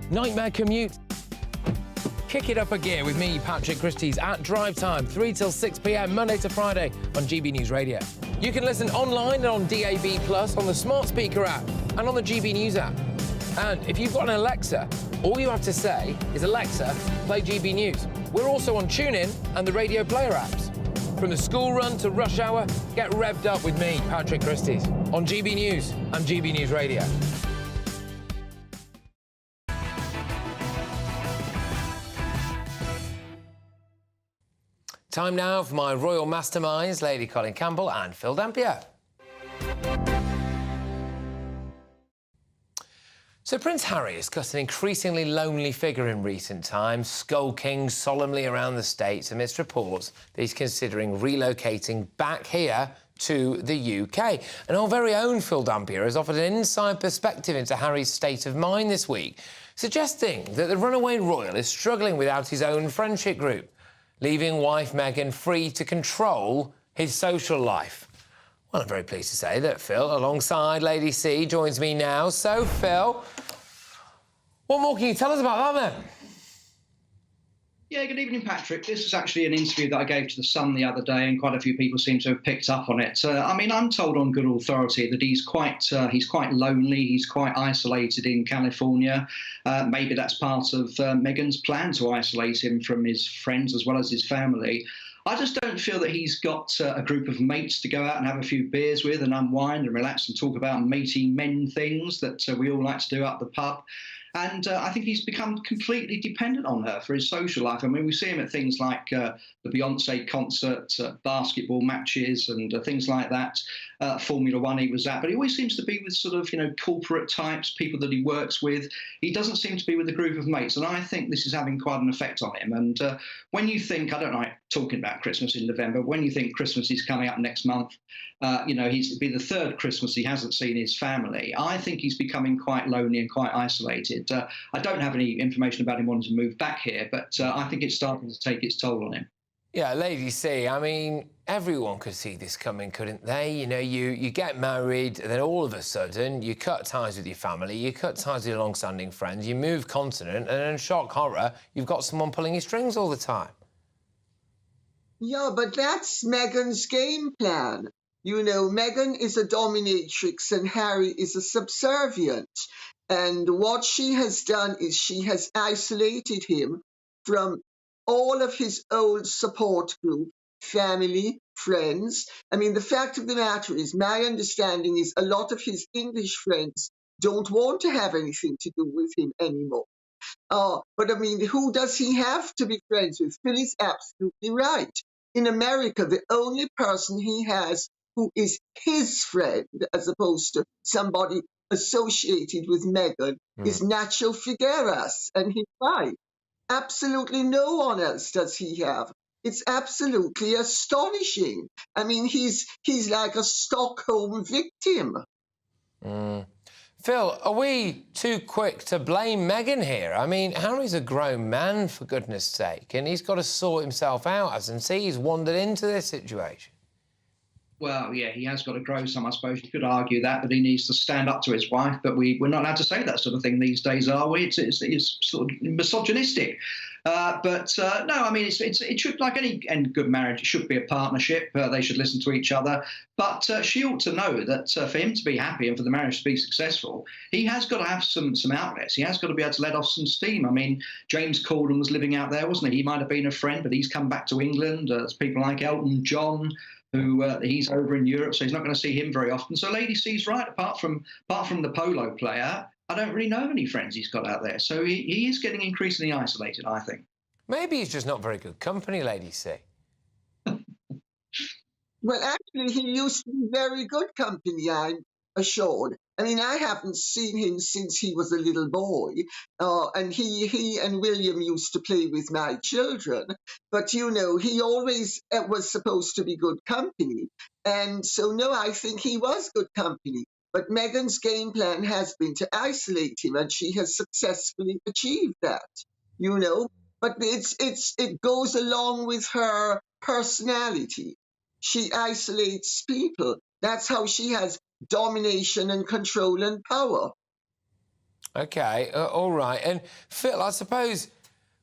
Nightmare commute. Kick it up a gear with me, Patrick Christie's at drive time, 3 till 6 p.m, Monday to Friday on GB News Radio. You can listen online and on DAB+, on the smart speaker app and on the GB News app. And if you've got an Alexa, all you have to say is, Alexa, play GB News. We're also on TuneIn and the Radio Player apps. From the school run to rush hour, get revved up with me, Patrick Christie's, on GB News and GB News Radio. Time now for my Royal Masterminds, Lady Colin Campbell and Phil Dampier. So Prince Harry has cut an increasingly lonely figure in recent times, skulking solemnly around the States amidst reports that he's considering relocating back here to the UK. And our very own Phil Dampier has offered an inside perspective into Harry's state of mind this week, suggesting that the runaway royal is struggling without his own friendship group, leaving wife Meghan free to control his social life. Well, I'm very pleased to say that Phil, alongside Lady C, joins me now. So, Phil, what more can you tell us about that, then? Yeah, good evening, Patrick. This is actually an interview that I gave to The Sun the other day, and quite a few people seem to have picked up on it. I mean, I'm told on good authority that he's quite lonely, he's quite isolated in California. Maybe that's part of Meghan's plan to isolate him from his friends as well as his family. I just don't feel that he's got a group of mates to go out and have a few beers with and unwind and relax and talk about matey men things that we all like to do up the pub. And I think he's become completely dependent on her for his social life. I mean, we see him at things like the Beyonce concert, basketball matches, and things like that. Formula One he was at, but he always seems to be with sort of, corporate types, people that he works with. He doesn't seem to be with a group of mates, and I think this is having quite an effect on him. And when you think, I don't like talking about Christmas in November, when you think Christmas is coming up next month, he's be the third Christmas he hasn't seen his family. I think he's becoming quite lonely and quite isolated. I don't have any information about him wanting to move back here, but I think it's starting to take its toll on him. Yeah, Lady C, I mean, everyone could see this coming, couldn't they? You get married, and then all of a sudden, you cut ties with your family, you cut ties with your long-standing friends, you move continent, and then, shock horror, you've got someone pulling your strings all the time. Yeah, but that's Meghan's game plan. Meghan is a dominatrix and Harry is a subservient. And what she has done is she has isolated him from all of his old support group, family, friends. I mean, the fact of the matter is, my understanding is a lot of his English friends don't want to have anything to do with him anymore. But I mean, who does he have to be friends with? Phil is absolutely right. In America, the only person he has who is his friend, as opposed to somebody associated with Meghan, is Nacho Figueras and his wife. Absolutely no one else does he have. It's absolutely astonishing. I mean, he's like a Stockholm victim. Phil, are we too quick to blame Meghan here? I mean, Harry's a grown man, for goodness sake, and he's got to sort himself out, hasn't he? He's wandered into this situation. Well, yeah, he has got to grow some, I suppose. You could argue that he needs to stand up to his wife, but we're not allowed to say that sort of thing these days, are we? It's sort of misogynistic. No, I mean, it should, like any good marriage, it should be a partnership. They should listen to each other. But she ought to know that for him to be happy and for the marriage to be successful, he has got to have some outlets. He has got to be able to let off some steam. I mean, James Corden was living out there, wasn't he? He might have been a friend, but he's come back to England. There's people like Elton John, who he's over in Europe, so he's not going to see him very often. So Lady C's right. Apart from the polo player, I don't really know any friends he's got out there. So he is getting increasingly isolated, I think. Maybe he's just not very good company, Lady C. Well, actually, he used to be very good company, I'm assured. I mean, I haven't seen him since he was a little boy, and he and William used to play with my children. But, he always was supposed to be good company. And so, no, I think he was good company. But Meghan's game plan has been to isolate him, and she has successfully achieved that, But it goes along with her personality. She isolates people. That's how she has domination and control and power. OK, all right. And Phil, I suppose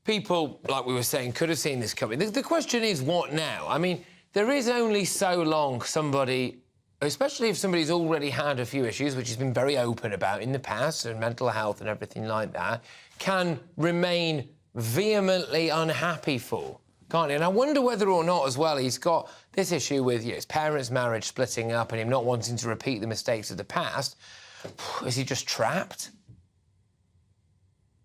people, like we were saying, could have seen this coming. The question is, what now? I mean, there is only so long somebody, especially if somebody's already had a few issues, which he's been very open about in the past, and mental health and everything like that, can remain vehemently unhappy for, can't he? And I wonder whether or not, as well, he's got this issue with his parents' marriage splitting up and him not wanting to repeat the mistakes of the past. Is he just trapped?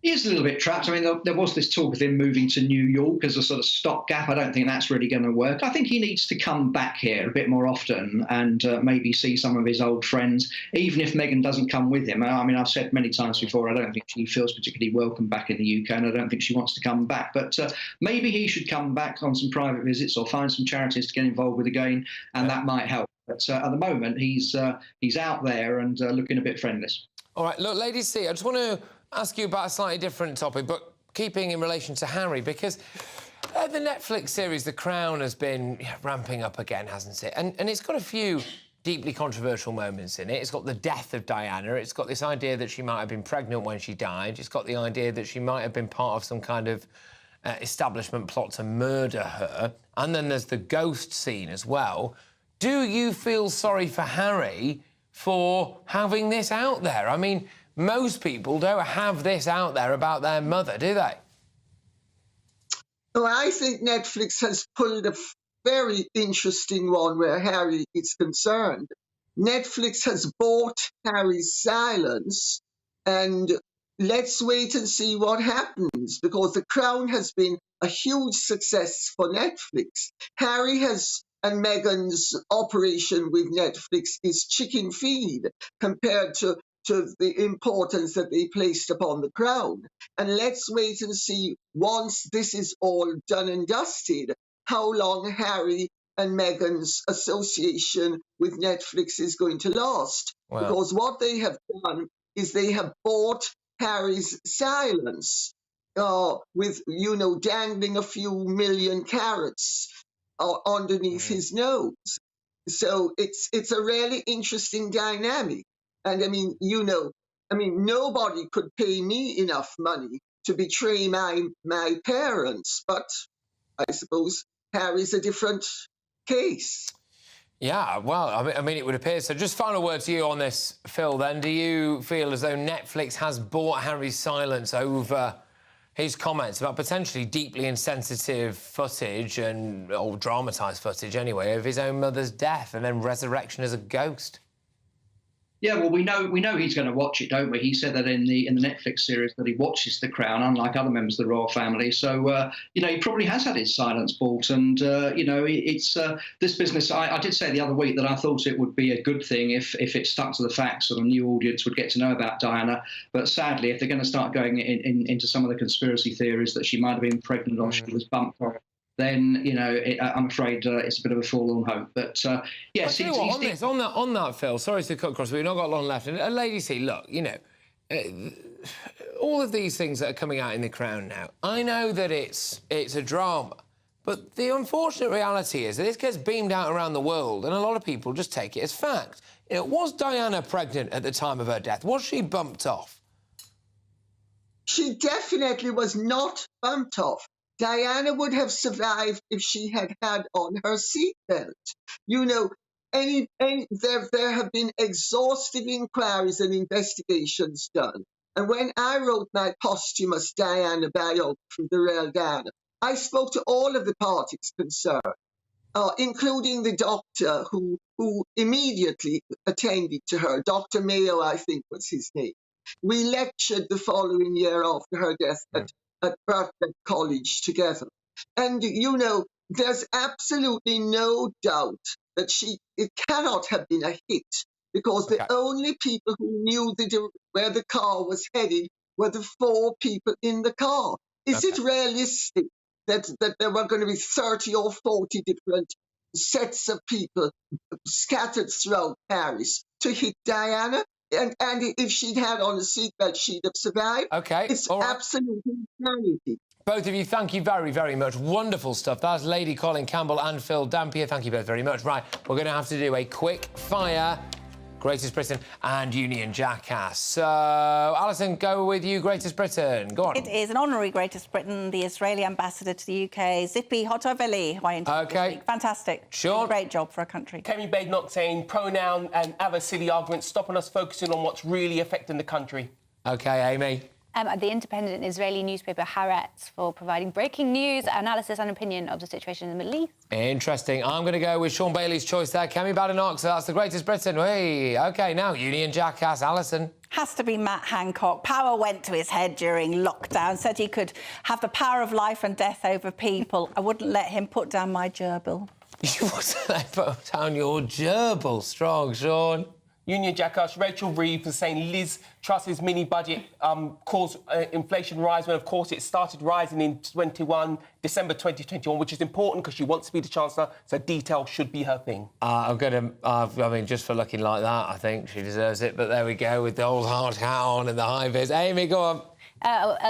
He is a little bit trapped. I mean, there was this talk of him moving to New York as a sort of stopgap. I don't think that's really going to work. I think he needs to come back here a bit more often and maybe see some of his old friends, even if Meghan doesn't come with him. I mean, I've said many times before, I don't think she feels particularly welcome back in the UK, and I don't think she wants to come back. But maybe he should come back on some private visits or find some charities to get involved with again, and that might help. But at the moment, he's out there and looking a bit friendless. All right, look, Lady C, I just want to ask you about a slightly different topic, but keeping in relation to Harry, because the Netflix series The Crown has been ramping up again, hasn't it? And it's got a few deeply controversial moments in it. It's got the death of Diana. It's got this idea that she might have been pregnant when she died. It's got the idea that she might have been part of some kind of establishment plot to murder her. And then there's the ghost scene as well. Do you feel sorry for Harry for having this out there? I mean, most people don't have this out there about their mother, do they? Well, I think Netflix has pulled a very interesting one where Harry is concerned. Netflix has bought Harry's silence, and let's wait and see what happens, because The Crown has been a huge success for Netflix. Harry and Meghan's operation with Netflix is chicken feed compared to the importance that they placed upon The Crown. And let's wait and see, once this is all done and dusted, how long Harry and Meghan's association with Netflix is going to last. Wow. Because what they have done is they have bought Harry's silence with, dangling a few million carrots underneath his nose. So it's a really interesting dynamic. And I mean, nobody could pay me enough money to betray my parents, but I suppose Harry's a different case. Yeah, well, I mean, it would appear so. Just final word to you on this, Phil, then. Do you feel as though Netflix has bought Harry's silence over his comments about potentially deeply insensitive footage or dramatised footage, anyway, of his own mother's death and then resurrection as a ghost? Yeah, well, we know he's going to watch it, don't we? He said that in the Netflix series that he watches The Crown, unlike other members of the royal family. So, he probably has had his silence bought. And, it's this business. I did say the other week that I thought it would be a good thing if it stuck to the facts and a new audience would get to know about Diana. But sadly, if they're going to start going into some of the conspiracy theories that she might have been pregnant or she was bumped for, then I'm afraid it's a bit of a forlorn hope. But yes, on that, Phil. Sorry to cut across, but we've not got long left. And Lady C, look, all of these things that are coming out in The Crown now. I know that it's a drama, but the unfortunate reality is that this gets beamed out around the world, and a lot of people just take it as fact. Was Diana pregnant at the time of her death? Was she bumped off? She definitely was not bumped off. Diana would have survived if she had on her seatbelt. There have been exhaustive inquiries and investigations done. And when I wrote my posthumous Diana biography, The Real Diana, I spoke to all of the parties concerned, including the doctor who immediately attended to her. Dr. Mayo, I think was his name. We lectured the following year after her death at Birkbeck College together. And, there's absolutely no doubt that it cannot have been a hit, because the only people who knew where the car was headed were the 4 people in the car. Is it realistic that there were going to be 30 or 40 different sets of people scattered throughout Paris to hit Diana? And if she'd had on a seatbelt, she'd have survived. OK, it's all right. Absolute insanity. Both of you, thank you very, very much. Wonderful stuff. That's Lady Colin Campbell and Phil Dampier. Thank you both very much. Right, we're going to have to do a quick fire Greatest Britain and Union Jackass. So, Alison, go with you, Greatest Britain. Go on. It is an honorary Greatest Britain, the Israeli ambassador to the UK, Zippy Hotoveli, who I interviewed this week. Fantastic. Sure. Great job for a country. Kemi Badenoch saying pronoun and other silly arguments stopping us focusing on what's really affecting the country. OK, Amy. The independent Israeli newspaper Haaretz for providing breaking news, analysis and opinion of the situation in the Middle East. Interesting. I'm going to go with Sean Bailey's choice there. Kemi Badenoch, so that's the Greatest Britain. Hey, OK, now Union Jackass. Alison. Has to be Matt Hancock. Power went to his head during lockdown, said he could have the power of life and death over people. I wouldn't let him put down my gerbil. You wouldn't let him put down your gerbil. Strong, Sean. Union Jackass, Rachel Reeves was saying Liz Truss's mini-budget caused inflation rise when, of course, it started rising in December 2021, which is important because she wants to be the Chancellor, so detail should be her thing. I'm going to... just for looking like that, I think she deserves it, but there we go with the old hard hat on and the high vis. Amy, go on.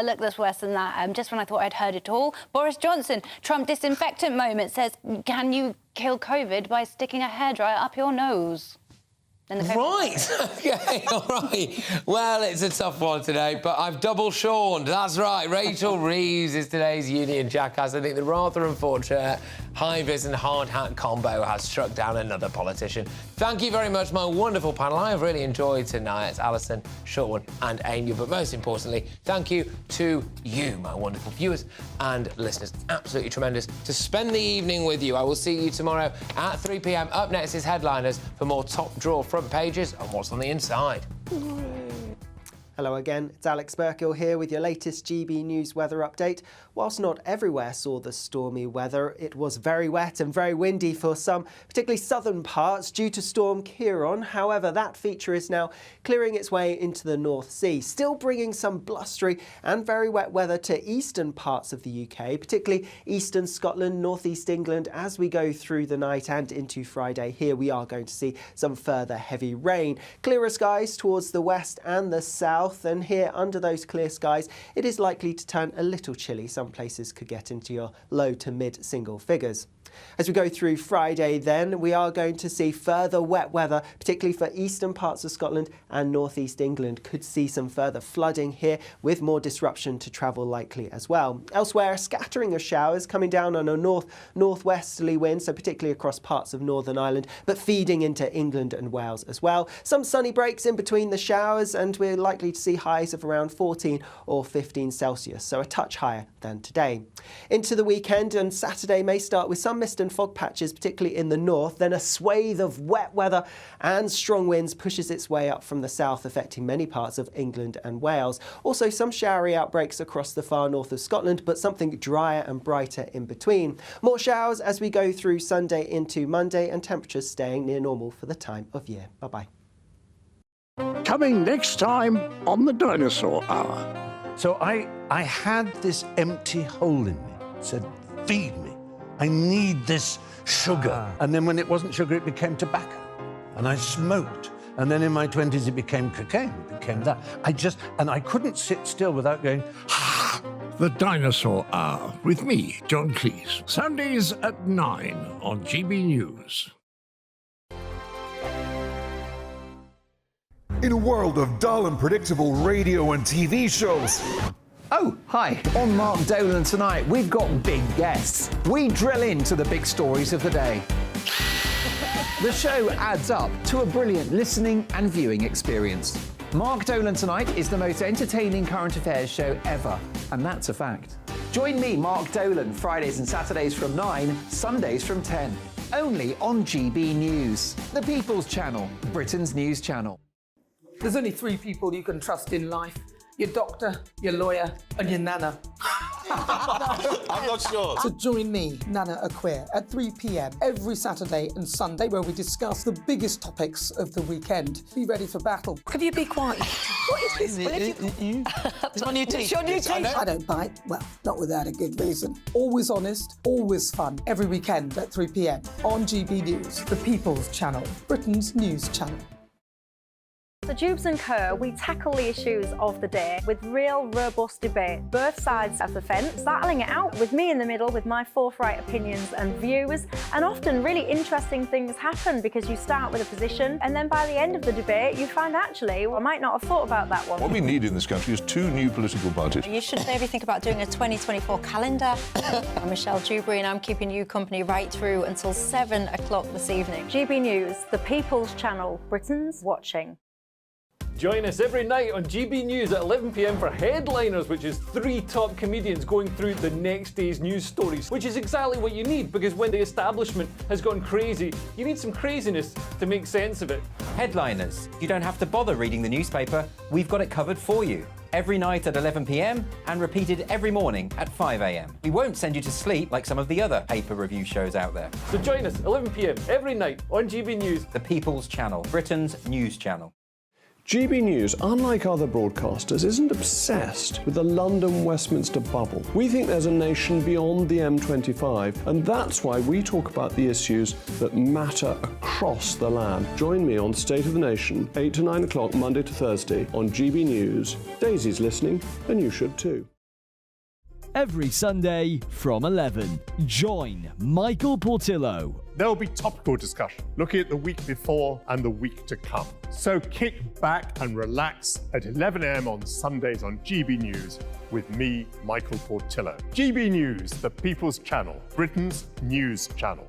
Look, that's worse than that. Just when I thought I'd heard it all, Boris Johnson, Trump disinfectant moment, says, can you kill COVID by sticking a hairdryer up your nose? Right, OK, all right. Well, it's a tough one today, but I've double-Seaned. That's right, Rachel Reeves is today's Union Jackass. I think the rather unfortunate high-vis and hard-hat combo has struck down another politician. Thank you very much, my wonderful panel. I have really enjoyed tonight. It's Alison, Sean and Amy, but most importantly, thank you to you, my wonderful viewers and listeners. Absolutely tremendous to spend the evening with you. I will see you tomorrow at 3 p.m. Up next is Headliners for more top draw front pages and what's on the inside. Hello again, it's Alex Burkill here with your latest GB News weather update. Whilst not everywhere saw the stormy weather, it was very wet and very windy for some, particularly southern parts, due to Storm Ciarán. However, that feature is now clearing its way into the North Sea, still bringing some blustery and very wet weather to eastern parts of the UK, particularly eastern Scotland, northeast England. As we go through the night and into Friday, here we are going to see some further heavy rain. Clearer skies towards the west and the south. And here, under those clear skies, it is likely to turn a little chilly. Some places could get into your low to mid single figures. As we go through Friday then, we are going to see further wet weather, particularly for eastern parts of Scotland and northeast England. Could see some further flooding here with more disruption to travel likely as well. Elsewhere, a scattering of showers coming down on a northwesterly wind, so particularly across parts of Northern Ireland, but feeding into England and Wales as well. Some sunny breaks in between the showers, and we're likely to see highs of around 14 or 15 Celsius, so a touch higher than today. Into the weekend, and Saturday may start with some mist and fog patches, particularly in the north, then a swathe of wet weather and strong winds pushes its way up from the south, affecting many parts of England and Wales. Also some showery outbreaks across the far north of Scotland, but something drier and brighter in between. More showers as we go through Sunday into Monday, and temperatures staying near normal for the time of year. Bye-bye. Coming next time on the Dinosaur Hour. So I had this empty hole in me. It said, feed me. I need this sugar. And then when it wasn't sugar, it became tobacco. And I smoked. And then in my 20s, it became cocaine. It became that. I couldn't sit still without going, The Dinosaur Hour with me, John Cleese. Sundays at 9 on GB News. In a world of dull and predictable radio and TV shows. Oh, hi. On Mark Dolan tonight, we've got big guests. We drill into the big stories of the day. The show adds up to a brilliant listening and viewing experience. Mark Dolan Tonight is the most entertaining current affairs show ever, and that's a fact. Join me, Mark Dolan, Fridays and Saturdays from 9, Sundays from 10. Only on GB News, the People's Channel, Britain's news channel. There's only 3 people you can trust in life. Your doctor, your lawyer, and your nana. I'm not sure. So join me, Nana Aquare, at 3 p.m. every Saturday and Sunday, where we discuss the biggest topics of the weekend. Be ready for battle. Could you be quiet? What is this? It's my new teeth. It's your new Yes, I teeth. know. I don't bite. Well, not without a good reason. Always honest, always fun. Every weekend at 3 p.m. on GB News, the People's Channel, Britain's news channel. So Jubes and Kerr, we tackle the issues of the day with real, robust debate. Both sides of the fence, battling it out with me in the middle with my forthright opinions and views. And often really interesting things happen because you start with a position and then by the end of the debate you find actually, well, I might not have thought about that one. What we need in this country is 2 new political parties. You should maybe think about doing a 2024 calendar. I'm Michelle Dewberry and I'm keeping you company right through until 7 o'clock this evening. GB News, the People's Channel, Britain's watching. Join us every night on GB News at 11 p.m. for Headliners, which is 3 top comedians going through the next day's news stories, which is exactly what you need, because when the establishment has gone crazy, you need some craziness to make sense of it. Headliners. You don't have to bother reading the newspaper. We've got it covered for you. Every night at 11 p.m. and repeated every morning at 5 a.m. We won't send you to sleep like some of the other paper review shows out there. So join us 11 p.m. every night on GB News. The People's Channel, Britain's news channel. GB News, unlike other broadcasters, isn't obsessed with the London-Westminster bubble. We think there's a nation beyond the M25, and that's why we talk about the issues that matter across the land. Join me on State of the Nation, 8 to 9 o'clock, Monday to Thursday, on GB News. Daisy's listening, and you should too. Every Sunday from 11, join Michael Portillo. There'll be topical discussion, looking at the week before and the week to come. So kick back and relax at 11 a.m. on Sundays on GB News with me, Michael Portillo. GB News, the People's Channel, Britain's news channel.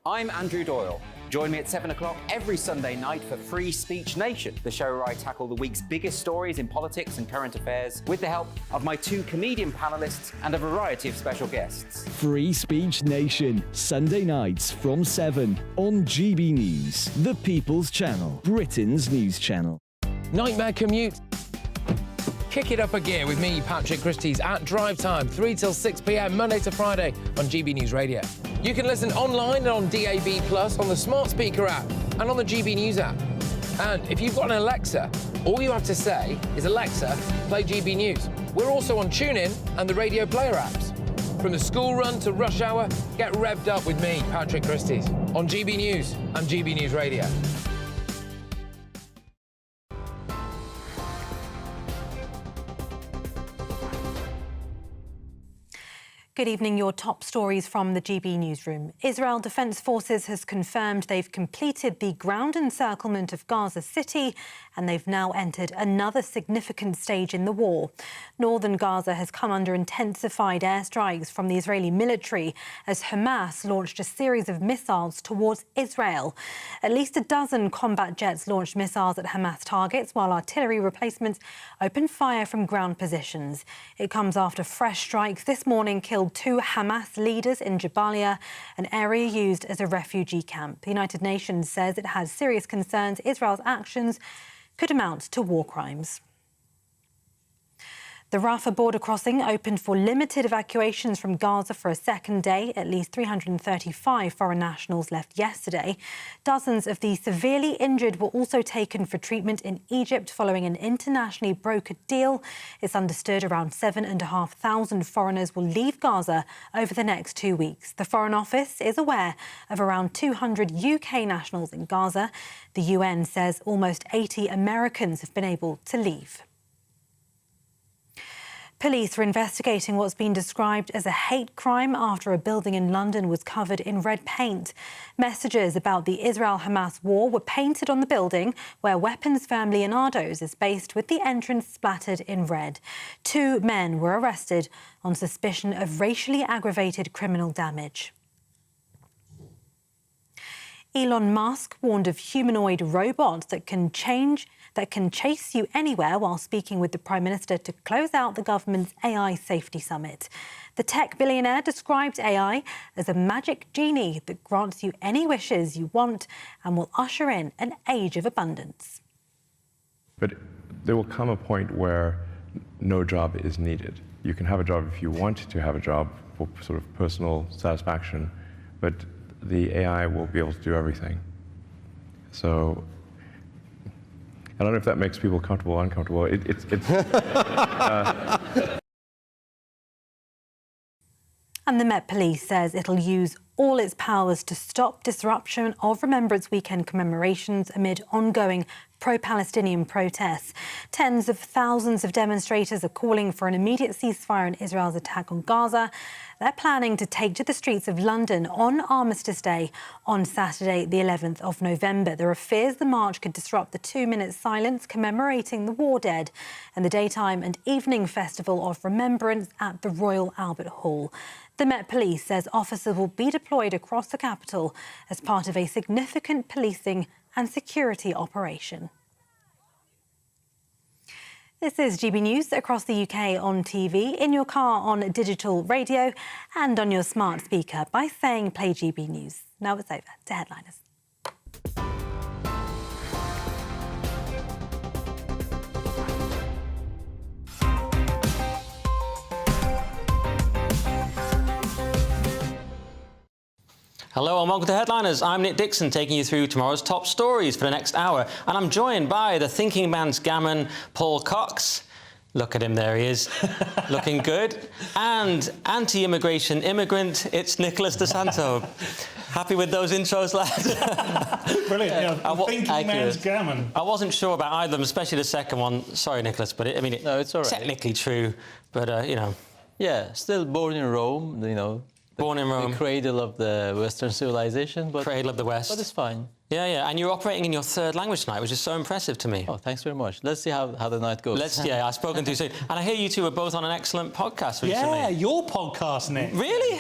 I'm Andrew Doyle. Join me at 7 o'clock every Sunday night for Free Speech Nation, the show where I tackle the week's biggest stories in politics and current affairs with the help of my 2 comedian panellists and a variety of special guests. Free Speech Nation, Sunday nights from 7 on GB News, the People's Channel, Britain's news channel. Nightmare commute. kick it up a gear with me, Patrick Christie's, at drive time, 3 till 6 p.m, Monday to Friday on GB News Radio. You can listen online and on DAB+, on the smart speaker app and on the GB News app. And if you've got an Alexa, all you have to say is, Alexa, play GB News. We're also on TuneIn and the Radio Player apps. From the school run to rush hour, get revved up with me, Patrick Christie's, on GB News and GB News Radio. Good evening. Your top stories from the GB newsroom. Israel Defense Forces has confirmed they've completed the ground encirclement of Gaza City and they've now entered another significant stage in the war. Northern Gaza has come under intensified airstrikes from the Israeli military as Hamas launched a series of missiles towards Israel. At least a dozen combat jets launched missiles at Hamas targets, while artillery replacements opened fire from ground positions. It comes after fresh strikes this morning killed 2 Hamas leaders in Jabalia, an area used as a refugee camp. The United Nations says it has serious concerns Israel's actions could amount to war crimes. The Rafah border crossing opened for limited evacuations from Gaza for a second day. At least 335 foreign nationals left yesterday. Dozens of the severely injured were also taken for treatment in Egypt following an internationally brokered deal. It's understood around 7,500 foreigners will leave Gaza over the next 2 weeks. The Foreign Office is aware of around 200 UK nationals in Gaza. The UN says almost 80 Americans have been able to leave. Police are investigating what's been described as a hate crime after a building in London was covered in red paint. Messages about the Israel-Hamas war were painted on the building where weapons firm Leonardo's is based, with the entrance splattered in red. 2 men were arrested on suspicion of racially aggravated criminal damage. Elon Musk warned of humanoid robots that can chase you anywhere while speaking with the Prime Minister to close out the government's AI safety summit. The tech billionaire described AI as a magic genie that grants you any wishes you want and will usher in an age of abundance. But there will come a point where no job is needed. You can have a job if you want to have a job for sort of personal satisfaction, but the AI will be able to do everything. So I don't know if that makes people comfortable or uncomfortable. And the Met Police says it'll use all its powers to stop disruption of Remembrance Weekend commemorations amid ongoing pro-Palestinian protests. Tens of thousands of demonstrators are calling for an immediate ceasefire in Israel's attack on Gaza. They're planning to take to the streets of London on Armistice Day on Saturday, the 11th of November. There are fears the march could disrupt the 2-minute silence commemorating the war dead and the daytime and evening festival of Remembrance at the Royal Albert Hall. The Met Police says officers will be deployed across the capital as part of a significant policing and security operation. This is GB News across the UK on TV, in your car on digital radio and on your smart speaker by saying play GB News. Now it's over to headliners. Hello and welcome to Headliners. I'm Nick Dixon, taking you through tomorrow's top stories for the next hour. And I'm joined by the thinking man's gammon, Paul Cox. Look at him, there he is, looking good. And anti-immigration immigrant, it's Nicholas De Santo. Happy with those intros, lads? Brilliant, yeah. Thinking man's gammon. I wasn't sure about either of them, especially the second one. Sorry, Nicholas, but no, it's all right. Technically true, but, you know. Yeah, still born in Rome, you know. Born in Rome. The cradle of the Western civilization. But cradle of the West. But it's fine. Yeah, yeah. And you're operating in your 3rd language tonight, which is so impressive to me. Oh, thanks very much. Let's see how the night goes. Yeah, I've spoken too soon. And I hear you two are both on an excellent podcast recently. Yeah, your podcast, Nick. Really?